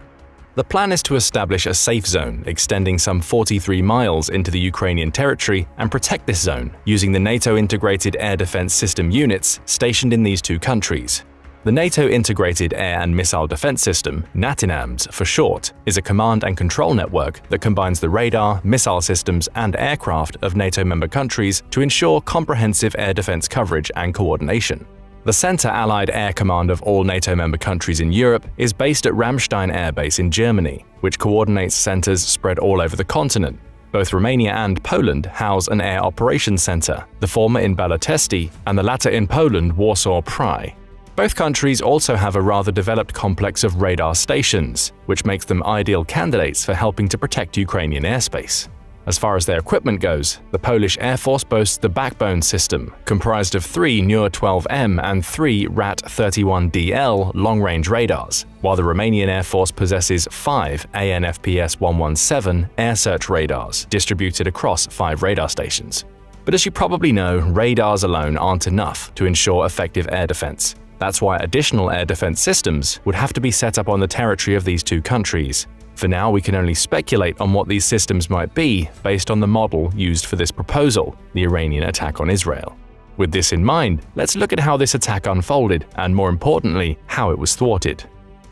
The plan is to establish a safe zone extending some 43 miles into the Ukrainian territory and protect this zone using the NATO Integrated Air Defense System units stationed in these two countries. The NATO Integrated Air and Missile Defense System, NATINAMS for short, is a command and control network that combines the radar, missile systems, and aircraft of NATO member countries to ensure comprehensive air defense coverage and coordination. The Center Allied Air Command of all NATO member countries in Europe is based at Ramstein Air Base in Germany, which coordinates centers spread all over the continent. Both Romania and Poland house an air operations center, the former in Balotesti and the latter in Poland, Warsaw Pry. Both countries also have a rather developed complex of radar stations, which makes them ideal candidates for helping to protect Ukrainian airspace. As far as their equipment goes, the Polish Air Force boasts the Backbone system, comprised of 3 NUR-12M and 3 RAT-31DL long-range radars, while the Romanian Air Force possesses 5 ANFPS-117 air search radars distributed across 5 radar stations. But as you probably know, radars alone aren't enough to ensure effective air defense. That's why additional air defense systems would have to be set up on the territory of these two countries. For now, we can only speculate on what these systems might be based on the model used for this proposal, the Iranian attack on Israel. With this in mind, let's look at how this attack unfolded and, more importantly, how it was thwarted.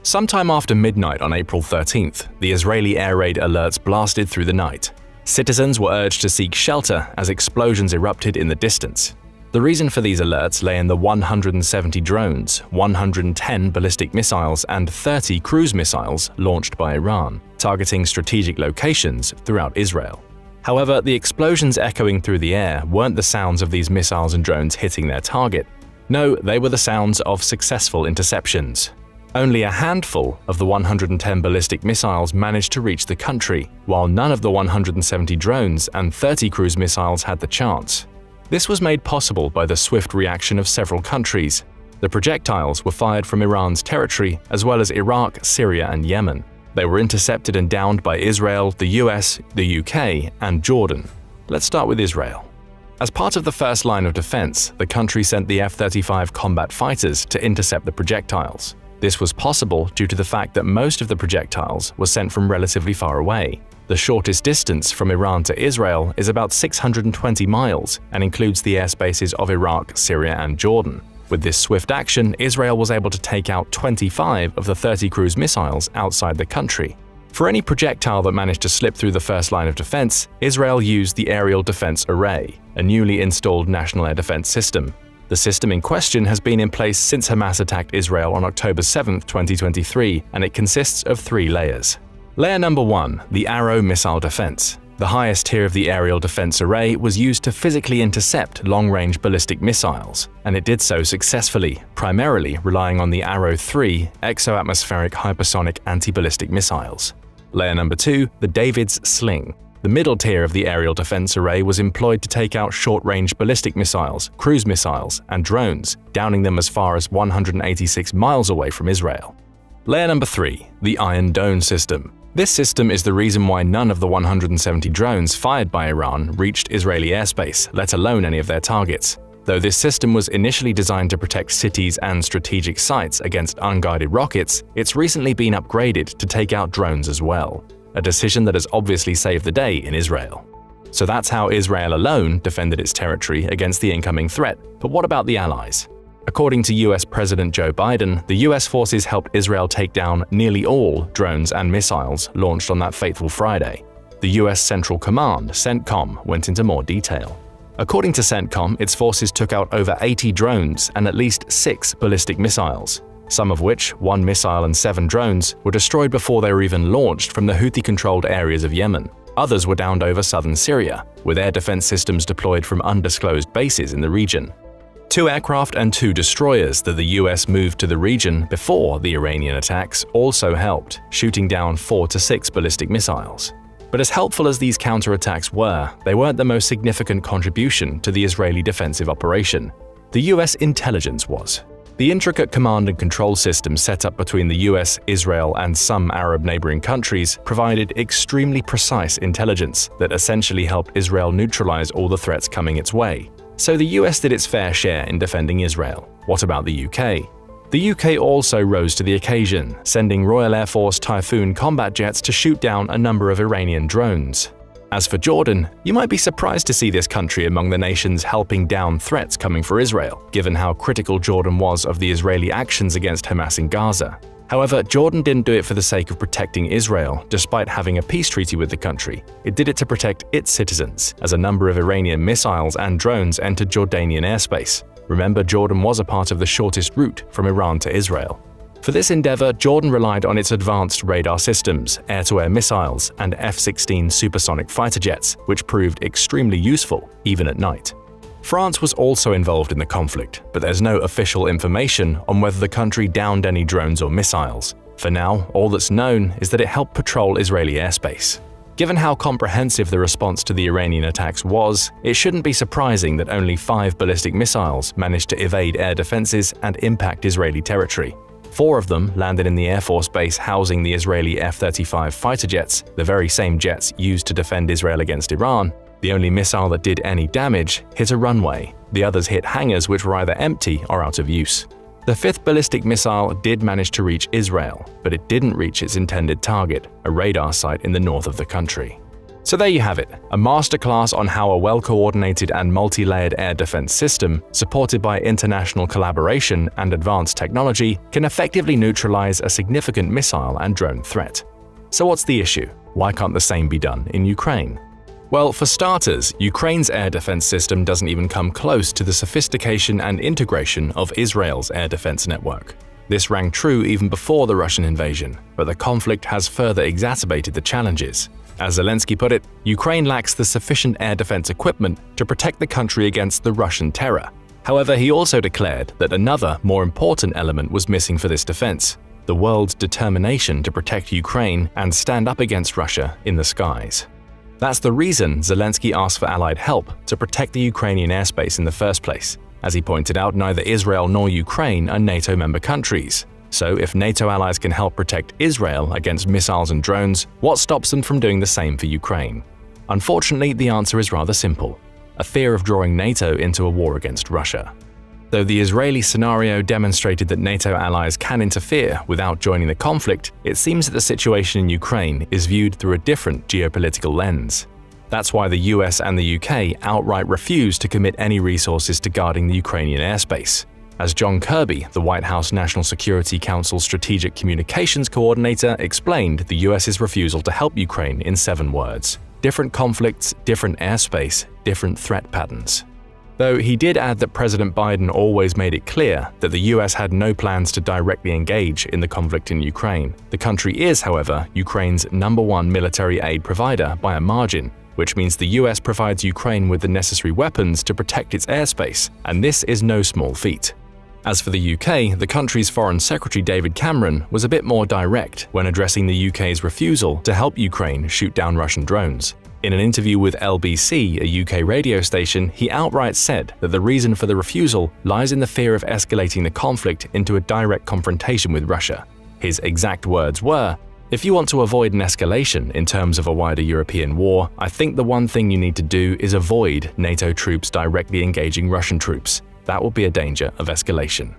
Sometime after midnight on April 13th, the Israeli air raid alerts blasted through the night. Citizens were urged to seek shelter as explosions erupted in the distance. The reason for these alerts lay in the 170 drones, 110 ballistic missiles, and 30 cruise missiles launched by Iran, targeting strategic locations throughout Israel. However, the explosions echoing through the air weren't the sounds of these missiles and drones hitting their target. No, they were the sounds of successful interceptions. Only a handful of the 110 ballistic missiles managed to reach the country, while none of the 170 drones and 30 cruise missiles had the chance. This was made possible by the swift reaction of several countries. The projectiles were fired from Iran's territory, as well as Iraq, Syria, and Yemen. They were intercepted and downed by Israel, the US, the UK, and Jordan. Let's start with Israel. As part of the first line of defense, the country sent the F-35 combat fighters to intercept the projectiles. This was possible due to the fact that most of the projectiles were sent from relatively far away. The shortest distance from Iran to Israel is about 620 miles and includes the airspaces of Iraq, Syria, and Jordan. With this swift action, Israel was able to take out 25 of the 30 cruise missiles outside the country. For any projectile that managed to slip through the first line of defense, Israel used the Aerial Defense Array, a newly installed national air defense system. The system in question has been in place since Hamas attacked Israel on October 7, 2023, and it consists of 3 layers. Layer number 1, the Arrow missile defense. The highest tier of the aerial defense array was used to physically intercept long-range ballistic missiles, and it did so successfully, primarily relying on the Arrow 3 exo-atmospheric hypersonic anti-ballistic missiles. Layer number 2, the David's Sling. The middle tier of the aerial defense array was employed to take out short-range ballistic missiles, cruise missiles, and drones, downing them as far as 186 miles away from Israel. Layer number 3, the Iron Dome system. This system is the reason why none of the 170 drones fired by Iran reached Israeli airspace, let alone any of their targets. Though this system was initially designed to protect cities and strategic sites against unguided rockets, it's recently been upgraded to take out drones as well. A decision that has obviously saved the day in Israel. So that's how Israel alone defended its territory against the incoming threat. But what about the allies? According to US President Joe Biden, the US forces helped Israel take down nearly all drones and missiles launched on that fateful Friday. The US Central Command, CENTCOM, went into more detail. According to CENTCOM, its forces took out over 80 drones and at least 6 ballistic missiles, some of which, 1 missile and 7 drones, were destroyed before they were even launched from the Houthi-controlled areas of Yemen. Others were downed over southern Syria, with air defense systems deployed from undisclosed bases in the region. 2 aircraft and 2 destroyers that the US moved to the region before the Iranian attacks also helped, shooting down 4 to 6 ballistic missiles. But as helpful as these counterattacks were, they weren't the most significant contribution to the Israeli defensive operation. The US intelligence was. The intricate command and control system set up between the US, Israel, and some Arab neighboring countries provided extremely precise intelligence that essentially helped Israel neutralize all the threats coming its way. So the US did its fair share in defending Israel. What about the UK? The UK also rose to the occasion, sending Royal Air Force Typhoon combat jets to shoot down a number of Iranian drones. As for Jordan, you might be surprised to see this country among the nations helping down threats coming for Israel, given how critical Jordan was of the Israeli actions against Hamas in Gaza. However, Jordan didn't do it for the sake of protecting Israel, despite having a peace treaty with the country. It did it to protect its citizens, as a number of Iranian missiles and drones entered Jordanian airspace. Remember, Jordan was a part of the shortest route from Iran to Israel. For this endeavor, Jordan relied on its advanced radar systems, air-to-air missiles, and F-16 supersonic fighter jets, which proved extremely useful, even at night. France was also involved in the conflict, but there's no official information on whether the country downed any drones or missiles. For now, all that's known is that it helped patrol Israeli airspace. Given how comprehensive the response to the Iranian attacks was, it shouldn't be surprising that only 5 ballistic missiles managed to evade air defenses and impact Israeli territory. 4 of them landed in the Air Force base housing the Israeli F-35 fighter jets, the very same jets used to defend Israel against Iran. The only missile that did any damage hit a runway. The others hit hangars which were either empty or out of use. The 5th ballistic missile did manage to reach Israel, but it didn't reach its intended target, a radar site in the north of the country. So there you have it, a masterclass on how a well-coordinated and multi-layered air defense system, supported by international collaboration and advanced technology, can effectively neutralize a significant missile and drone threat. So what's the issue? Why can't the same be done in Ukraine? Well, for starters, Ukraine's air defense system doesn't even come close to the sophistication and integration of Israel's air defense network. This rang true even before the Russian invasion, but the conflict has further exacerbated the challenges. As Zelensky put it, Ukraine lacks the sufficient air defense equipment to protect the country against the Russian terror. However, he also declared that another, more important element was missing for this defense: the world's determination to protect Ukraine and stand up against Russia in the skies. That's the reason Zelensky asked for allied help to protect the Ukrainian airspace in the first place. As he pointed out, neither Israel nor Ukraine are NATO member countries. So if NATO allies can help protect Israel against missiles and drones, what stops them from doing the same for Ukraine? Unfortunately, the answer is rather simple: a fear of drawing NATO into a war against Russia. Though the Israeli scenario demonstrated that NATO allies can interfere without joining the conflict, it seems that the situation in Ukraine is viewed through a different geopolitical lens. That's why the US and the UK outright refuse to commit any resources to guarding the Ukrainian airspace. As John Kirby, the White House National Security Council Strategic Communications Coordinator, explained the US's refusal to help Ukraine in 7 words: different conflicts, different airspace, different threat patterns. Though he did add that President Biden always made it clear that the US had no plans to directly engage in the conflict in Ukraine. The country is, however, Ukraine's #1 military aid provider by a margin, which means the US provides Ukraine with the necessary weapons to protect its airspace, and this is no small feat. As for the UK, the country's Foreign Secretary David Cameron was a bit more direct when addressing the UK's refusal to help Ukraine shoot down Russian drones. In an interview with LBC, a UK radio station, he outright said that the reason for the refusal lies in the fear of escalating the conflict into a direct confrontation with Russia. His exact words were, "If you want to avoid an escalation in terms of a wider European war, I think the one thing you need to do is avoid NATO troops directly engaging Russian troops. That will be a danger of escalation."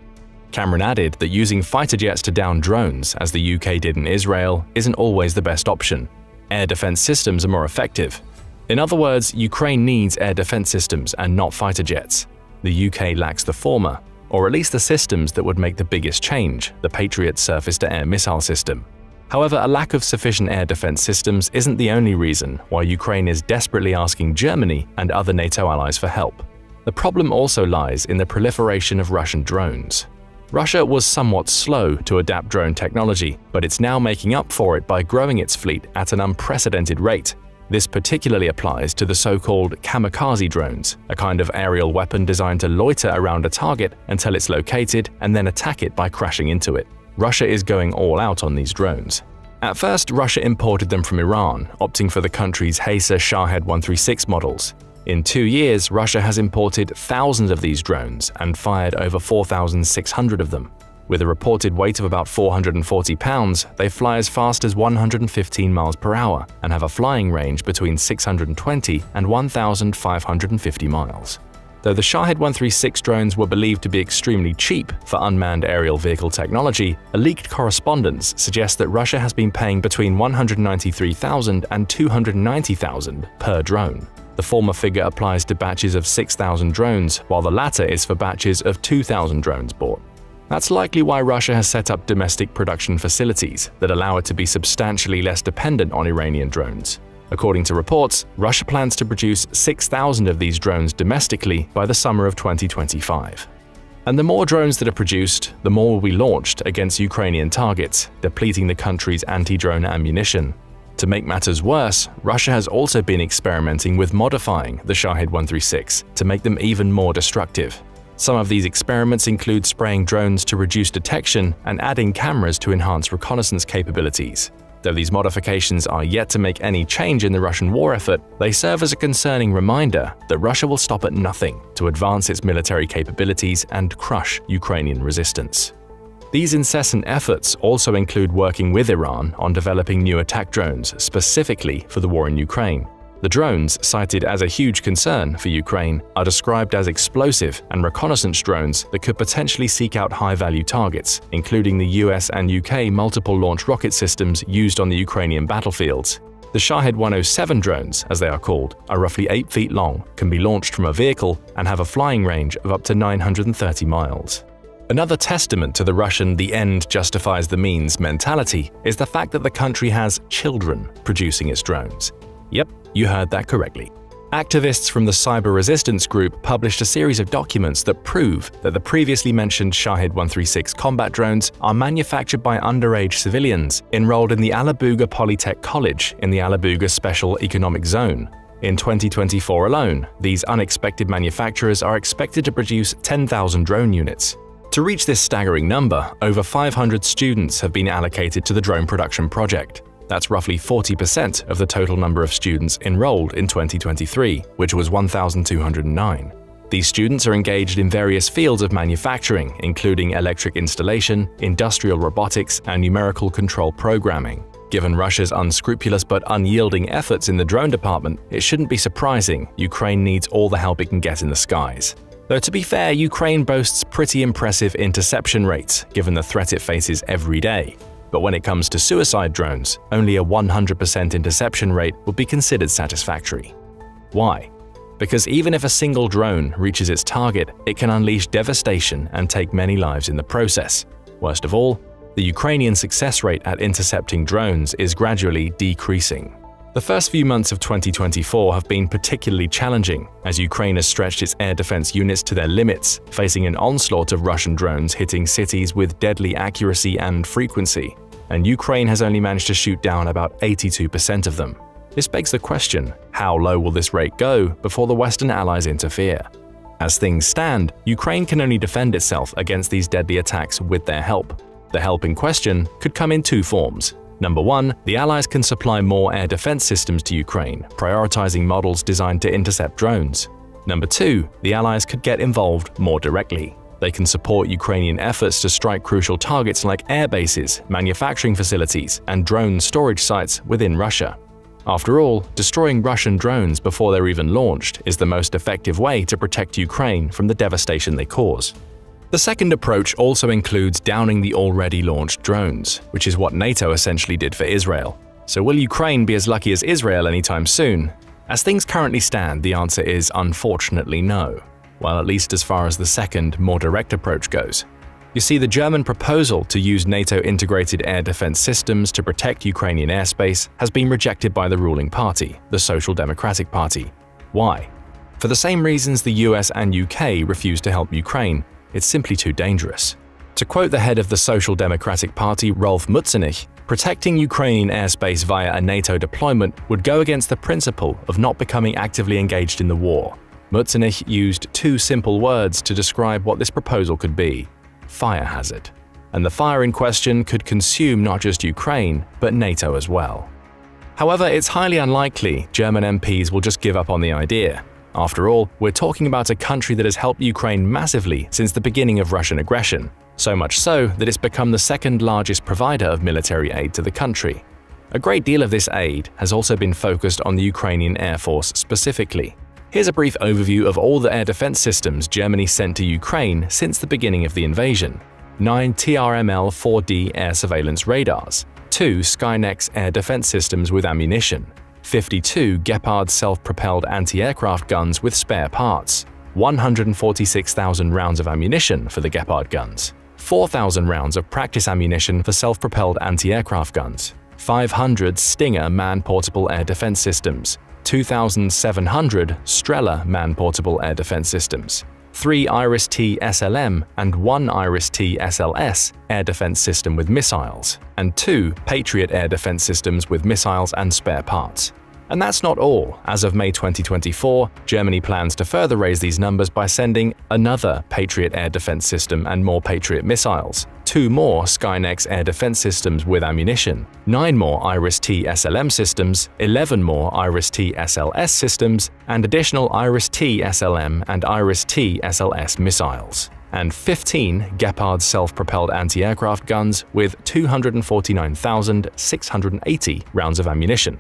Cameron added that using fighter jets to down drones, as the UK did in Israel, isn't always the best option. Air defense systems are more effective. In other words, Ukraine needs air defense systems and not fighter jets. The UK lacks the former, or at least the systems that would make the biggest change, the Patriot surface-to-air missile system. However, a lack of sufficient air defense systems isn't the only reason why Ukraine is desperately asking Germany and other NATO allies for help. The problem also lies in the proliferation of Russian drones. Russia was somewhat slow to adapt drone technology, but it's now making up for it by growing its fleet at an unprecedented rate. This particularly applies to the so-called kamikaze drones, a kind of aerial weapon designed to loiter around a target until it's located and then attack it by crashing into it. Russia is going all out on these drones. At first, Russia imported them from Iran, opting for the country's Haysa Shahed 136 models. In 2 years, Russia has imported thousands of these drones and fired over 4,600 of them. With a reported weight of about 440 pounds, they fly as fast as 115 miles per hour and have a flying range between 620 and 1,550 miles. Though the Shahed 136 drones were believed to be extremely cheap for unmanned aerial vehicle technology, a leaked correspondence suggests that Russia has been paying between 193,000 and 290,000 per drone. The former figure applies to batches of 6,000 drones, while the latter is for batches of 2,000 drones bought. That's likely why Russia has set up domestic production facilities that allow it to be substantially less dependent on Iranian drones. According to reports, Russia plans to produce 6,000 of these drones domestically by the summer of 2025. And the more drones that are produced, the more will be launched against Ukrainian targets, depleting the country's anti-drone ammunition. To make matters worse, Russia has also been experimenting with modifying the Shahed 136 to make them even more destructive. Some of these experiments include spraying drones to reduce detection and adding cameras to enhance reconnaissance capabilities. Though these modifications are yet to make any change in the Russian war effort, they serve as a concerning reminder that Russia will stop at nothing to advance its military capabilities and crush Ukrainian resistance. These incessant efforts also include working with Iran on developing new attack drones specifically for the war in Ukraine. The drones, cited as a huge concern for Ukraine, are described as explosive and reconnaissance drones that could potentially seek out high-value targets, including the US and UK multiple-launch rocket systems used on the Ukrainian battlefields. The Shahed 107 drones, as they are called, are roughly 8 feet long, can be launched from a vehicle, and have a flying range of up to 930 miles. Another testament to the Russian "the end justifies the means" mentality is the fact that the country has children producing its drones. Yep, you heard that correctly. Activists from the cyber resistance group published a series of documents that prove that the previously mentioned Shahed 136 combat drones are manufactured by underage civilians enrolled in the Alabuga Polytech College in the Alabuga Special Economic Zone. In 2024 alone, these unexpected manufacturers are expected to produce 10,000 drone units. To reach this staggering number, over 500 students have been allocated to the drone production project. That's roughly 40% of the total number of students enrolled in 2023, which was 1,209. These students are engaged in various fields of manufacturing, including electric installation, industrial robotics, and numerical control programming. Given Russia's unscrupulous but unyielding efforts in the drone department, it shouldn't be surprising Ukraine needs all the help it can get in the skies. Though to be fair, Ukraine boasts pretty impressive interception rates, given the threat it faces every day. But when it comes to suicide drones, only a 100% interception rate would be considered satisfactory. Why? Because even if a single drone reaches its target, it can unleash devastation and take many lives in the process. Worst of all, the Ukrainian success rate at intercepting drones is gradually decreasing. The first few months of 2024 have been particularly challenging, as Ukraine has stretched its air defense units to their limits, facing an onslaught of Russian drones hitting cities with deadly accuracy and frequency, and Ukraine has only managed to shoot down about 82% of them. This begs the question, how low will this rate go before the Western allies interfere? As things stand, Ukraine can only defend itself against these deadly attacks with their help. The help in question could come in two forms: Number 1. The Allies can supply more air defense systems to Ukraine, prioritizing models designed to intercept drones. Number 2. The Allies could get involved more directly. They can support Ukrainian efforts to strike crucial targets like air bases, manufacturing facilities, and drone storage sites within Russia. After all, destroying Russian drones before they're even launched is the most effective way to protect Ukraine from the devastation they cause. The second approach also includes downing the already launched drones, which is what NATO essentially did for Israel. So will Ukraine be as lucky as Israel anytime soon? As things currently stand, the answer is unfortunately no. Well, at least as far as the second, more direct approach goes. You see, the German proposal to use NATO-integrated air defense systems to protect Ukrainian airspace has been rejected by the ruling party, the Social Democratic Party. Why? For the same reasons the US and UK refused to help Ukraine. It's simply too dangerous. To quote the head of the Social Democratic Party, Rolf Mützenich, protecting Ukrainian airspace via a NATO deployment would go against the principle of not becoming actively engaged in the war. Mützenich used two simple words to describe what this proposal could be: fire hazard. And the fire in question could consume not just Ukraine, but NATO as well. However, it's highly unlikely German MPs will just give up on the idea. After all, we're talking about a country that has helped Ukraine massively since the beginning of Russian aggression, so much so that it's become the second largest provider of military aid to the country. A great deal of this aid has also been focused on the Ukrainian Air Force specifically. Here's a brief overview of all the air defense systems Germany sent to Ukraine since the beginning of the invasion. 9 TRML-4D air surveillance radars, 2 Skynex air defense systems with ammunition, 52 Gepard self-propelled anti-aircraft guns with spare parts, 146,000 rounds of ammunition for the Gepard guns, 4,000 rounds of practice ammunition for self-propelled anti-aircraft guns, 500 Stinger man-portable air defense systems, 2,700 Strela man-portable air defense systems, 3 Iris-T SLM and 1 Iris-T SLS air defense system with missiles, and 2 Patriot air defense systems with missiles and spare parts. And that's not all. As of May 2024, Germany plans to further raise these numbers by sending another Patriot air defense system and more Patriot missiles, 2 more Skynex air defense systems with ammunition, 9 more Iris-T SLM systems, 11 more Iris-T SLS systems, and additional Iris-T SLM and Iris-T SLS missiles, and 15 Gepard self-propelled anti-aircraft guns with 249,680 rounds of ammunition.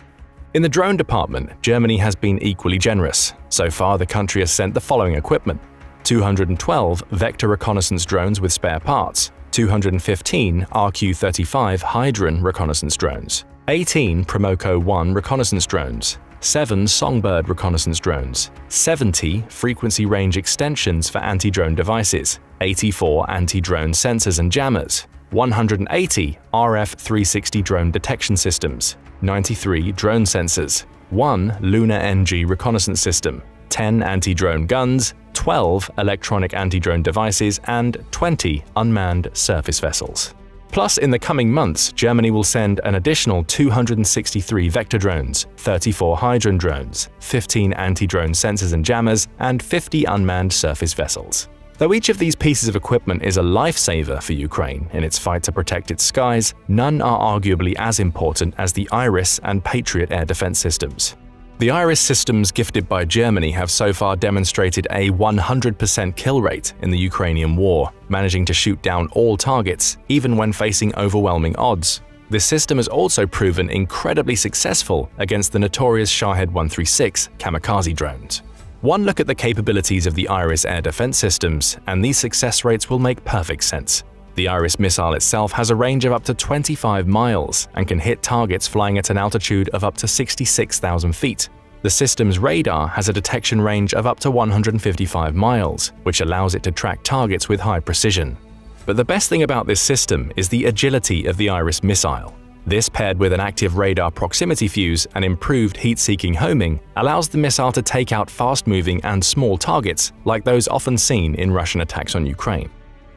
In the drone department, Germany has been equally generous. So far, the country has sent the following equipment: 212 vector reconnaissance drones with spare parts, 215 RQ-35 Hydron reconnaissance drones, 18 Promoco-1 reconnaissance drones, 7 Songbird reconnaissance drones, 70 frequency range extensions for anti-drone devices, 84 anti-drone sensors and jammers, 180 RF-360 drone detection systems, 93 drone sensors, 1 Lunar NG reconnaissance system, 10 anti-drone guns, 12 electronic anti-drone devices, and 20 unmanned surface vessels. Plus, in the coming months, Germany will send an additional 263 vector drones, 34 Hydron drones, 15 anti-drone sensors and jammers, and 50 unmanned surface vessels. Though each of these pieces of equipment is a lifesaver for Ukraine in its fight to protect its skies, none are arguably as important as the Iris and Patriot air defense systems. The Iris systems gifted by Germany have so far demonstrated a 100% kill rate in the Ukrainian war, managing to shoot down all targets, even when facing overwhelming odds. This system has also proven incredibly successful against the notorious Shahed 136 kamikaze drones. One look at the capabilities of the Iris air defense systems, and these success rates will make perfect sense. The Iris missile itself has a range of up to 25 miles and can hit targets flying at an altitude of up to 66,000 feet. The system's radar has a detection range of up to 155 miles, which allows it to track targets with high precision. But the best thing about this system is the agility of the Iris missile. This, paired with an active radar proximity fuse and improved heat-seeking homing, allows the missile to take out fast-moving and small targets like those often seen in Russian attacks on Ukraine.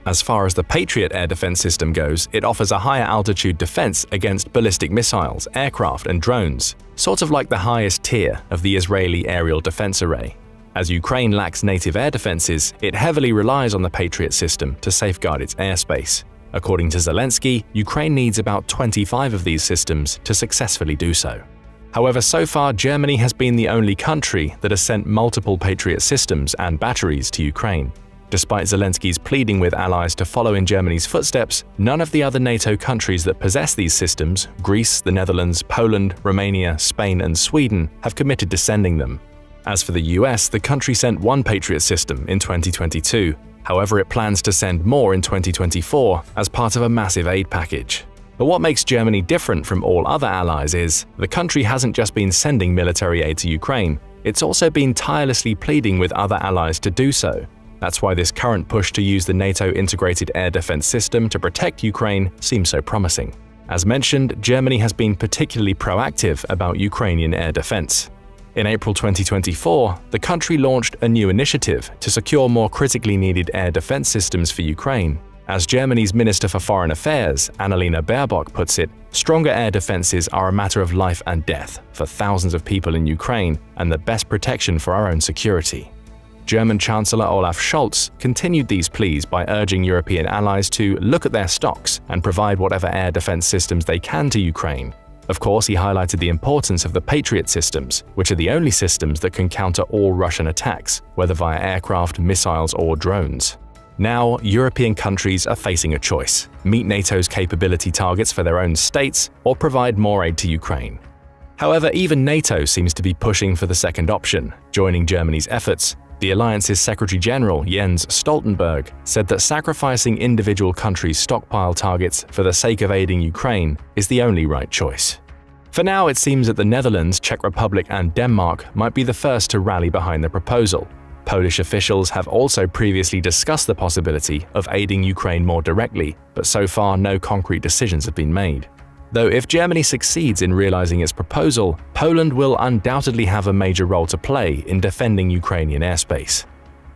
As far as the Patriot air defense system goes, it offers a higher altitude defense against ballistic missiles, aircraft, and drones, sort of like the highest tier of the Israeli aerial defense array. As Ukraine lacks native air defenses, it heavily relies on the Patriot system to safeguard its airspace. According to Zelensky, Ukraine needs about 25 of these systems to successfully do so. However, so far Germany has been the only country that has sent multiple Patriot systems and batteries to Ukraine. Despite Zelensky's pleading with allies to follow in Germany's footsteps, none of the other NATO countries that possess these systems – Greece, the Netherlands, Poland, Romania, Spain and Sweden – have committed to sending them. As for the US, the country sent one Patriot system in 2022. However, it plans to send more in 2024 as part of a massive aid package. But what makes Germany different from all other allies is, the country hasn't just been sending military aid to Ukraine, it's also been tirelessly pleading with other allies to do so. That's why this current push to use the NATO integrated air defense system to protect Ukraine seems so promising. As mentioned, Germany has been particularly proactive about Ukrainian air defense. In April 2024, the country launched a new initiative to secure more critically needed air defense systems for Ukraine. As Germany's Minister for Foreign Affairs, Annalena Baerbock, puts it, stronger air defenses are a matter of life and death for thousands of people in Ukraine and the best protection for our own security. German Chancellor Olaf Scholz continued these pleas by urging European allies to look at their stocks and provide whatever air defense systems they can to Ukraine. Of course, he highlighted the importance of the Patriot systems, which are the only systems that can counter all Russian attacks, whether via aircraft, missiles, or drones. Now, European countries are facing a choice: meet NATO's capability targets for their own states or provide more aid to Ukraine. However, even NATO seems to be pushing for the second option, joining Germany's efforts. The alliance's Secretary-General Jens Stoltenberg said that sacrificing individual countries' stockpile targets for the sake of aiding Ukraine is the only right choice. For now, it seems that the Netherlands, Czech Republic and Denmark might be the first to rally behind the proposal. Polish officials have also previously discussed the possibility of aiding Ukraine more directly, but so far no concrete decisions have been made. Though if Germany succeeds in realizing its proposal, Poland will undoubtedly have a major role to play in defending Ukrainian airspace.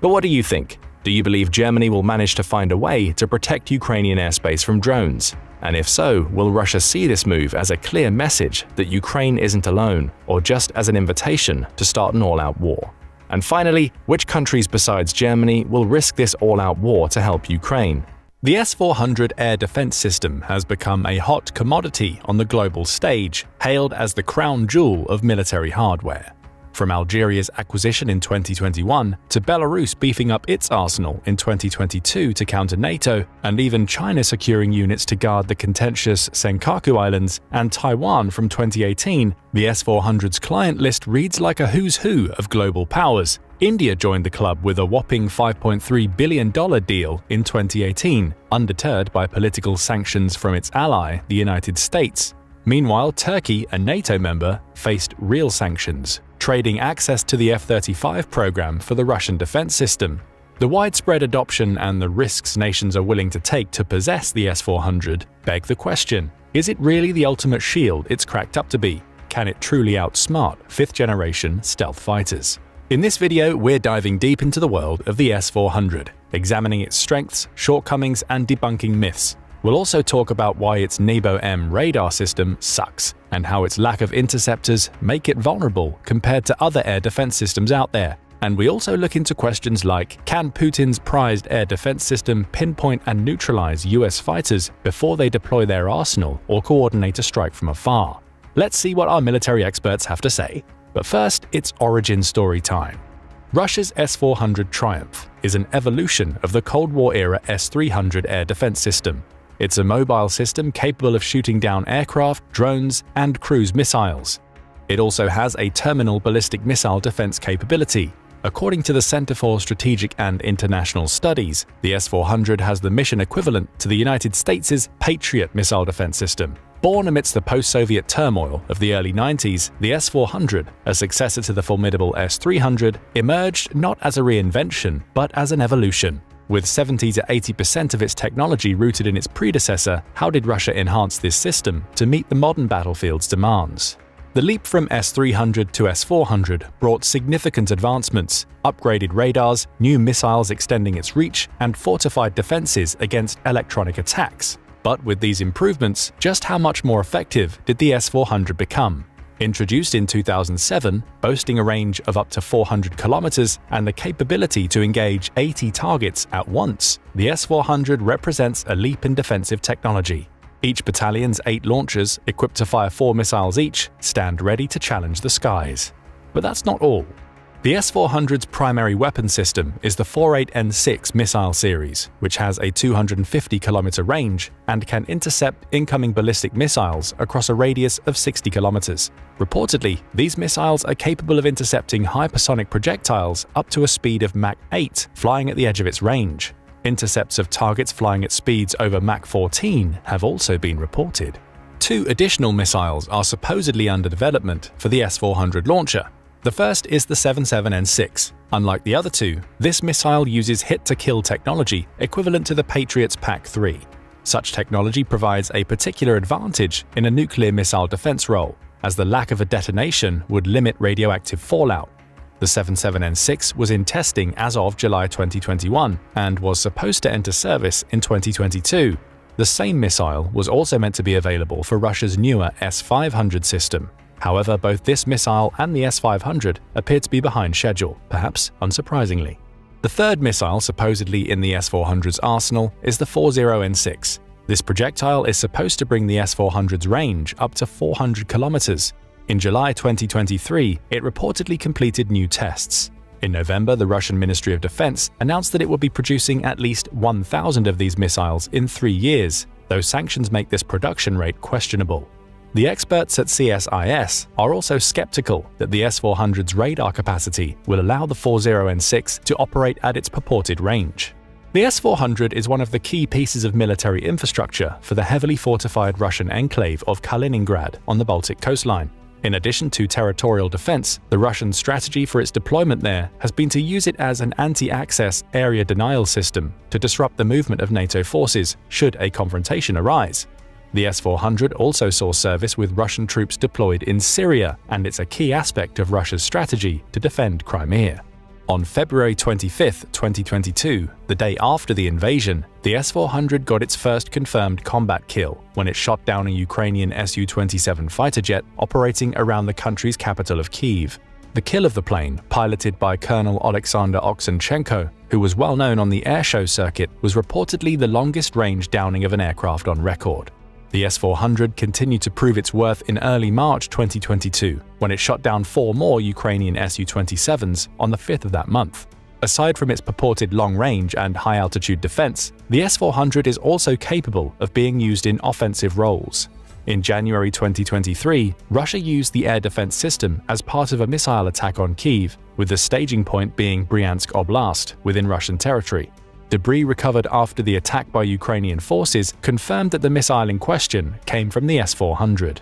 But what do you think? Do you believe Germany will manage to find a way to protect Ukrainian airspace from drones? And if so, will Russia see this move as a clear message that Ukraine isn't alone, or just as an invitation to start an all-out war? And finally, which countries besides Germany will risk this all-out war to help Ukraine? The S-400 air defense system has become a hot commodity on the global stage, hailed as the crown jewel of military hardware. From Algeria's acquisition in 2021 to Belarus beefing up its arsenal in 2022 to counter NATO, and even China securing units to guard the contentious Senkaku Islands and Taiwan from 2018, the S-400's client list reads like a who's who of global powers. India joined the club with a whopping $5.3 billion deal in 2018, undeterred by political sanctions from its ally, the United States. Meanwhile, Turkey, a NATO member, faced real sanctions, trading access to the F-35 program for the Russian defense system. The widespread adoption and the risks nations are willing to take to possess the S-400 beg the question: is it really the ultimate shield it's cracked up to be? Can it truly outsmart fifth-generation stealth fighters? In this video, we're diving deep into the world of the S-400, examining its strengths, shortcomings, and debunking myths. We'll also talk about why its Nebo-M radar system sucks, and how its lack of interceptors make it vulnerable compared to other air defense systems out there. And we also look into questions like, can Putin's prized air defense system pinpoint and neutralize US fighters before they deploy their arsenal or coordinate a strike from afar? Let's see what our military experts have to say. But first, it's origin story time. Russia's S-400 Triumph is an evolution of the Cold War-era S-300 air defense system. It's a mobile system capable of shooting down aircraft, drones, and cruise missiles. It also has a terminal ballistic missile defense capability. According to the Center for Strategic and International Studies, the S-400 has the mission equivalent to the United States' Patriot missile defense system. Born amidst the post-Soviet turmoil of the early 90s, the S-400, a successor to the formidable S-300, emerged not as a reinvention, but as an evolution. With 70 to 80% of its technology rooted in its predecessor, how did Russia enhance this system to meet the modern battlefield's demands? The leap from S-300 to S-400 brought significant advancements, upgraded radars, new missiles extending its reach, and fortified defenses against electronic attacks. But with these improvements, just how much more effective did the S-400 become? Introduced in 2007, boasting a range of up to 400 kilometers and the capability to engage 80 targets at once, the S-400 represents a leap in defensive technology. Each battalion's 8 launchers, equipped to fire 4 missiles each, stand ready to challenge the skies. But that's not all. The S-400's primary weapon system is the 48N6 missile series, which has a 250-kilometer range and can intercept incoming ballistic missiles across a radius of 60 kilometers. Reportedly, these missiles are capable of intercepting hypersonic projectiles up to a speed of Mach 8, flying at the edge of its range. Intercepts of targets flying at speeds over Mach 14 have also been reported. 2 additional missiles are supposedly under development for the S-400 launcher. The first is the 77N6. Unlike the other 2, this missile uses hit-to-kill technology equivalent to the Patriot's PAC-3. Such technology provides a particular advantage in a nuclear missile defense role, as the lack of a detonation would limit radioactive fallout. The 77N6 was in testing as of July 2021 and was supposed to enter service in 2022. The same missile was also meant to be available for Russia's newer S-500 system. However, both this missile and the S-500 appear to be behind schedule, perhaps unsurprisingly. The third missile supposedly in the S-400's arsenal is the 40N6. This projectile is supposed to bring the S-400's range up to 400 kilometers. In July 2023, it reportedly completed new tests. In November, the Russian Ministry of Defense announced that it would be producing at least 1,000 of these missiles in 3 years, though sanctions make this production rate questionable. The experts at CSIS are also skeptical that the S-400's radar capacity will allow the 40N6 to operate at its purported range. The S-400 is one of the key pieces of military infrastructure for the heavily fortified Russian enclave of Kaliningrad on the Baltic coastline. In addition to territorial defense, the Russian strategy for its deployment there has been to use it as an anti-access area denial system to disrupt the movement of NATO forces should a confrontation arise. The S-400 also saw service with Russian troops deployed in Syria, and it's a key aspect of Russia's strategy to defend Crimea. On February 25, 2022, the day after the invasion, the S-400 got its first confirmed combat kill when it shot down a Ukrainian Su-27 fighter jet operating around the country's capital of Kyiv. The kill of the plane, piloted by Colonel Alexander Oksenchenko, who was well known on the airshow circuit, was reportedly the longest-range downing of an aircraft on record. The S-400 continued to prove its worth in early March 2022, when it shot down 4 more Ukrainian Su-27s on the 5th of that month. Aside from its purported long-range and high-altitude defense, the S-400 is also capable of being used in offensive roles. In January 2023, Russia used the air defense system as part of a missile attack on Kyiv, with the staging point being Bryansk Oblast within Russian territory. Debris recovered after the attack by Ukrainian forces confirmed that the missile in question came from the S-400.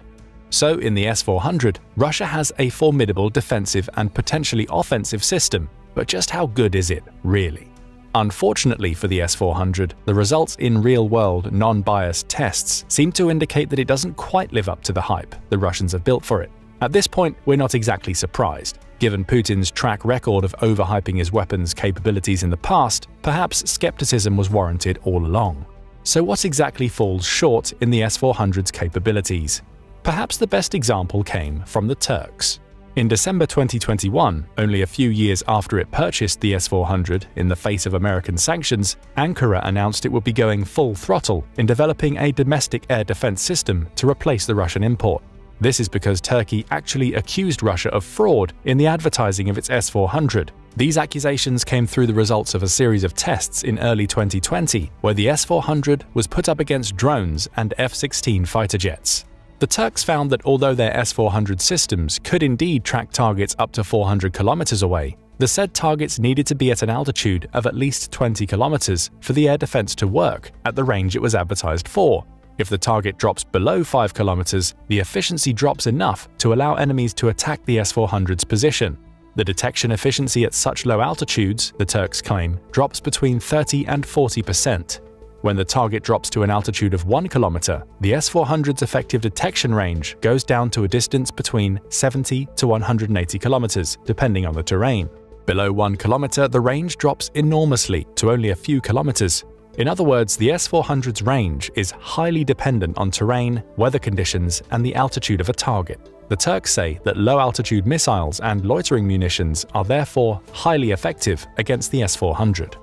So in the S-400, Russia has a formidable defensive and potentially offensive system, but just how good is it, really? Unfortunately for the S-400, the results in real-world, non-biased tests seem to indicate that it doesn't quite live up to the hype the Russians have built for it. At this point, we're not exactly surprised. Given Putin's track record of overhyping his weapons' capabilities in the past, perhaps skepticism was warranted all along. So what exactly falls short in the S-400's capabilities? Perhaps the best example came from the Turks. In December 2021, only a few years after it purchased the S-400 in the face of American sanctions, Ankara announced it would be going full throttle in developing a domestic air defense system to replace the Russian import. This is because Turkey actually accused Russia of fraud in the advertising of its S-400. These accusations came through the results of a series of tests in early 2020, where the S-400 was put up against drones and F-16 fighter jets. The Turks found that although their S-400 systems could indeed track targets up to 400 kilometers away, the said targets needed to be at an altitude of at least 20 kilometers for the air defense to work at the range it was advertised for. If the target drops below 5 kilometers, the efficiency drops enough to allow enemies to attack the S-400's position. The detection efficiency at such low altitudes, the Turks claim, drops between 30 and 40%. When the target drops to an altitude of 1 kilometer, the S-400's effective detection range goes down to a distance between 70 to 180 kilometers, depending on the terrain. Below 1 kilometer, the range drops enormously to only a few kilometers. In other words, the S-400's range is highly dependent on terrain, weather conditions, and the altitude of a target. The Turks say that low-altitude missiles and loitering munitions are therefore highly effective against the S-400.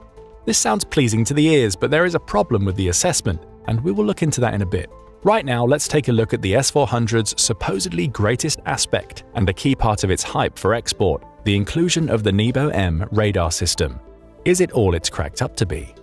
This sounds pleasing to the ears, but there is a problem with the assessment, and we will look into that in a bit. Right now, let's take a look at the S-400's supposedly greatest aspect and a key part of its hype for export, the inclusion of the NEBO-M radar system. Is it all it's cracked up to be?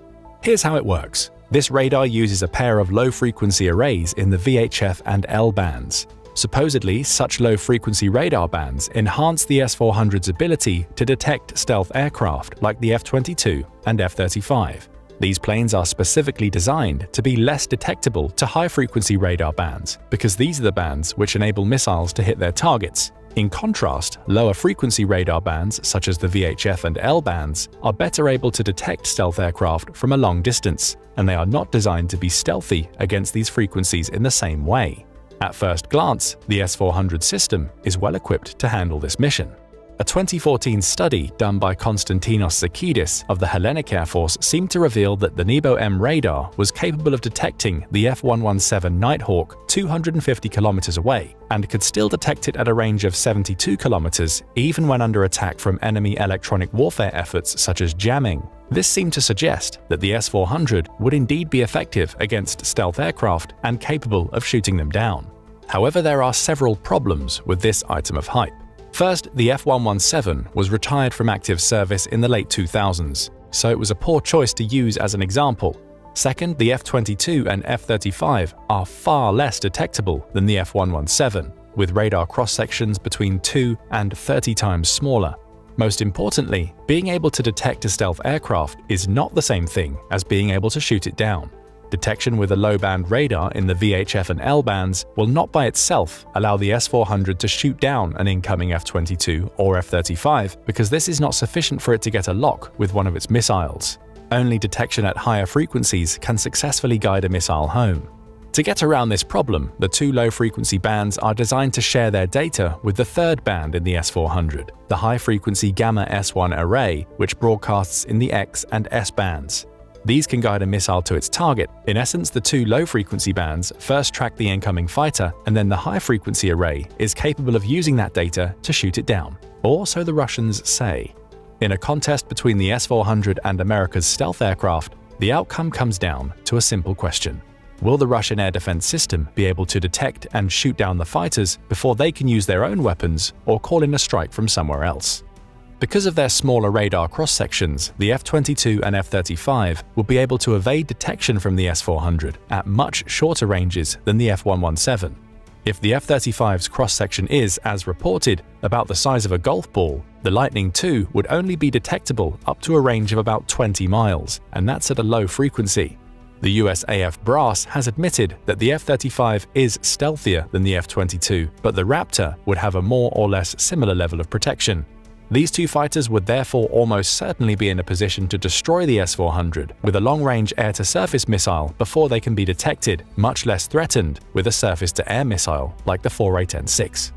Here's how it works. This radar uses a pair of low-frequency arrays in the VHF and L bands. Supposedly, such low-frequency radar bands enhance the S-400's ability to detect stealth aircraft like the F-22 and F-35. These planes are specifically designed to be less detectable to high-frequency radar bands because these are the bands which enable missiles to hit their targets. In contrast, lower-frequency radar bands such as the VHF and L bands are better able to detect stealth aircraft from a long distance, and they are not designed to be stealthy against these frequencies in the same way. At first glance, the S-400 system is well equipped to handle this mission. A 2014 study done by Konstantinos Zakidis of the Hellenic Air Force seemed to reveal that the NEBO-M radar was capable of detecting the F-117 Nighthawk 250 kilometers away and could still detect it at a range of 72 kilometers even when under attack from enemy electronic warfare efforts such as jamming. This seemed to suggest that the S-400 would indeed be effective against stealth aircraft and capable of shooting them down. However, there are several problems with this item of hype. First, the F-117 was retired from active service in the late 2000s, so it was a poor choice to use as an example. Second, the F-22 and F-35 are far less detectable than the F-117, with radar cross-sections between 2 and 30 times smaller. Most importantly, being able to detect a stealth aircraft is not the same thing as being able to shoot it down. Detection with a low-band radar in the VHF and L bands will not by itself allow the S-400 to shoot down an incoming F-22 or F-35 because this is not sufficient for it to get a lock with one of its missiles. Only detection at higher frequencies can successfully guide a missile home. To get around this problem, the two low-frequency bands are designed to share their data with the third band in the S-400, the high-frequency Gamma S1 array, which broadcasts in the X and S bands. These can guide a missile to its target. In essence, the two low-frequency bands first track the incoming fighter, and then the high-frequency array is capable of using that data to shoot it down. Or so the Russians say. In a contest between the S-400 and America's stealth aircraft, the outcome comes down to a simple question. Will the Russian air defense system be able to detect and shoot down the fighters before they can use their own weapons or call in a strike from somewhere else? Because of their smaller radar cross-sections, the F-22 and F-35 will be able to evade detection from the S-400 at much shorter ranges than the F-117. If the F-35's cross-section is, as reported, about the size of a golf ball, the Lightning II would only be detectable up to a range of about 20 miles, and that's at a low frequency. The USAF brass has admitted that the F-35 is stealthier than the F-22, but the Raptor would have a more or less similar level of protection. These two fighters would therefore almost certainly be in a position to destroy the S-400 with a long-range air-to-surface missile before they can be detected, much less threatened with a surface-to-air missile like the 48N6.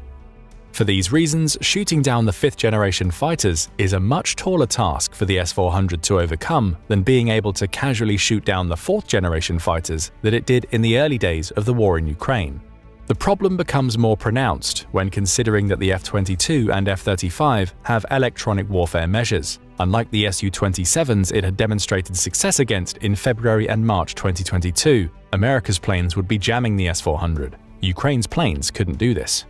For these reasons, shooting down the fifth-generation fighters is a much taller task for the S-400 to overcome than being able to casually shoot down the fourth-generation fighters that it did in the early days of the war in Ukraine. The problem becomes more pronounced when considering that the F-22 and F-35 have electronic warfare measures. Unlike the Su-27s it had demonstrated success against in February and March 2022, America's planes would be jamming the S-400. Ukraine's planes couldn't do this.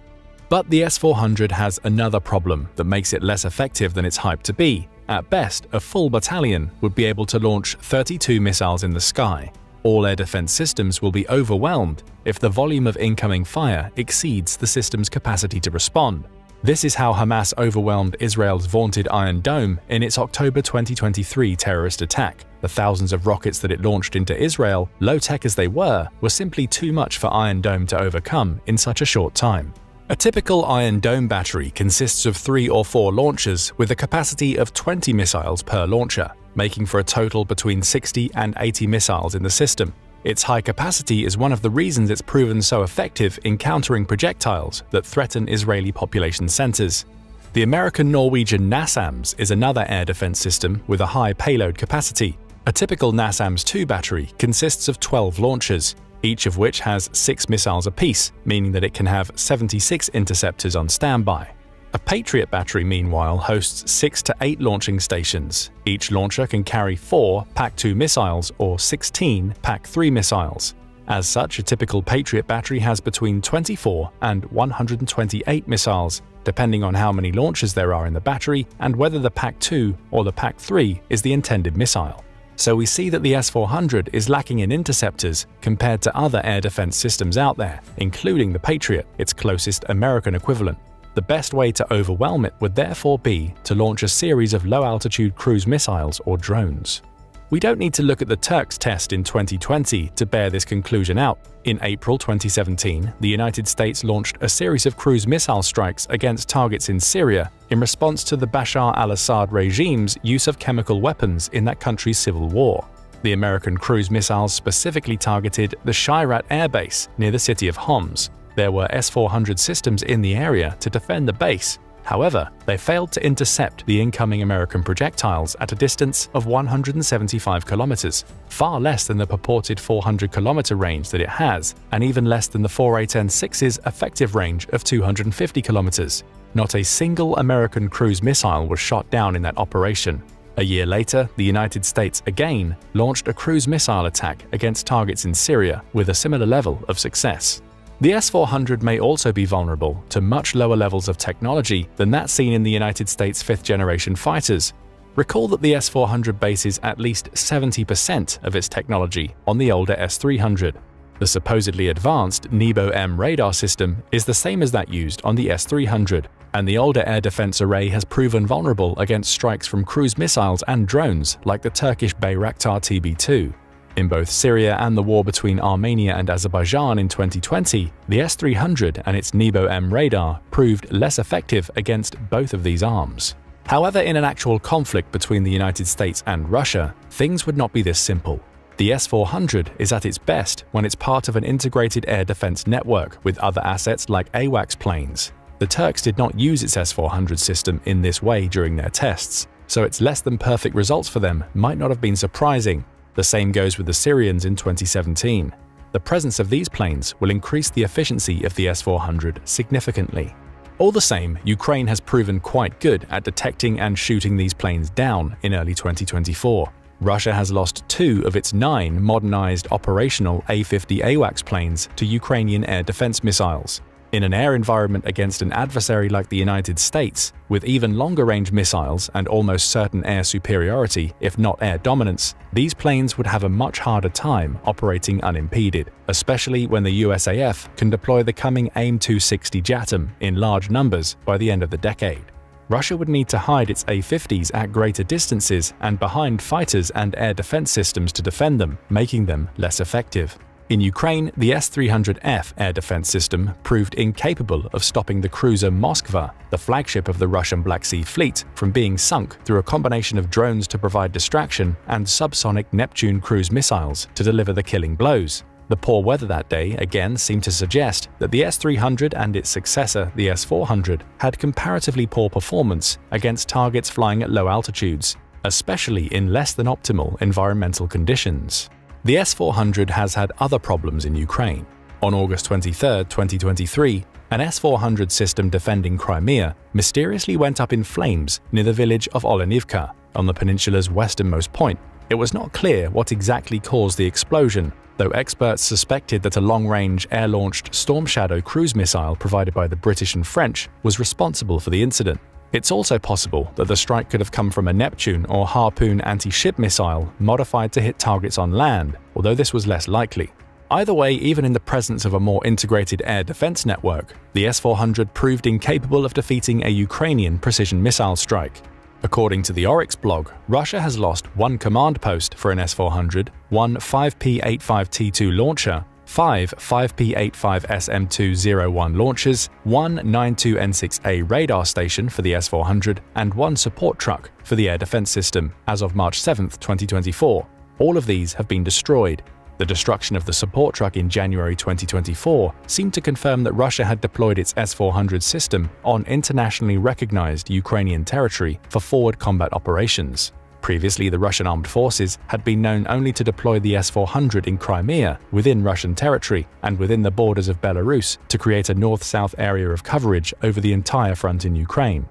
But the S-400 has another problem that makes it less effective than it's hyped to be. At best, a full battalion would be able to launch 32 missiles in the sky. All air defense systems will be overwhelmed if the volume of incoming fire exceeds the system's capacity to respond. This is how Hamas overwhelmed Israel's vaunted Iron Dome in its October 2023 terrorist attack. The thousands of rockets that it launched into Israel, low-tech as they were simply too much for Iron Dome to overcome in such a short time. A typical Iron Dome battery consists of 3 or 4 launchers with a capacity of 20 missiles per launcher, making for a total between 60 and 80 missiles in the system. Its high capacity is one of the reasons it's proven so effective in countering projectiles that threaten Israeli population centers. The American-Norwegian NASAMS is another air defense system with a high payload capacity. A typical NASAMS-2 battery consists of 12 launchers, each of which has 6 missiles apiece, meaning that it can have 76 interceptors on standby. A Patriot battery, meanwhile, hosts 6 to 8 launching stations. Each launcher can carry 4 PAC-2 missiles or 16 PAC-3 missiles. As such, a typical Patriot battery has between 24 and 128 missiles, depending on how many launchers there are in the battery and whether the PAC-2 or the PAC-3 is the intended missile. So we see that the S-400 is lacking in interceptors compared to other air defense systems out there, including the Patriot, its closest American equivalent. The best way to overwhelm it would therefore be to launch a series of low-altitude cruise missiles or drones. We don't need to look at the Turks' test in 2020 to bear this conclusion out. In April 2017, the United States launched a series of cruise missile strikes against targets in Syria in response to the Bashar al-Assad regime's use of chemical weapons in that country's civil war. The American cruise missiles specifically targeted the Shirat Air Base near the city of Homs. There were S-400 systems in the area to defend the base. However, they failed to intercept the incoming American projectiles at a distance of 175 kilometers, far less than the purported 400-kilometer range that it has, and even less than the 4A-10-6's effective range of 250 kilometers. Not a single American cruise missile was shot down in that operation. A year later, the United States again launched a cruise missile attack against targets in Syria with a similar level of success. The S-400 may also be vulnerable to much lower levels of technology than that seen in the United States' fifth-generation fighters. Recall that the S-400 bases at least 70% of its technology on the older S-300. The supposedly advanced NEBO-M radar system is the same as that used on the S-300, and the older air defense array has proven vulnerable against strikes from cruise missiles and drones like the Turkish Bayraktar TB2. In both Syria and the war between Armenia and Azerbaijan in 2020, the S-300 and its NEBO-M radar proved less effective against both of these arms. However, in an actual conflict between the United States and Russia, things would not be this simple. The S-400 is at its best when it's part of an integrated air defense network with other assets like AWACS planes. The Turks did not use its S-400 system in this way during their tests, so its less than perfect results for them might not have been surprising. The same goes with the Syrians in 2017. The presence of these planes will increase the efficiency of the S-400 significantly. All the same, Ukraine has proven quite good at detecting and shooting these planes down in early 2024. Russia has lost 2 of its 9 modernized operational A-50 AWACS planes to Ukrainian air defense missiles. In an air environment against an adversary like the United States, with even longer-range missiles and almost certain air superiority, if not air dominance, these planes would have a much harder time operating unimpeded, especially when the USAF can deploy the coming AIM-260 JATM in large numbers by the end of the decade. Russia would need to hide its A-50s at greater distances and behind fighters and air defense systems to defend them, making them less effective. In Ukraine, the S-300F air defense system proved incapable of stopping the cruiser Moskva, the flagship of the Russian Black Sea Fleet, from being sunk through a combination of drones to provide distraction and subsonic Neptune cruise missiles to deliver the killing blows. The poor weather that day again seemed to suggest that the S-300 and its successor, the S-400, had comparatively poor performance against targets flying at low altitudes, especially in less than optimal environmental conditions. The S-400 has had other problems in Ukraine. On August 23, 2023, an S-400 system defending Crimea mysteriously went up in flames near the village of Olenivka, on the peninsula's westernmost point. It was not clear what exactly caused the explosion, though experts suspected that a long-range air-launched Storm Shadow cruise missile provided by the British and French was responsible for the incident. It's also possible that the strike could have come from a Neptune or Harpoon anti-ship missile modified to hit targets on land, although this was less likely. Either way, even in the presence of a more integrated air defense network, the S-400 proved incapable of defeating a Ukrainian precision missile strike. According to the Oryx blog, Russia has lost 1 command post for an S-400, 1 5P-85T2 launcher, 5 5P-85SM201 launchers, 1 92N6A radar station for the S-400, and 1 support truck for the air defense system as of March 7, 2024. All of these have been destroyed. The destruction of the support truck in January 2024 seemed to confirm that Russia had deployed its S-400 system on internationally recognized Ukrainian territory for forward combat operations. Previously, the Russian armed forces had been known only to deploy the S-400 in Crimea, within Russian territory, and within the borders of Belarus to create a north-south area of coverage over the entire front in Ukraine.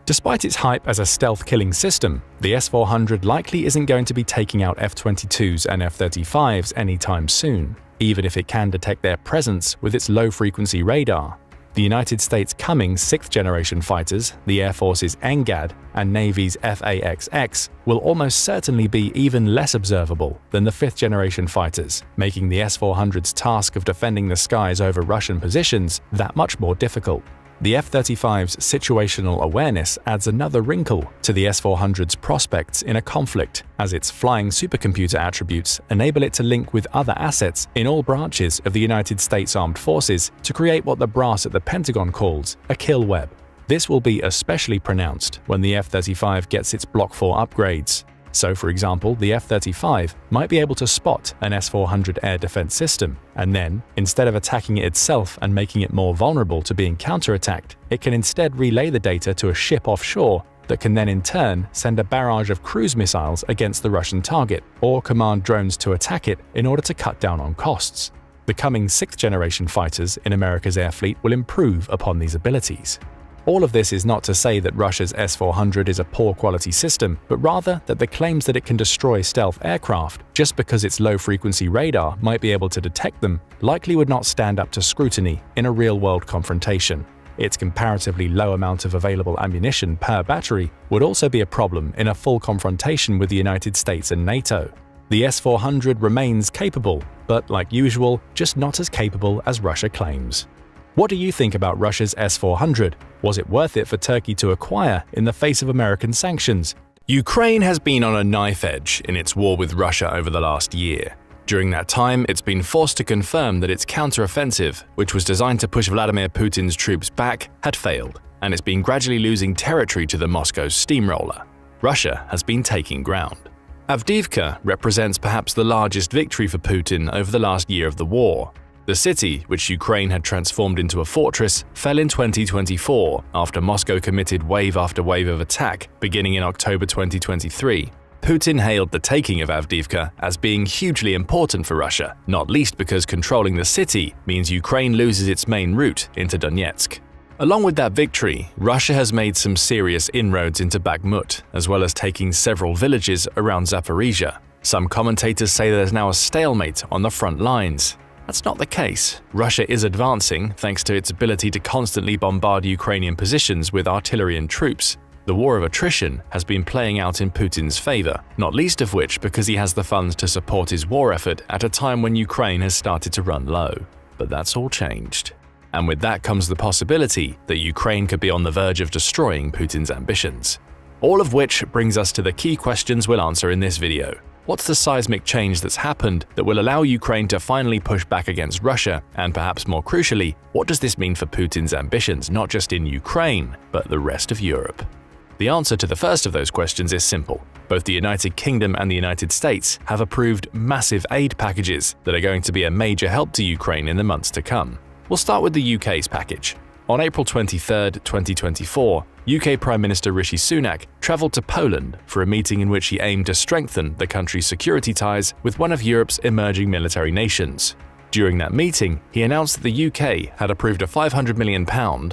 Despite its hype as a stealth-killing system, the S-400 likely isn't going to be taking out F-22s and F-35s anytime soon, even if it can detect their presence with its low-frequency radar. The United States' coming 6th-generation fighters, the Air Force's INVADE and Navy's F/A-XX, will almost certainly be even less observable than the 5th-generation fighters, making the S-400's task of defending the skies over Russian positions that much more difficult. The F-35's situational awareness adds another wrinkle to the S-400's prospects in a conflict, as its flying supercomputer attributes enable it to link with other assets in all branches of the United States Armed Forces to create what the brass at the Pentagon calls a kill web. This will be especially pronounced when the F-35 gets its Block 4 upgrades. So, for example, the F-35 might be able to spot an S-400 air defense system, and then, instead of attacking it itself and making it more vulnerable to being counterattacked, it can instead relay the data to a ship offshore that can then in turn send a barrage of cruise missiles against the Russian target, or command drones to attack it in order to cut down on costs. The coming 6th-generation fighters in America's air fleet will improve upon these abilities. All of this is not to say that Russia's S-400 is a poor-quality system, but rather that the claims that it can destroy stealth aircraft just because its low-frequency radar might be able to detect them likely would not stand up to scrutiny in a real-world confrontation. Its comparatively low amount of available ammunition per battery would also be a problem in a full confrontation with the United States and NATO. The S-400 remains capable, but like usual, just not as capable as Russia claims. What do you think about Russia's S-400? Was it worth it for Turkey to acquire in the face of American sanctions? Ukraine has been on a knife edge in its war with Russia over the last year. During that time, it's been forced to confirm that its counter-offensive, which was designed to push Vladimir Putin's troops back, had failed, and it's been gradually losing territory to the Moscow steamroller. Russia has been taking ground. Avdiivka represents perhaps the largest victory for Putin over the last year of the war. The city, which Ukraine had transformed into a fortress, fell in 2024 after Moscow committed wave after wave of attack, beginning in October 2023. Putin hailed the taking of Avdiivka as being hugely important for Russia, not least because controlling the city means Ukraine loses its main route into Donetsk. Along with that victory, Russia has made some serious inroads into Bakhmut, as well as taking several villages around Zaporizhia. Some commentators say there's now a stalemate on the front lines. That's not the case. Russia is advancing thanks to its ability to constantly bombard Ukrainian positions with artillery and troops. The war of attrition has been playing out in Putin's favor, not least of which because he has the funds to support his war effort at a time when Ukraine has started to run low. But that's all changed. And with that comes the possibility that Ukraine could be on the verge of destroying Putin's ambitions. All of which brings us to the key questions we'll answer in this video. What's the seismic change that's happened that will allow Ukraine to finally push back against Russia? And perhaps more crucially, what does this mean for Putin's ambitions not just in Ukraine, but the rest of Europe? The answer to the first of those questions is simple. Both the United Kingdom and the United States have approved massive aid packages that are going to be a major help to Ukraine in the months to come. We'll start with the UK's package. On April 23, 2024, UK Prime Minister Rishi Sunak travelled to Poland for a meeting in which he aimed to strengthen the country's security ties with one of Europe's emerging military nations. During that meeting, he announced that the UK had approved a £500 million,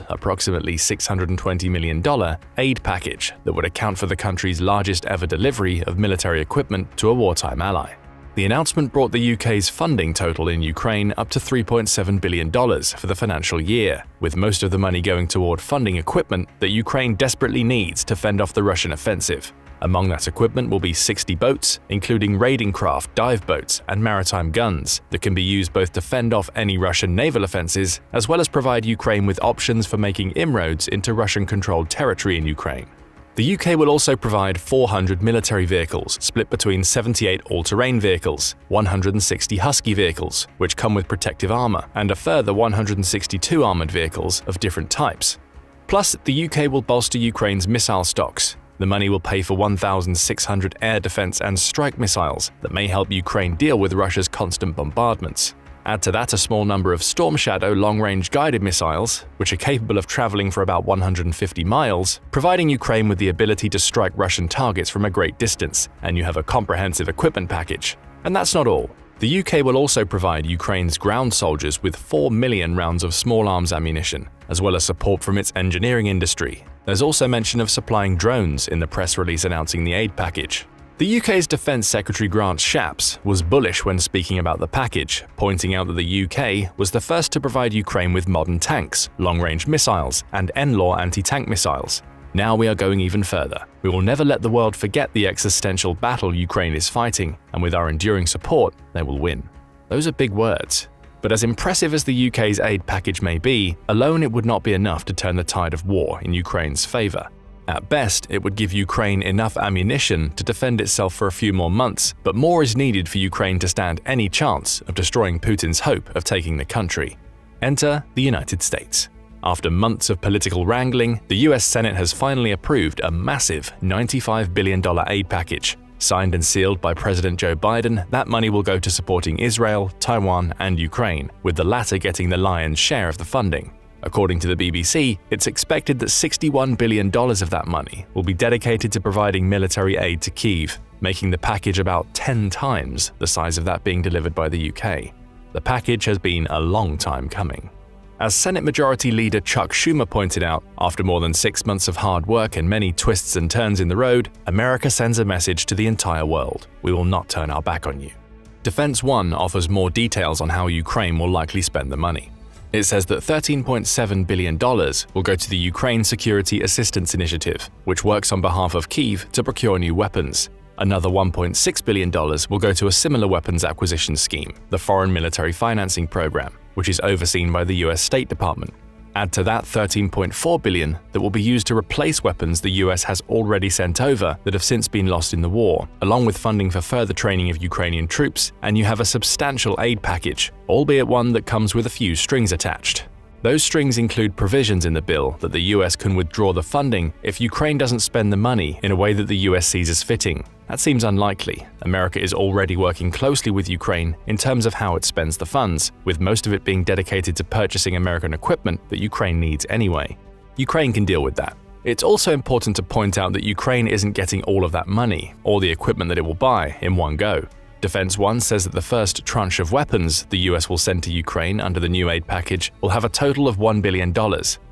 approximately $620 million, aid package that would account for the country's largest ever delivery of military equipment to a wartime ally. The announcement brought the UK's funding total in Ukraine up to $3.7 billion for the financial year, with most of the money going toward funding equipment that Ukraine desperately needs to fend off the Russian offensive. Among that equipment will be 60 boats, including raiding craft, dive boats, and maritime guns that can be used both to fend off any Russian naval offenses as well as provide Ukraine with options for making inroads into Russian-controlled territory in Ukraine. The UK will also provide 400 military vehicles split between 78 all-terrain vehicles, 160 Husky vehicles, which come with protective armor, and a further 162 armored vehicles of different types. Plus, the UK will bolster Ukraine's missile stocks. The money will pay for 1,600 air defense and strike missiles that may help Ukraine deal with Russia's constant bombardments. Add to that a small number of Storm Shadow long-range guided missiles, which are capable of traveling for about 150 miles, providing Ukraine with the ability to strike Russian targets from a great distance, and you have a comprehensive equipment package. And that's not all. The UK will also provide Ukraine's ground soldiers with 4 million rounds of small arms ammunition, as well as support from its engineering industry. There's also mention of supplying drones in the press release announcing the aid package. The UK's Defence Secretary Grant Shapps was bullish when speaking about the package, pointing out that the UK was the first to provide Ukraine with modern tanks, long-range missiles, and NLAW anti-tank missiles. Now we are going even further. We will never let the world forget the existential battle Ukraine is fighting, and with our enduring support, they will win. Those are big words. But as impressive as the UK's aid package may be, alone it would not be enough to turn the tide of war in Ukraine's favour. At best, it would give Ukraine enough ammunition to defend itself for a few more months, but more is needed for Ukraine to stand any chance of destroying Putin's hope of taking the country. Enter the United States. After months of political wrangling, the US Senate has finally approved a massive $95 billion aid package. Signed and sealed by President Joe Biden, that money will go to supporting Israel, Taiwan, and Ukraine, with the latter getting the lion's share of the funding. According to the BBC, it's expected that $61 billion of that money will be dedicated to providing military aid to Kyiv, making the package about 10 times the size of that being delivered by the UK. The package has been a long time coming. As Senate Majority Leader Chuck Schumer pointed out, after more than 6 months of hard work and many twists and turns in the road, America sends a message to the entire world: we will not turn our back on you. Defense One offers more details on how Ukraine will likely spend the money. It says that $13.7 billion will go to the Ukraine Security Assistance Initiative, which works on behalf of Kyiv to procure new weapons. Another $1.6 billion will go to a similar weapons acquisition scheme, the Foreign Military Financing Program, which is overseen by the US State Department. Add to that $13.4 billion that will be used to replace weapons the US has already sent over that have since been lost in the war, along with funding for further training of Ukrainian troops, and you have a substantial aid package, albeit one that comes with a few strings attached. Those strings include provisions in the bill that the US can withdraw the funding if Ukraine doesn't spend the money in a way that the US sees as fitting. That seems unlikely. America is already working closely with Ukraine in terms of how it spends the funds, with most of it being dedicated to purchasing American equipment that Ukraine needs anyway. Ukraine can deal with that. It's also important to point out that Ukraine isn't getting all of that money, or the equipment that it will buy, in one go. Defense One says that the first tranche of weapons the US will send to Ukraine under the new aid package will have a total of $1 billion,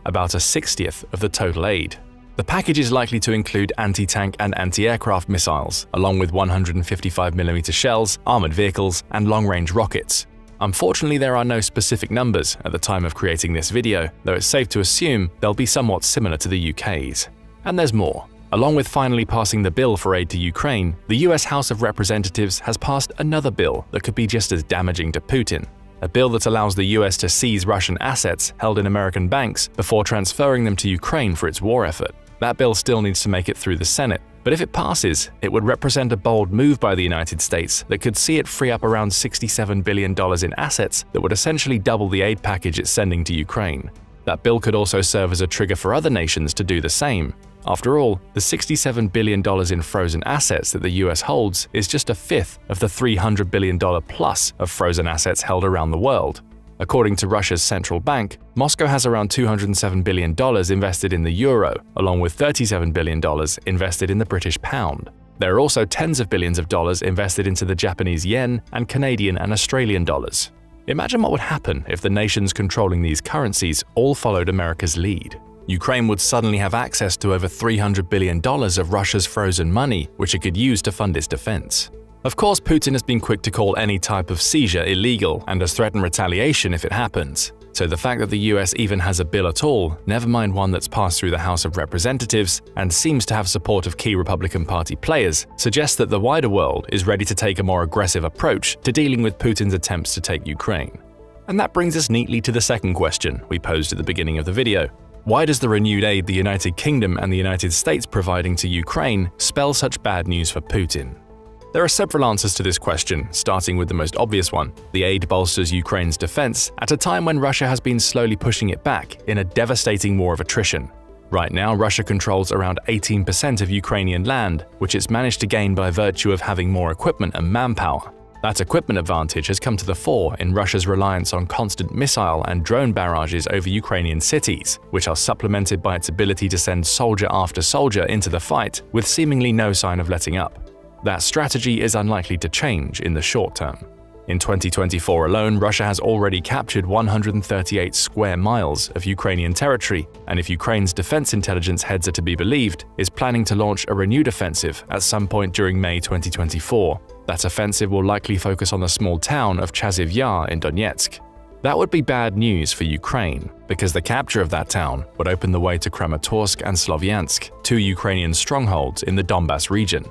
about a 60th of the total aid. The package is likely to include anti-tank and anti-aircraft missiles, along with 155mm shells, armored vehicles, and long-range rockets. Unfortunately, there are no specific numbers at the time of creating this video, though it's safe to assume they'll be somewhat similar to the UK's. And there's more. Along with finally passing the bill for aid to Ukraine, the US House of Representatives has passed another bill that could be just as damaging to Putin. A bill that allows the US to seize Russian assets held in American banks before transferring them to Ukraine for its war effort. That bill still needs to make it through the Senate, but if it passes, it would represent a bold move by the United States that could see it free up around $67 billion in assets that would essentially double the aid package it's sending to Ukraine. That bill could also serve as a trigger for other nations to do the same. After all, the $67 billion in frozen assets that the US holds is just a fifth of the $300 billion plus of frozen assets held around the world. According to Russia's central bank, Moscow has around $207 billion invested in the euro, along with $37 billion invested in the British pound. There are also tens of billions of dollars invested into the Japanese yen and Canadian and Australian dollars. Imagine what would happen if the nations controlling these currencies all followed America's lead. Ukraine would suddenly have access to over $300 billion of Russia's frozen money, which it could use to fund its defense. Of course, Putin has been quick to call any type of seizure illegal and has threatened retaliation if it happens. So the fact that the US even has a bill at all, never mind one that's passed through the House of Representatives and seems to have support of key Republican Party players, suggests that the wider world is ready to take a more aggressive approach to dealing with Putin's attempts to take Ukraine. And that brings us neatly to the second question we posed at the beginning of the video. Why does the renewed aid the United Kingdom and the United States providing to Ukraine spell such bad news for Putin? There are several answers to this question, starting with the most obvious one. The aid bolsters Ukraine's defense at a time when Russia has been slowly pushing it back in a devastating war of attrition. Right now, Russia controls around 18% of Ukrainian land, which it's managed to gain by virtue of having more equipment and manpower. That equipment advantage has come to the fore in Russia's reliance on constant missile and drone barrages over Ukrainian cities, which are supplemented by its ability to send soldier after soldier into the fight with seemingly no sign of letting up. That strategy is unlikely to change in the short term. In 2024 alone, Russia has already captured 138 square miles of Ukrainian territory, and if Ukraine's defense intelligence heads are to be believed, is planning to launch a renewed offensive at some point during May 2024. That offensive will likely focus on the small town of Chaziv Yar in Donetsk. That would be bad news for Ukraine, because the capture of that town would open the way to Kramatorsk and Slovyansk, two Ukrainian strongholds in the Donbas region.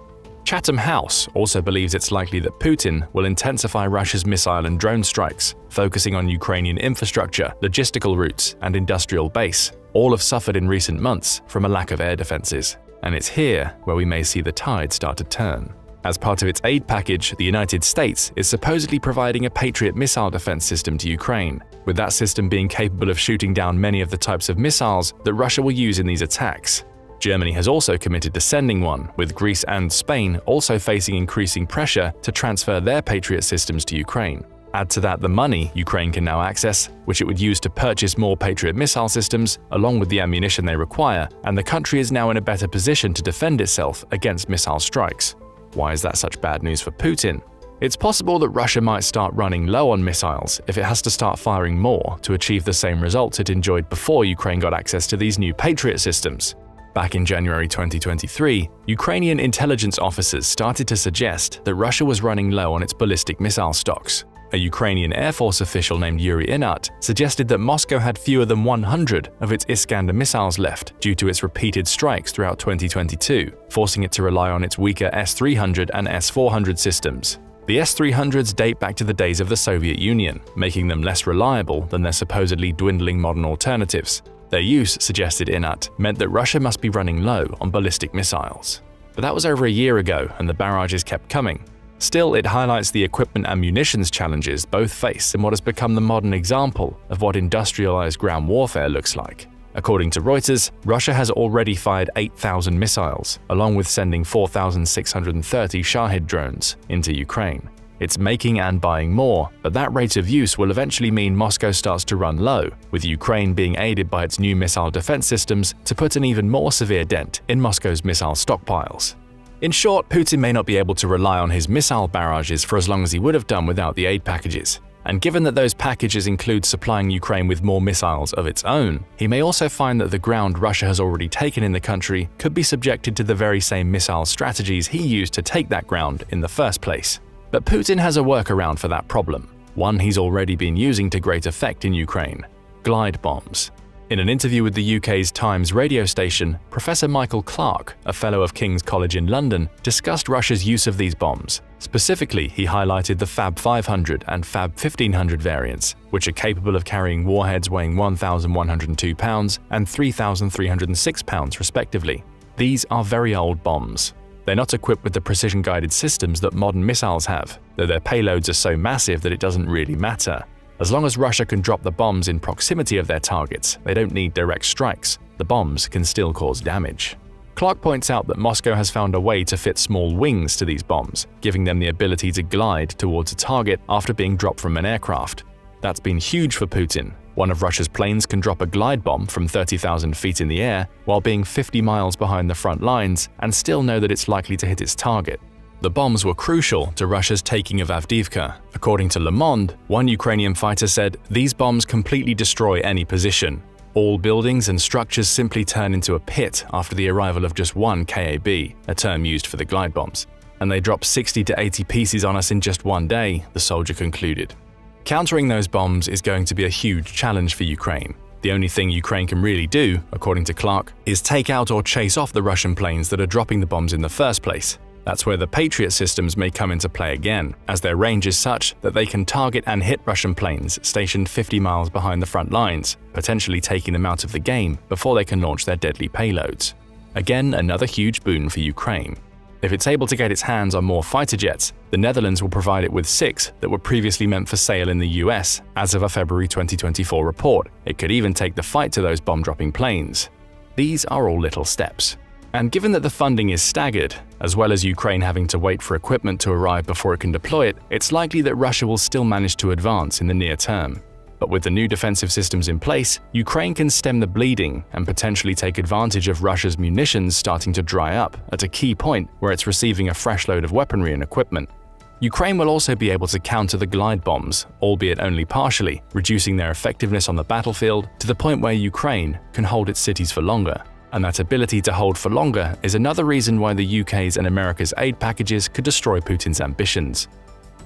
Chatham House also believes it's likely that Putin will intensify Russia's missile and drone strikes, focusing on Ukrainian infrastructure, logistical routes, and industrial base. All have suffered in recent months from a lack of air defenses. And it's here where we may see the tide start to turn. As part of its aid package, the United States is supposedly providing a Patriot missile defense system to Ukraine, with that system being capable of shooting down many of the types of missiles that Russia will use in these attacks. Germany has also committed to sending one, with Greece and Spain also facing increasing pressure to transfer their Patriot systems to Ukraine. Add to that the money Ukraine can now access, which it would use to purchase more Patriot missile systems, along with the ammunition they require, and the country is now in a better position to defend itself against missile strikes. Why is that such bad news for Putin? It's possible that Russia might start running low on missiles if it has to start firing more to achieve the same results it enjoyed before Ukraine got access to these new Patriot systems. Back in January 2023, Ukrainian intelligence officers started to suggest that Russia was running low on its ballistic missile stocks. A Ukrainian Air Force official named Yuri Inat suggested that Moscow had fewer than 100 of its Iskander missiles left due to its repeated strikes throughout 2022, forcing it to rely on its weaker S-300 and S-400 systems. The S-300s date back to the days of the Soviet Union, making them less reliable than their supposedly dwindling modern alternatives. Their use, suggested Inat, meant that Russia must be running low on ballistic missiles. But that was over a year ago, and the barrages kept coming. Still, it highlights the equipment and munitions challenges both face in what has become the modern example of what industrialized ground warfare looks like. According to Reuters, Russia has already fired 8,000 missiles, along with sending 4,630 Shahid drones into Ukraine. It's making and buying more, but that rate of use will eventually mean Moscow starts to run low, with Ukraine being aided by its new missile defense systems to put an even more severe dent in Moscow's missile stockpiles. In short, Putin may not be able to rely on his missile barrages for as long as he would have done without the aid packages. And given that those packages include supplying Ukraine with more missiles of its own, he may also find that the ground Russia has already taken in the country could be subjected to the very same missile strategies he used to take that ground in the first place. But Putin has a workaround for that problem, one he's already been using to great effect in Ukraine: glide bombs. In an interview with the UK's Times radio station, Professor Michael Clarke, a fellow of King's College in London, discussed Russia's use of these bombs. Specifically, he highlighted the Fab 500 and Fab 1500 variants, which are capable of carrying warheads weighing 1,102 pounds and 3,306 pounds respectively. These are very old bombs. They're not equipped with the precision-guided systems that modern missiles have, though their payloads are so massive that it doesn't really matter. As long as Russia can drop the bombs in proximity of their targets, they don't need direct strikes. The bombs can still cause damage. Clarke points out that Moscow has found a way to fit small wings to these bombs, giving them the ability to glide towards a target after being dropped from an aircraft. That's been huge for Putin. One of Russia's planes can drop a glide bomb from 30,000 feet in the air while being 50 miles behind the front lines and still know that it's likely to hit its target. The bombs were crucial to Russia's taking of Avdiivka. According to Le Monde, one Ukrainian fighter said, "These bombs completely destroy any position. All buildings and structures simply turn into a pit after the arrival of just one KAB, a term used for the glide bombs. And they drop 60 to 80 pieces on us in just one day," the soldier concluded. Countering those bombs is going to be a huge challenge for Ukraine. The only thing Ukraine can really do, according to Clarke, is take out or chase off the Russian planes that are dropping the bombs in the first place. That's where the Patriot systems may come into play again, as their range is such that they can target and hit Russian planes stationed 50 miles behind the front lines, potentially taking them out of the game before they can launch their deadly payloads. Again, another huge boon for Ukraine. If it's able to get its hands on more fighter jets, the Netherlands will provide it with 6 that were previously meant for sale in the US, as of a February 2024 report. It could even take the fight to those bomb-dropping planes. These are all little steps. And given that the funding is staggered, as well as Ukraine having to wait for equipment to arrive before it can deploy it, it's likely that Russia will still manage to advance in the near term. But with the new defensive systems in place, Ukraine can stem the bleeding and potentially take advantage of Russia's munitions starting to dry up at a key point where it's receiving a fresh load of weaponry and equipment. Ukraine will also be able to counter the glide bombs, albeit only partially, reducing their effectiveness on the battlefield to the point where Ukraine can hold its cities for longer. And that ability to hold for longer is another reason why the UK's and America's aid packages could destroy Putin's ambitions.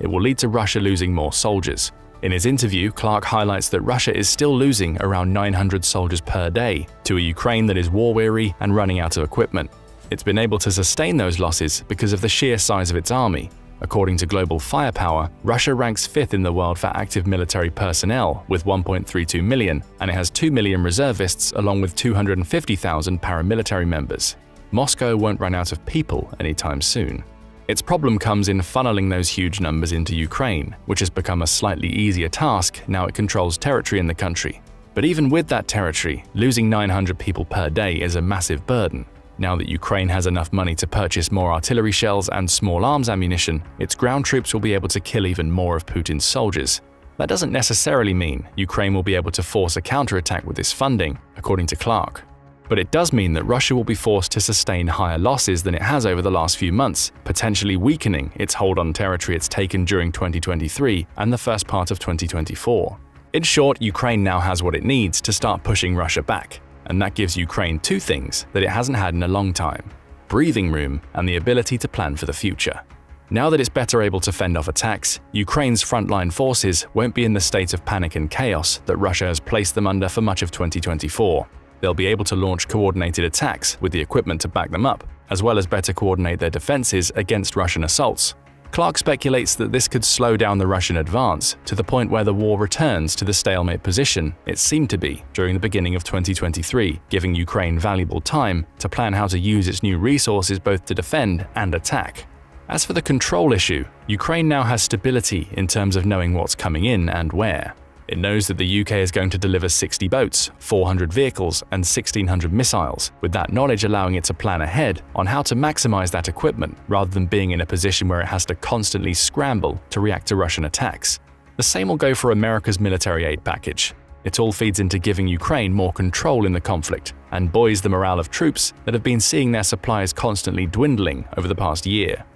It will lead to Russia losing more soldiers. In his interview, Clark highlights that Russia is still losing around 900 soldiers per day to a Ukraine that is war-weary and running out of equipment. It's been able to sustain those losses because of the sheer size of its army. According to Global Firepower, Russia ranks 5th in the world for active military personnel with 1.32 million, and it has 2 million reservists along with 250,000 paramilitary members. Moscow won't run out of people anytime soon. Its problem comes in funneling those huge numbers into Ukraine, which has become a slightly easier task now it controls territory in the country. But even with that territory, losing 900 people per day is a massive burden. Now that Ukraine has enough money to purchase more artillery shells and small arms ammunition, its ground troops will be able to kill even more of Putin's soldiers. That doesn't necessarily mean Ukraine will be able to force a counterattack with this funding, according to Clark. But it does mean that Russia will be forced to sustain higher losses than it has over the last few months, potentially weakening its hold on territory it's taken during 2023 and the first part of 2024. In short, Ukraine now has what it needs to start pushing Russia back. And that gives Ukraine two things that it hasn't had in a long time: breathing room and the ability to plan for the future. Now that it's better able to fend off attacks, Ukraine's frontline forces won't be in the state of panic and chaos that Russia has placed them under for much of 2024. They'll be able to launch coordinated attacks with the equipment to back them up, as well as better coordinate their defenses against Russian assaults. Clark speculates that this could slow down the Russian advance to the point where the war returns to the stalemate position it seemed to be during the beginning of 2023, giving Ukraine valuable time to plan how to use its new resources both to defend and attack. As for the control issue, Ukraine now has stability in terms of knowing what's coming in and where. It knows that the UK is going to deliver 60 boats, 400 vehicles, and 1,600 missiles, with that knowledge allowing it to plan ahead on how to maximize that equipment rather than being in a position where it has to constantly scramble to react to Russian attacks. The same will go for America's military aid package. It all feeds into giving Ukraine more control in the conflict and buoys the morale of troops that have been seeing their supplies constantly dwindling over the past year.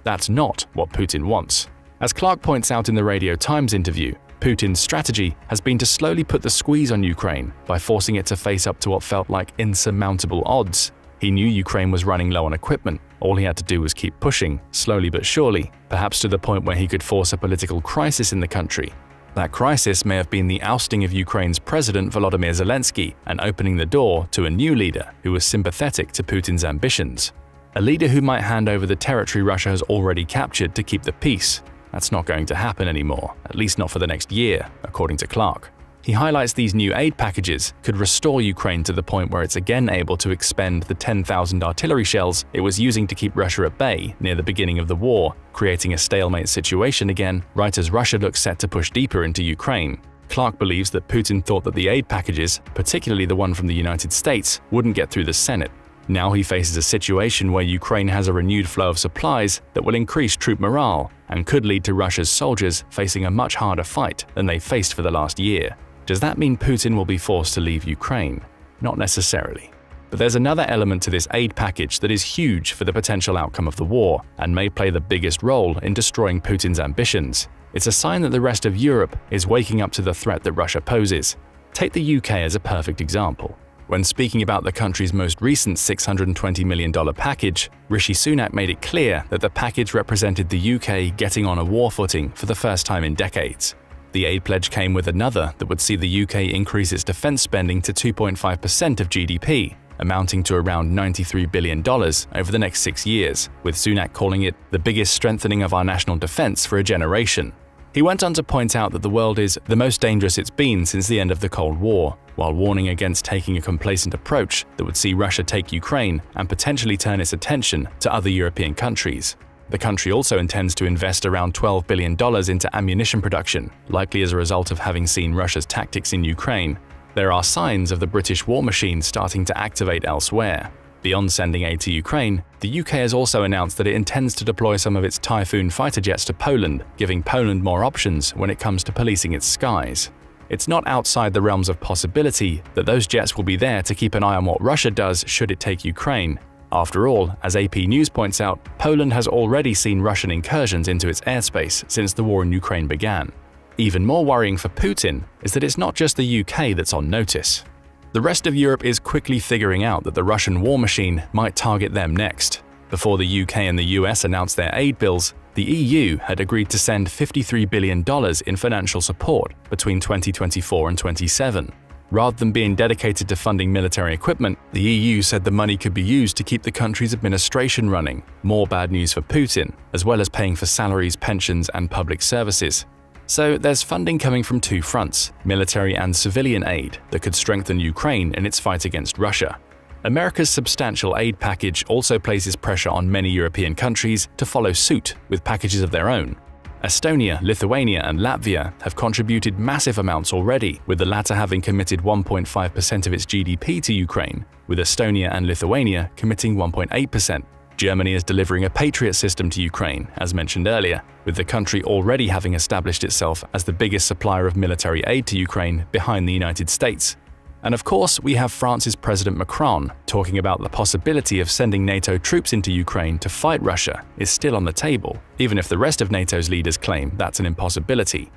That's not what Putin wants. As Clark points out in the Radio Times interview, Putin's strategy has been to slowly put the squeeze on Ukraine by forcing it to face up to what felt like insurmountable odds. He knew Ukraine was running low on equipment. All he had to do was keep pushing, slowly but surely, perhaps to the point where he could force a political crisis in the country. That crisis may have been the ousting of Ukraine's President Volodymyr Zelensky and opening the door to a new leader who was sympathetic to Putin's ambitions. A leader who might hand over the territory Russia has already captured to keep the peace. That's not going to happen anymore, at least not for the next year, according to Clark. He highlights these new aid packages could restore Ukraine to the point where it's again able to expend the 10,000 artillery shells it was using to keep Russia at bay near the beginning of the war, creating a stalemate situation again right as Russia looks set to push deeper into Ukraine. Clark believes that Putin thought that the aid packages, particularly the one from the United States, wouldn't get through the Senate. Now he faces a situation where Ukraine has a renewed flow of supplies that will increase troop morale and could lead to Russia's soldiers facing a much harder fight than they faced for the last year. Does that mean Putin will be forced to leave Ukraine? Not necessarily. But there's another element to this aid package that is huge for the potential outcome of the war and may play the biggest role in destroying Putin's ambitions. It's a sign that the rest of Europe is waking up to the threat that Russia poses. Take the UK as a perfect example. When speaking about the country's most recent $620 million package, Rishi Sunak made it clear that the package represented the UK getting on a war footing for the first time in decades. The aid pledge came with another that would see the UK increase its defense spending to 2.5% of GDP, amounting to around $93 billion over the next 6 years, with Sunak calling it the biggest strengthening of our national defense for a generation. He went on to point out that the world is the most dangerous it's been since the end of the Cold War, while warning against taking a complacent approach that would see Russia take Ukraine and potentially turn its attention to other European countries. The country also intends to invest around $12 billion into ammunition production, likely as a result of having seen Russia's tactics in Ukraine. There are signs of the British war machine starting to activate elsewhere. Beyond sending aid to Ukraine, the UK has also announced that it intends to deploy some of its Typhoon fighter jets to Poland, giving Poland more options when it comes to policing its skies. It's not outside the realms of possibility that those jets will be there to keep an eye on what Russia does should it take Ukraine. After all, as AP News points out, Poland has already seen Russian incursions into its airspace since the war in Ukraine began. Even more worrying for Putin is that it's not just the UK that's on notice. The rest of Europe is quickly figuring out that the Russian war machine might target them next. Before the UK and the US announced their aid bills, the EU had agreed to send $53 billion in financial support between 2024 and 27. Rather than being dedicated to funding military equipment, the EU said the money could be used to keep the country's administration running. More bad news for Putin, as well as paying for salaries, pensions, and public services. So there's funding coming from two fronts, military and civilian aid, that could strengthen Ukraine in its fight against Russia. America's substantial aid package also places pressure on many European countries to follow suit with packages of their own. Estonia, Lithuania, and Latvia have contributed massive amounts already, with the latter having committed 1.5% of its GDP to Ukraine, with Estonia and Lithuania committing 1.8%. Germany is delivering a Patriot system to Ukraine, as mentioned earlier, with the country already having established itself as the biggest supplier of military aid to Ukraine behind the United States. And of course, we have France's President Macron talking about the possibility of sending NATO troops into Ukraine to fight Russia is still on the table, even if the rest of NATO's leaders claim that's an impossibility.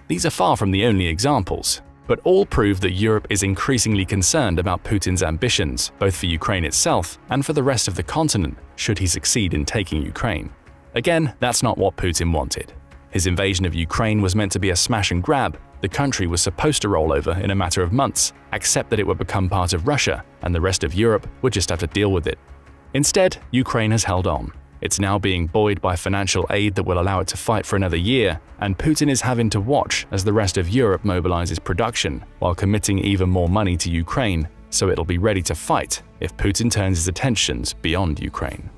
These are far from the only examples, but all prove that Europe is increasingly concerned about Putin's ambitions, both for Ukraine itself and for the rest of the continent, should he succeed in taking Ukraine. Again, that's not what Putin wanted. His invasion of Ukraine was meant to be a smash and grab. The country was supposed to roll over in a matter of months, accept that it would become part of Russia, and the rest of Europe would just have to deal with it. Instead, Ukraine has held on. It's now being buoyed by financial aid that will allow it to fight for another year, and Putin is having to watch as the rest of Europe mobilizes production, while committing even more money to Ukraine, so it'll be ready to fight if Putin turns his attentions beyond Ukraine.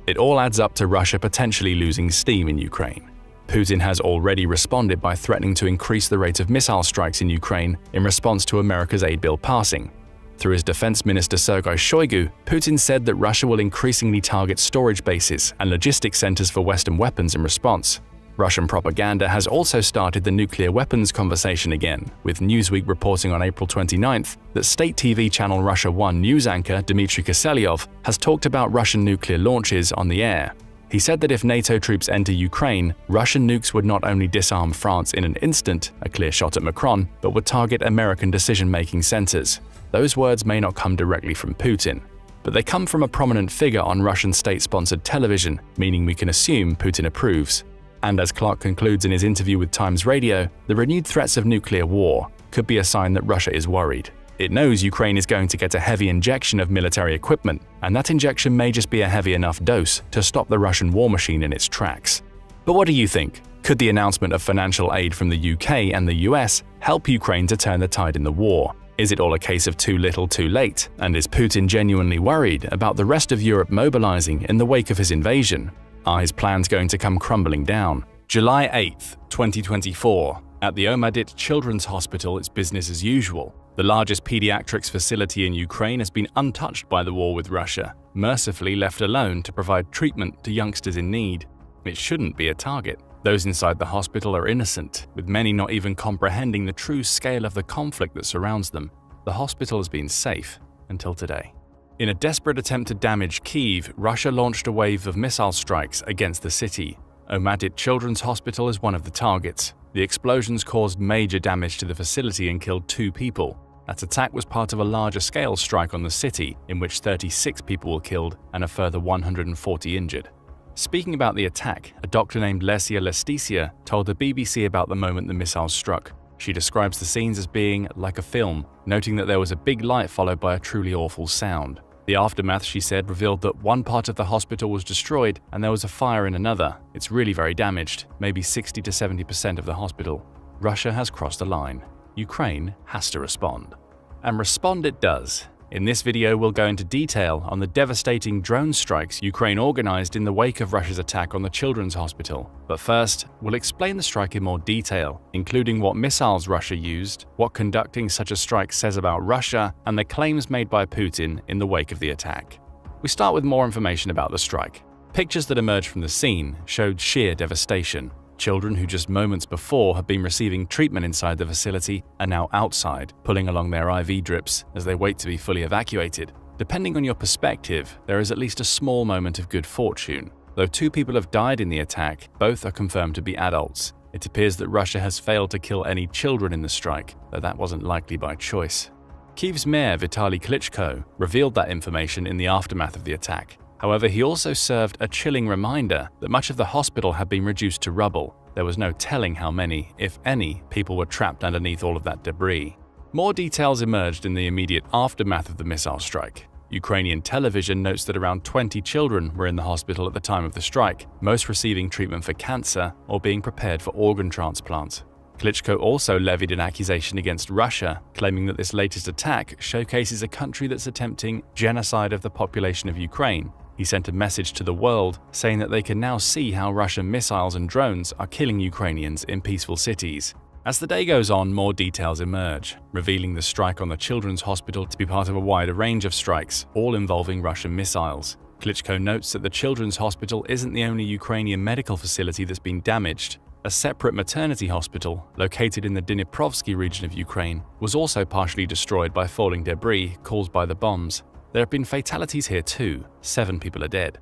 It all adds up to Russia potentially losing steam in Ukraine. Putin has already responded by threatening to increase the rate of missile strikes in Ukraine in response to America's aid bill passing. Through his defense minister Sergei Shoigu, Putin said that Russia will increasingly target storage bases and logistics centers for Western weapons in response. Russian propaganda has also started the nuclear weapons conversation again, with Newsweek reporting on April 29th that state TV channel Russia 1 news anchor Dmitry Kiselyov has talked about Russian nuclear launches on the air. He said that if NATO troops enter Ukraine, Russian nukes would not only disarm France in an instant, a clear shot at Macron, but would target American decision-making centers. Those words may not come directly from Putin, but they come from a prominent figure on Russian state-sponsored television, meaning we can assume Putin approves. And as Clark concludes in his interview with Times Radio, the renewed threats of nuclear war could be a sign that Russia is worried. It knows Ukraine is going to get a heavy injection of military equipment, and that injection may just be a heavy enough dose to stop the Russian war machine in its tracks. But what do you think? Could the announcement of financial aid from the UK and the US help Ukraine to turn the tide in the war? Is it all a case of too little too late? And is Putin genuinely worried about the rest of Europe mobilizing in the wake of his invasion? Are his plans going to come crumbling down? July 8th, 2024. At the INVADE Children's Hospital, it's business as usual. The largest pediatrics facility in Ukraine has been untouched by the war with Russia, mercifully left alone to provide treatment to youngsters in need. It shouldn't be a target. Those inside the hospital are innocent, with many not even comprehending the true scale of the conflict that surrounds them. The hospital has been safe until today. In a desperate attempt to damage Kyiv, Russia launched a wave of missile strikes against the city. INVADE Children's Hospital is one of the targets. The explosions caused major damage to the facility and killed 2 people. That attack was part of a larger-scale strike on the city, in which 36 people were killed and a further 140 injured. Speaking about the attack, a doctor named Lesia Lesticia told the BBC about the moment the missiles struck. She describes the scenes as being like a film, noting that there was a big light followed by a truly awful sound. The aftermath, she said, revealed that one part of the hospital was destroyed and there was a fire in another. It's really very damaged, maybe 60 to 70% of the hospital. Russia has crossed the line. Ukraine has to respond. And respond it does. In this video, we'll go into detail on the devastating drone strikes Ukraine organized in the wake of Russia's attack on the children's hospital. But first, we'll explain the strike in more detail, including what missiles Russia used, what conducting such a strike says about Russia, and the claims made by Putin in the wake of the attack. We start with more information about the strike. Pictures that emerged from the scene showed sheer devastation. Children who just moments before had been receiving treatment inside the facility are now outside, pulling along their IV drips as they wait to be fully evacuated. Depending on your perspective, there is at least a small moment of good fortune. Though 2 people have died in the attack, both are confirmed to be adults. It appears that Russia has failed to kill any children in the strike, though that wasn't likely by choice. Kyiv's mayor Vitaly Klitschko revealed that information in the aftermath of the attack. However, he also served a chilling reminder that much of the hospital had been reduced to rubble. There was no telling how many, if any, people were trapped underneath all of that debris. More details emerged in the immediate aftermath of the missile strike. Ukrainian television notes that around 20 children were in the hospital at the time of the strike, most receiving treatment for cancer or being prepared for organ transplants. Klitschko also levied an accusation against Russia, claiming that this latest attack showcases a country that's attempting genocide of the population of Ukraine. He sent a message to the world saying that they can now see how Russian missiles and drones are killing Ukrainians in peaceful cities. As the day goes on, more details emerge, revealing the strike on the children's hospital to be part of a wider range of strikes, all involving Russian missiles. Klitschko notes that the children's hospital isn't the only Ukrainian medical facility that's been damaged. A separate maternity hospital, located in the Dniprovsky region of Ukraine, was also partially destroyed by falling debris caused by the bombs. There have been fatalities here too. 7 people are dead.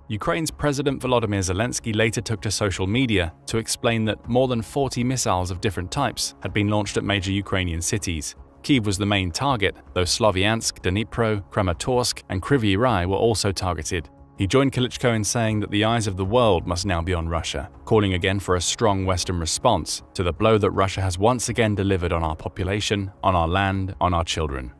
Ukraine's President Volodymyr Zelensky later took to social media to explain that more than 40 missiles of different types had been launched at major Ukrainian cities. Kyiv was the main target, though Sloviansk, Dnipro, Kramatorsk, and Kryvyi Rih were also targeted. He joined Klitschko in saying that the eyes of the world must now be on Russia, calling again for a strong Western response to the blow that Russia has once again delivered on our population, on our land, on our children.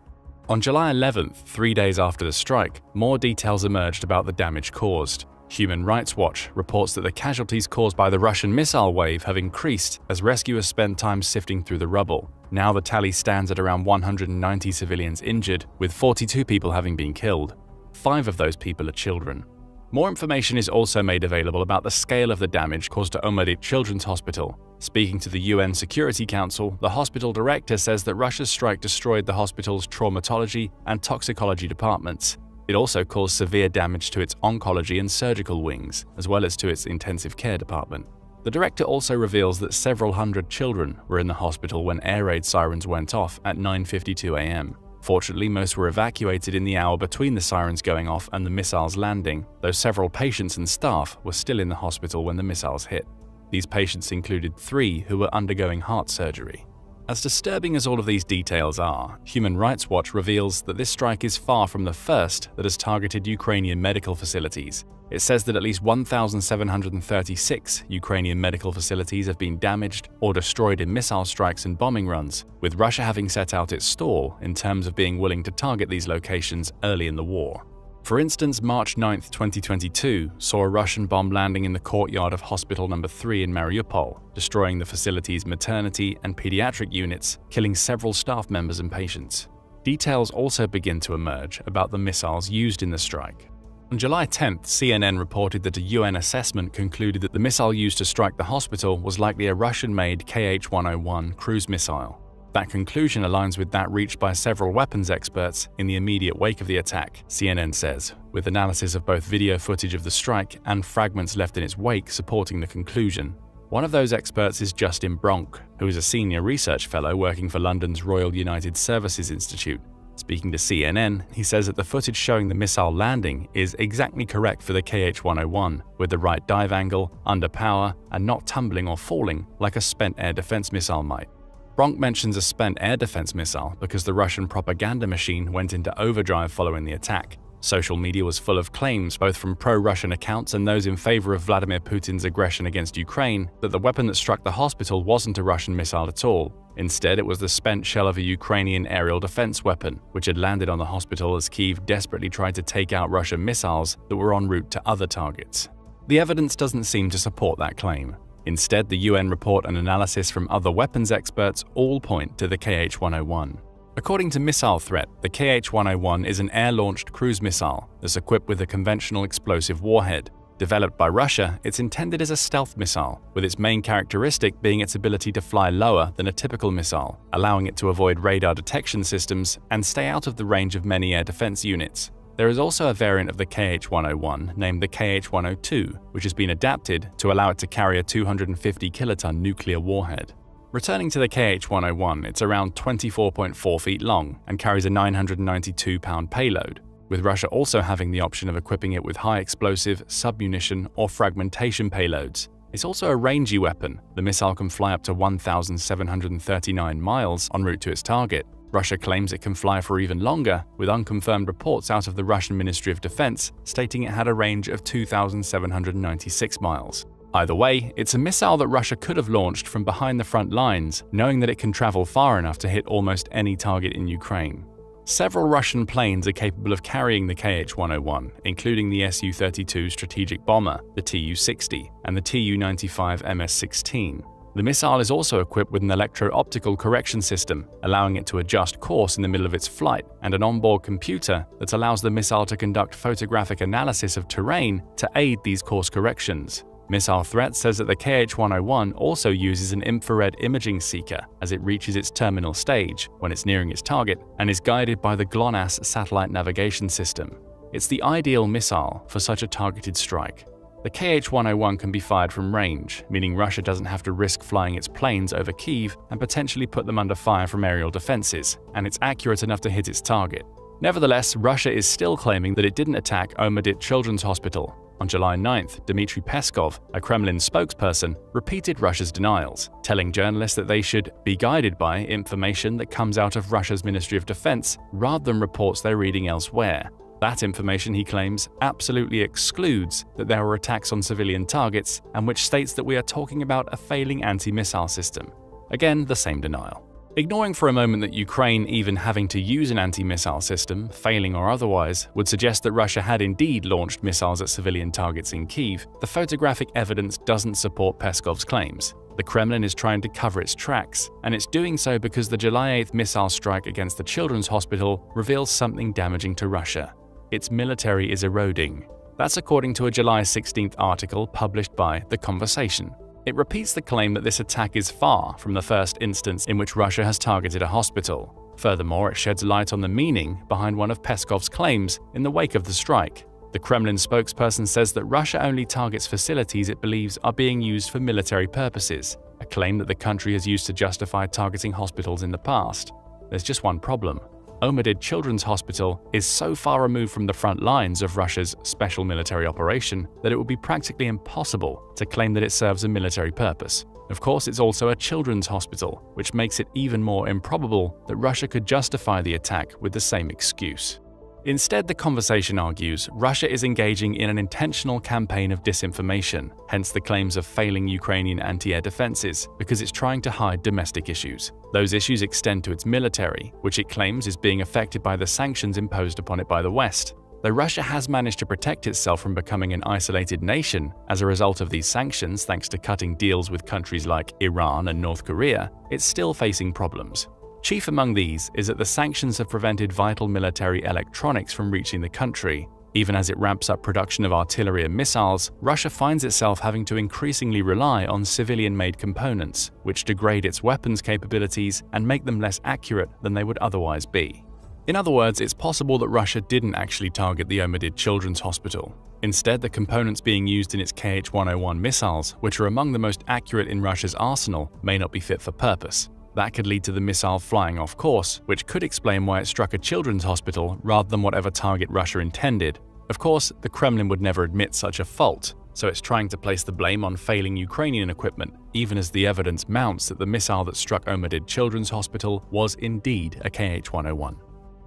On July 11th, 3 days after the strike, more details emerged about the damage caused. Human Rights Watch reports that the casualties caused by the Russian missile wave have increased as rescuers spend time sifting through the rubble. Now the tally stands at around 190 civilians injured, with 42 people having been killed. 5 of those people are children. More information is also made available about the scale of the damage caused to INVADE Children's Hospital. Speaking to the UN Security Council, the hospital director says that Russia's strike destroyed the hospital's traumatology and toxicology departments. It also caused severe damage to its oncology and surgical wings, as well as to its intensive care department. The director also reveals that several hundred children were in the hospital when air raid sirens went off at 9:52 a.m. Fortunately, most were evacuated in the hour between the sirens going off and the missiles landing, though several patients and staff were still in the hospital when the missiles hit. These patients included 3 who were undergoing heart surgery. As disturbing as all of these details are, Human Rights Watch reveals that this strike is far from the first that has targeted Ukrainian medical facilities. It says that at least 1,736 Ukrainian medical facilities have been damaged or destroyed in missile strikes and bombing runs, with Russia having set out its stall in terms of being willing to target these locations early in the war. For instance, March 9, 2022 saw a Russian bomb landing in the courtyard of Hospital No. 3 in Mariupol, destroying the facility's maternity and pediatric units, killing several staff members and patients. Details also begin to emerge about the missiles used in the strike. On July 10th, CNN reported that a UN assessment concluded that the missile used to strike the hospital was likely a Russian-made Kh-101 cruise missile. That conclusion aligns with that reached by several weapons experts in the immediate wake of the attack, CNN says, with analysis of both video footage of the strike and fragments left in its wake supporting the conclusion. One of those experts is Justin Bronk, who is a senior research fellow working for London's Royal United Services Institute. Speaking to CNN, he says that the footage showing the missile landing is exactly correct for the Kh-101, with the right dive angle, under power, and not tumbling or falling like a spent air defense missile might. Bronk mentions a spent air defense missile because the Russian propaganda machine went into overdrive following the attack. Social media was full of claims, both from pro-Russian accounts and those in favor of Vladimir Putin's aggression against Ukraine, that the weapon that struck the hospital wasn't a Russian missile at all. Instead, it was the spent shell of a Ukrainian aerial defense weapon, which had landed on the hospital as Kyiv desperately tried to take out Russian missiles that were en route to other targets. The evidence doesn't seem to support that claim. Instead, the UN report and analysis from other weapons experts all point to the Kh-101. According to Missile Threat, the Kh-101 is an air-launched cruise missile that's equipped with a conventional explosive warhead. Developed by Russia, it's intended as a stealth missile, with its main characteristic being its ability to fly lower than a typical missile, allowing it to avoid radar detection systems and stay out of the range of many air defense units. There is also a variant of the KH-101 named the KH-102, which has been adapted to allow it to carry a 250 kiloton nuclear warhead. Returning to the KH-101, it's around 24.4 feet long and carries a 992-pound payload, with Russia also having the option of equipping it with high-explosive, submunition, or fragmentation payloads. It's also a rangy weapon. The missile can fly up to 1,739 miles en route to its target. Russia claims it can fly for even longer, with unconfirmed reports out of the Russian Ministry of Defense stating it had a range of 2,796 miles. Either way, it's a missile that Russia could have launched from behind the front lines, knowing that it can travel far enough to hit almost any target in Ukraine. Several Russian planes are capable of carrying the KH-101, including the Su-32 strategic bomber, the Tu-60, and the Tu-95 MS-16. The missile is also equipped with an electro-optical correction system, allowing it to adjust course in the middle of its flight, and an onboard computer that allows the missile to conduct photographic analysis of terrain to aid these course corrections. Missile Threat says that the KH-101 also uses an infrared imaging seeker as it reaches its terminal stage when it's nearing its target and is guided by the GLONASS satellite navigation system. It's the ideal missile for such a targeted strike. The KH-101 can be fired from range, meaning Russia doesn't have to risk flying its planes over Kyiv and potentially put them under fire from aerial defenses, and it's accurate enough to hit its target. Nevertheless, Russia is still claiming that it didn't attack INVADE Children's Hospital. On July 9th, Dmitry Peskov, a Kremlin spokesperson, repeated Russia's denials, telling journalists that they should be guided by information that comes out of Russia's Ministry of Defense rather than reports they're reading elsewhere. That information, he claims, absolutely excludes that there were attacks on civilian targets and which states that we are talking about a failing anti-missile system. Again, the same denial. Ignoring for a moment that Ukraine even having to use an anti-missile system, failing or otherwise, would suggest that Russia had indeed launched missiles at civilian targets in Kyiv, the photographic evidence doesn't support Peskov's claims. The Kremlin is trying to cover its tracks, and it's doing so because the July 8th missile strike against the Children's Hospital reveals something damaging to Russia. Its military is eroding. That's according to a July 16th article published by The Conversation. It repeats the claim that this attack is far from the first instance in which Russia has targeted a hospital. Furthermore, it sheds light on the meaning behind one of Peskov's claims in the wake of the strike. The Kremlin spokesperson says that Russia only targets facilities it believes are being used for military purposes, a claim that the country has used to justify targeting hospitals in the past. There's just one problem. INVADE Children's Hospital is so far removed from the front lines of Russia's special military operation that it would be practically impossible to claim that it serves a military purpose. Of course, it's also a children's hospital, which makes it even more improbable that Russia could justify the attack with the same excuse. Instead, The Conversation argues Russia is engaging in an intentional campaign of disinformation, hence the claims of failing Ukrainian anti-air defenses, because it's trying to hide domestic issues. Those issues extend to its military, which it claims is being affected by the sanctions imposed upon it by the West. Though Russia has managed to protect itself from becoming an isolated nation as a result of these sanctions thanks to cutting deals with countries like Iran and North Korea, it's still facing problems. Chief among these is that the sanctions have prevented vital military electronics from reaching the country. Even as it ramps up production of artillery and missiles, Russia finds itself having to increasingly rely on civilian-made components, which degrade its weapons capabilities and make them less accurate than they would otherwise be. In other words, it's possible that Russia didn't actually target the INVADE Children's Hospital. Instead, the components being used in its KH-101 missiles, which are among the most accurate in Russia's arsenal, may not be fit for purpose. That could lead to the missile flying off course, which could explain why it struck a children's hospital rather than whatever target Russia intended. Of course, the Kremlin would never admit such a fault, so it's trying to place the blame on failing Ukrainian equipment, even as the evidence mounts that the missile that struck INVADE Children's Hospital was indeed a KH-101.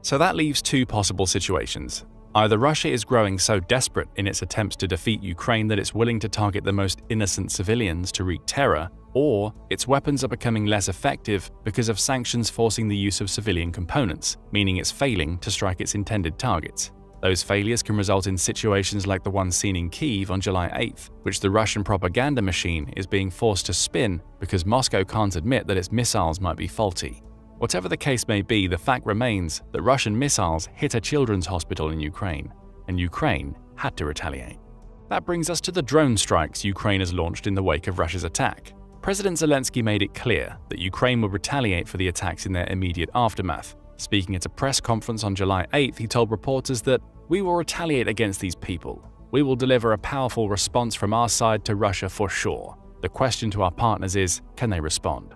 So that leaves two possible situations. Either Russia is growing so desperate in its attempts to defeat Ukraine that it's willing to target the most innocent civilians to wreak terror, or its weapons are becoming less effective because of sanctions forcing the use of civilian components, meaning it's failing to strike its intended targets. Those failures can result in situations like the one seen in Kyiv on July 8th, which the Russian propaganda machine is being forced to spin because Moscow can't admit that its missiles might be faulty. Whatever the case may be, the fact remains that Russian missiles hit a children's hospital in Ukraine, and Ukraine had to retaliate. That brings us to the drone strikes Ukraine has launched in the wake of Russia's attack. President Zelensky made it clear that Ukraine would retaliate for the attacks in their immediate aftermath. Speaking at a press conference on July 8th, he told reporters that "We will retaliate against these people. We will deliver a powerful response from our side to Russia for sure. The question to our partners is, can they respond?"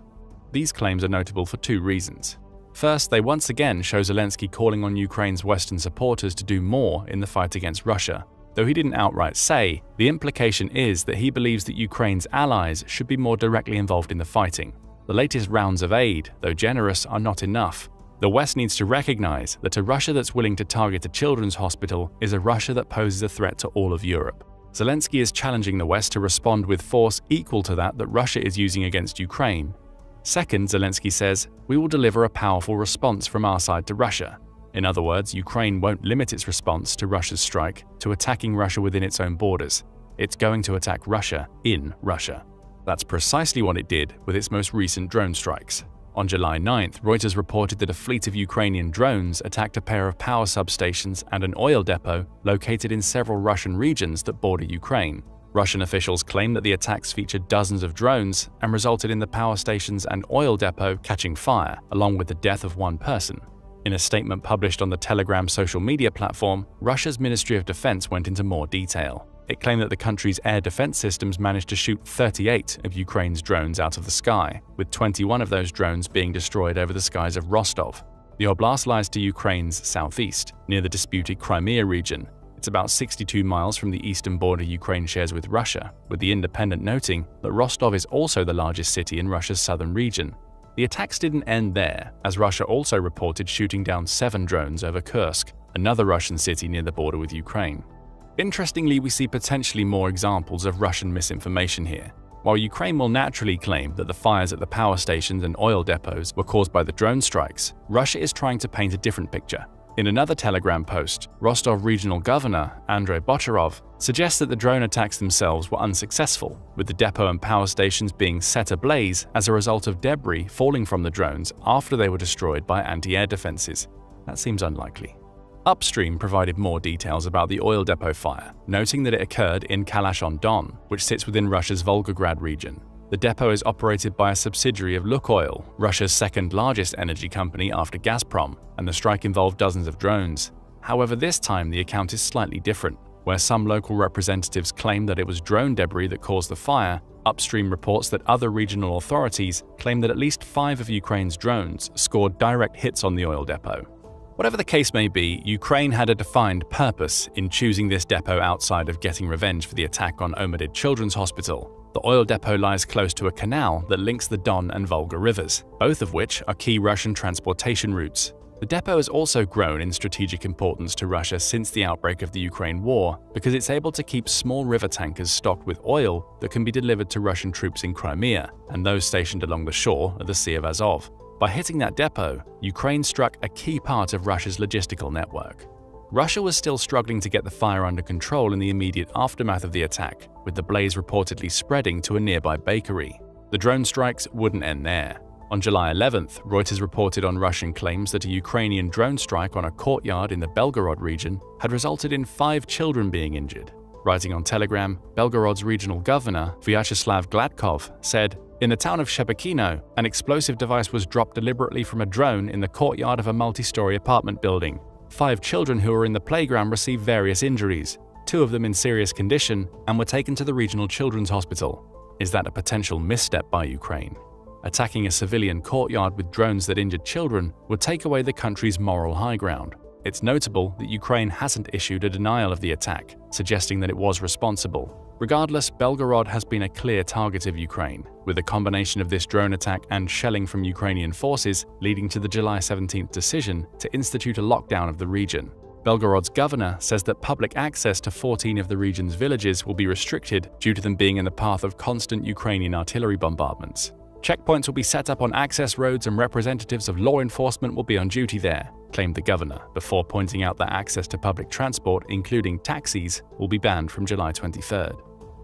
These claims are notable for two reasons. First, they once again show Zelensky calling on Ukraine's Western supporters to do more in the fight against Russia. Though he didn't outright say, the implication is that he believes that Ukraine's allies should be more directly involved in the fighting. The latest rounds of aid, though generous, are not enough. The West needs to recognize that a Russia that's willing to target a children's hospital is a Russia that poses a threat to all of Europe. Zelensky is challenging the West to respond with force equal to that Russia is using against Ukraine. Second, Zelensky says, "We will deliver a powerful response from our side to Russia." In other words, Ukraine won't limit its response to Russia's strike to attacking Russia within its own borders. It's going to attack Russia in Russia. That's precisely what it did with its most recent drone strikes. On July 9th, Reuters reported that a fleet of Ukrainian drones attacked a pair of power substations and an oil depot located in several Russian regions that border Ukraine. Russian officials claim that the attacks featured dozens of drones and resulted in the power stations and oil depot catching fire, along with the death of one person. In a statement published on the Telegram social media platform, Russia's Ministry of Defense went into more detail. It claimed that the country's air defense systems managed to shoot 38 of Ukraine's drones out of the sky, with 21 of those drones being destroyed over the skies of Rostov. The oblast lies to Ukraine's southeast, near the disputed Crimea region. It's about 62 miles from the eastern border Ukraine shares with Russia, with the Independent noting that Rostov is also the largest city in Russia's southern region. The attacks didn't end there, as Russia also reported shooting down 7 drones over Kursk, another Russian city near the border with Ukraine. Interestingly, we see potentially more examples of Russian misinformation here. While Ukraine will naturally claim that the fires at the power stations and oil depots were caused by the drone strikes, Russia is trying to paint a different picture. In another Telegram post, Rostov Regional Governor Andrei Bocharov suggests that the drone attacks themselves were unsuccessful, with the depot and power stations being set ablaze as a result of debris falling from the drones after they were destroyed by anti-air defenses. That seems unlikely. Upstream provided more details about the oil depot fire, noting that it occurred in Kalash-on-Don, which sits within Russia's Volgograd region. The depot is operated by a subsidiary of Lukoil, Russia's second-largest energy company after Gazprom, and the strike involved dozens of drones. However, this time the account is slightly different. Where some local representatives claim that it was drone debris that caused the fire, Upstream reports that other regional authorities claim that at least 5 of Ukraine's drones scored direct hits on the oil depot. Whatever the case may be, Ukraine had a defined purpose in choosing this depot outside of getting revenge for the attack on Omedid Children's Hospital. The oil depot lies close to a canal that links the Don and Volga rivers, both of which are key Russian transportation routes. The depot has also grown in strategic importance to Russia since the outbreak of the Ukraine war because it's able to keep small river tankers stocked with oil that can be delivered to Russian troops in Crimea and those stationed along the shore of the Sea of Azov. By hitting that depot, Ukraine struck a key part of Russia's logistical network. Russia was still struggling to get the fire under control in the immediate aftermath of the attack, with the blaze reportedly spreading to a nearby bakery. The drone strikes wouldn't end there. On July 11th, Reuters reported on Russian claims that a Ukrainian drone strike on a courtyard in the Belgorod region had resulted in 5 children being injured. Writing on Telegram, Belgorod's regional governor, Vyacheslav Gladkov, said, "In the town of Shebekino, an explosive device was dropped deliberately from a drone in the courtyard of a multi-story apartment building. 5 children who were in the playground received various injuries, 2 of them in serious condition, and were taken to the regional children's hospital." Is that a potential misstep by Ukraine? Attacking a civilian courtyard with drones that injured children would take away the country's moral high ground. It's notable that Ukraine hasn't issued a denial of the attack, suggesting that it was responsible. Regardless, Belgorod has been a clear target of Ukraine, with a combination of this drone attack and shelling from Ukrainian forces leading to the July 17th decision to institute a lockdown of the region. Belgorod's governor says that public access to 14 of the region's villages will be restricted due to them being in the path of constant Ukrainian artillery bombardments. Checkpoints will be set up on access roads and representatives of law enforcement will be on duty there, claimed the governor, before pointing out that access to public transport, including taxis, will be banned from July 23rd.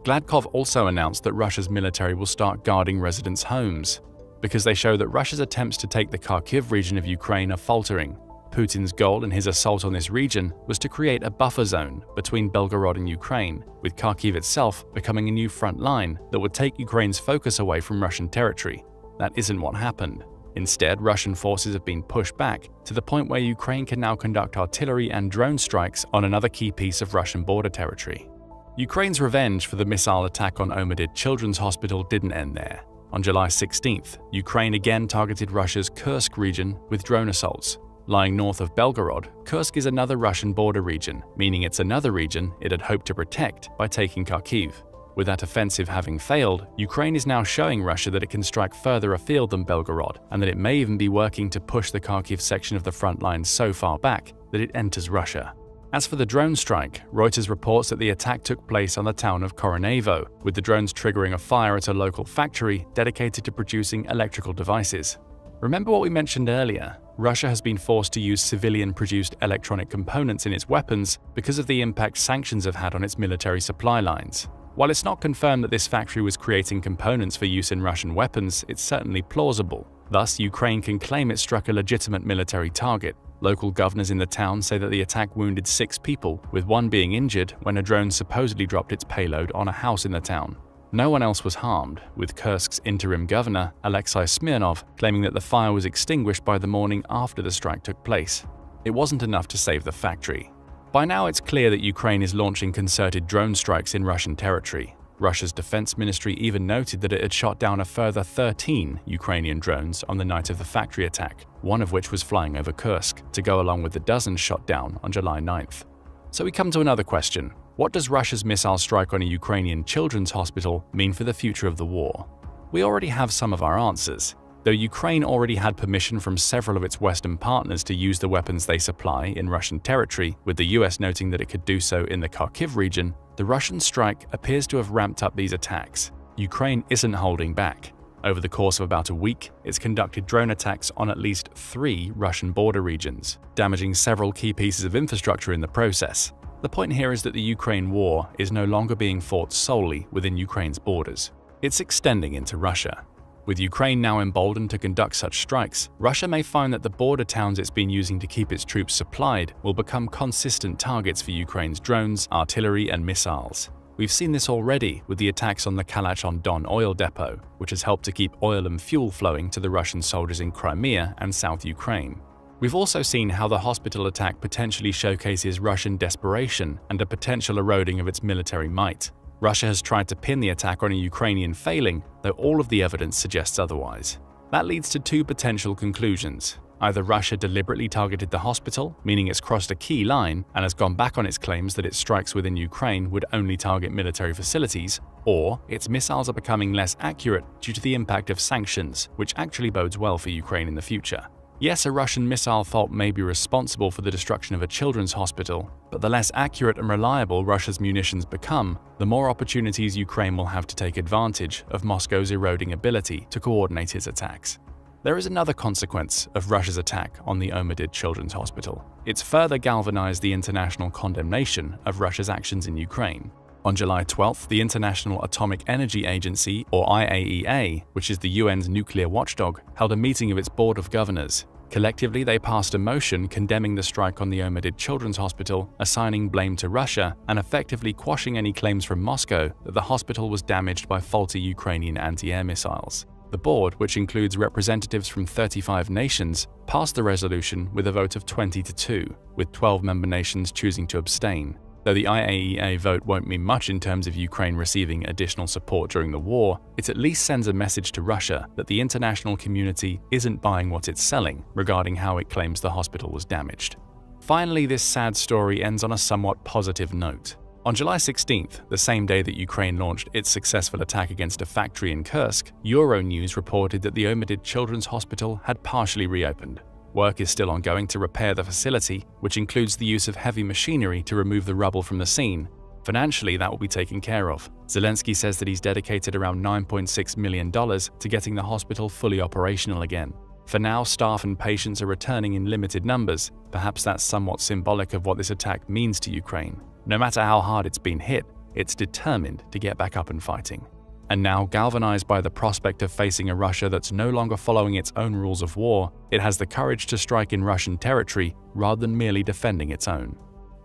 Gladkov also announced that Russia's military will start guarding residents' homes, because they show that Russia's attempts to take the Kharkiv region of Ukraine are faltering. Putin's goal in his assault on this region was to create a buffer zone between Belgorod and Ukraine, with Kharkiv itself becoming a new front line that would take Ukraine's focus away from Russian territory. That isn't what happened. Instead, Russian forces have been pushed back to the point where Ukraine can now conduct artillery and drone strikes on another key piece of Russian border territory. Ukraine's revenge for the missile attack on INVADE Children's Hospital didn't end there. On July 16th, Ukraine again targeted Russia's Kursk region with drone assaults. Lying north of Belgorod, Kursk is another Russian border region, meaning it's another region it had hoped to protect by taking Kharkiv. With that offensive having failed, Ukraine is now showing Russia that it can strike further afield than Belgorod, and that it may even be working to push the Kharkiv section of the front line so far back that it enters Russia. As for the drone strike, Reuters reports that the attack took place on the town of Koronevo, with the drones triggering a fire at a local factory dedicated to producing electrical devices. Remember what we mentioned earlier? Russia has been forced to use civilian-produced electronic components in its weapons because of the impact sanctions have had on its military supply lines. While it's not confirmed that this factory was creating components for use in Russian weapons, it's certainly plausible. Thus, Ukraine can claim it struck a legitimate military target. Local governors in the town say that the attack wounded 6 people, with 1 being injured when a drone supposedly dropped its payload on a house in the town. No one else was harmed, with Kursk's interim governor, Alexei Smirnov, claiming that the fire was extinguished by the morning after the strike took place. It wasn't enough to save the factory. By now it's clear that Ukraine is launching concerted drone strikes in Russian territory. Russia's defense ministry even noted that it had shot down a further 13 Ukrainian drones on the night of the factory attack, one of which was flying over Kursk, to go along with the dozens shot down on July 9th. So we come to another question. What does Russia's missile strike on a Ukrainian children's hospital mean for the future of the war? We already have some of our answers. Though Ukraine already had permission from several of its Western partners to use the weapons they supply in Russian territory, with the US noting that it could do so in the Kharkiv region, the Russian strike appears to have ramped up these attacks. Ukraine isn't holding back. Over the course of about a week, it's conducted drone attacks on at least 3 Russian border regions, damaging several key pieces of infrastructure in the process. The point here is that the Ukraine war is no longer being fought solely within Ukraine's borders. It's extending into Russia. With Ukraine now emboldened to conduct such strikes, Russia may find that the border towns it's been using to keep its troops supplied will become consistent targets for Ukraine's drones, artillery, and missiles. We've seen this already with the attacks on the Kalach-on-Don oil depot, which has helped to keep oil and fuel flowing to the Russian soldiers in Crimea and South Ukraine. We've also seen how the hospital attack potentially showcases Russian desperation and a potential eroding of its military might. Russia has tried to pin the attack on a Ukrainian failing, though all of the evidence suggests otherwise. That leads to 2 potential conclusions. Either Russia deliberately targeted the hospital, meaning it's crossed a key line and has gone back on its claims that its strikes within Ukraine would only target military facilities, or its missiles are becoming less accurate due to the impact of sanctions, which actually bodes well for Ukraine in the future. Yes, a Russian missile fault may be responsible for the destruction of a children's hospital, but the less accurate and reliable Russia's munitions become, the more opportunities Ukraine will have to take advantage of Moscow's eroding ability to coordinate its attacks. There is another consequence of Russia's attack on the INVADE Children's Hospital. It's further galvanized the international condemnation of Russia's actions in Ukraine. On July 12th, the International Atomic Energy Agency, or IAEA, which is the UN's nuclear watchdog, held a meeting of its board of governors. Collectively, they passed a motion condemning the strike on the INVADE Children's Hospital, assigning blame to Russia, and effectively quashing any claims from Moscow that the hospital was damaged by faulty Ukrainian anti-air missiles. The board, which includes representatives from 35 nations, passed the resolution with a vote of 20-2, with 12 member nations choosing to abstain. Though the IAEA vote won't mean much in terms of Ukraine receiving additional support during the war, it at least sends a message to Russia that the international community isn't buying what it's selling regarding how it claims the hospital was damaged. Finally, this sad story ends on a somewhat positive note. On July 16th, the same day that Ukraine launched its successful attack against a factory in Kursk, Euronews reported that the INVADE Children's Hospital had partially reopened. Work is still ongoing to repair the facility, which includes the use of heavy machinery to remove the rubble from the scene. Financially, that will be taken care of. Zelensky says that he's dedicated around $9.6 million to getting the hospital fully operational again. For now, staff and patients are returning in limited numbers. Perhaps that's somewhat symbolic of what this attack means to Ukraine. No matter how hard it's been hit, it's determined to get back up and fighting. And now, galvanized by the prospect of facing a Russia that's no longer following its own rules of war, it has the courage to strike in Russian territory rather than merely defending its own.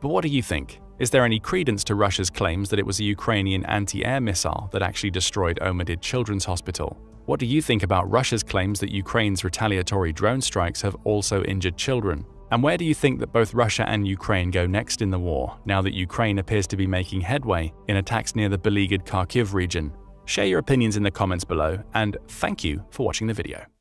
But what do you think? Is there any credence to Russia's claims that it was a Ukrainian anti-air missile that actually destroyed INVADE Children's Hospital? What do you think about Russia's claims that Ukraine's retaliatory drone strikes have also injured children? And where do you think that both Russia and Ukraine go next in the war, now that Ukraine appears to be making headway in attacks near the beleaguered Kharkiv region? Share your opinions in the comments below, and thank you for watching the video.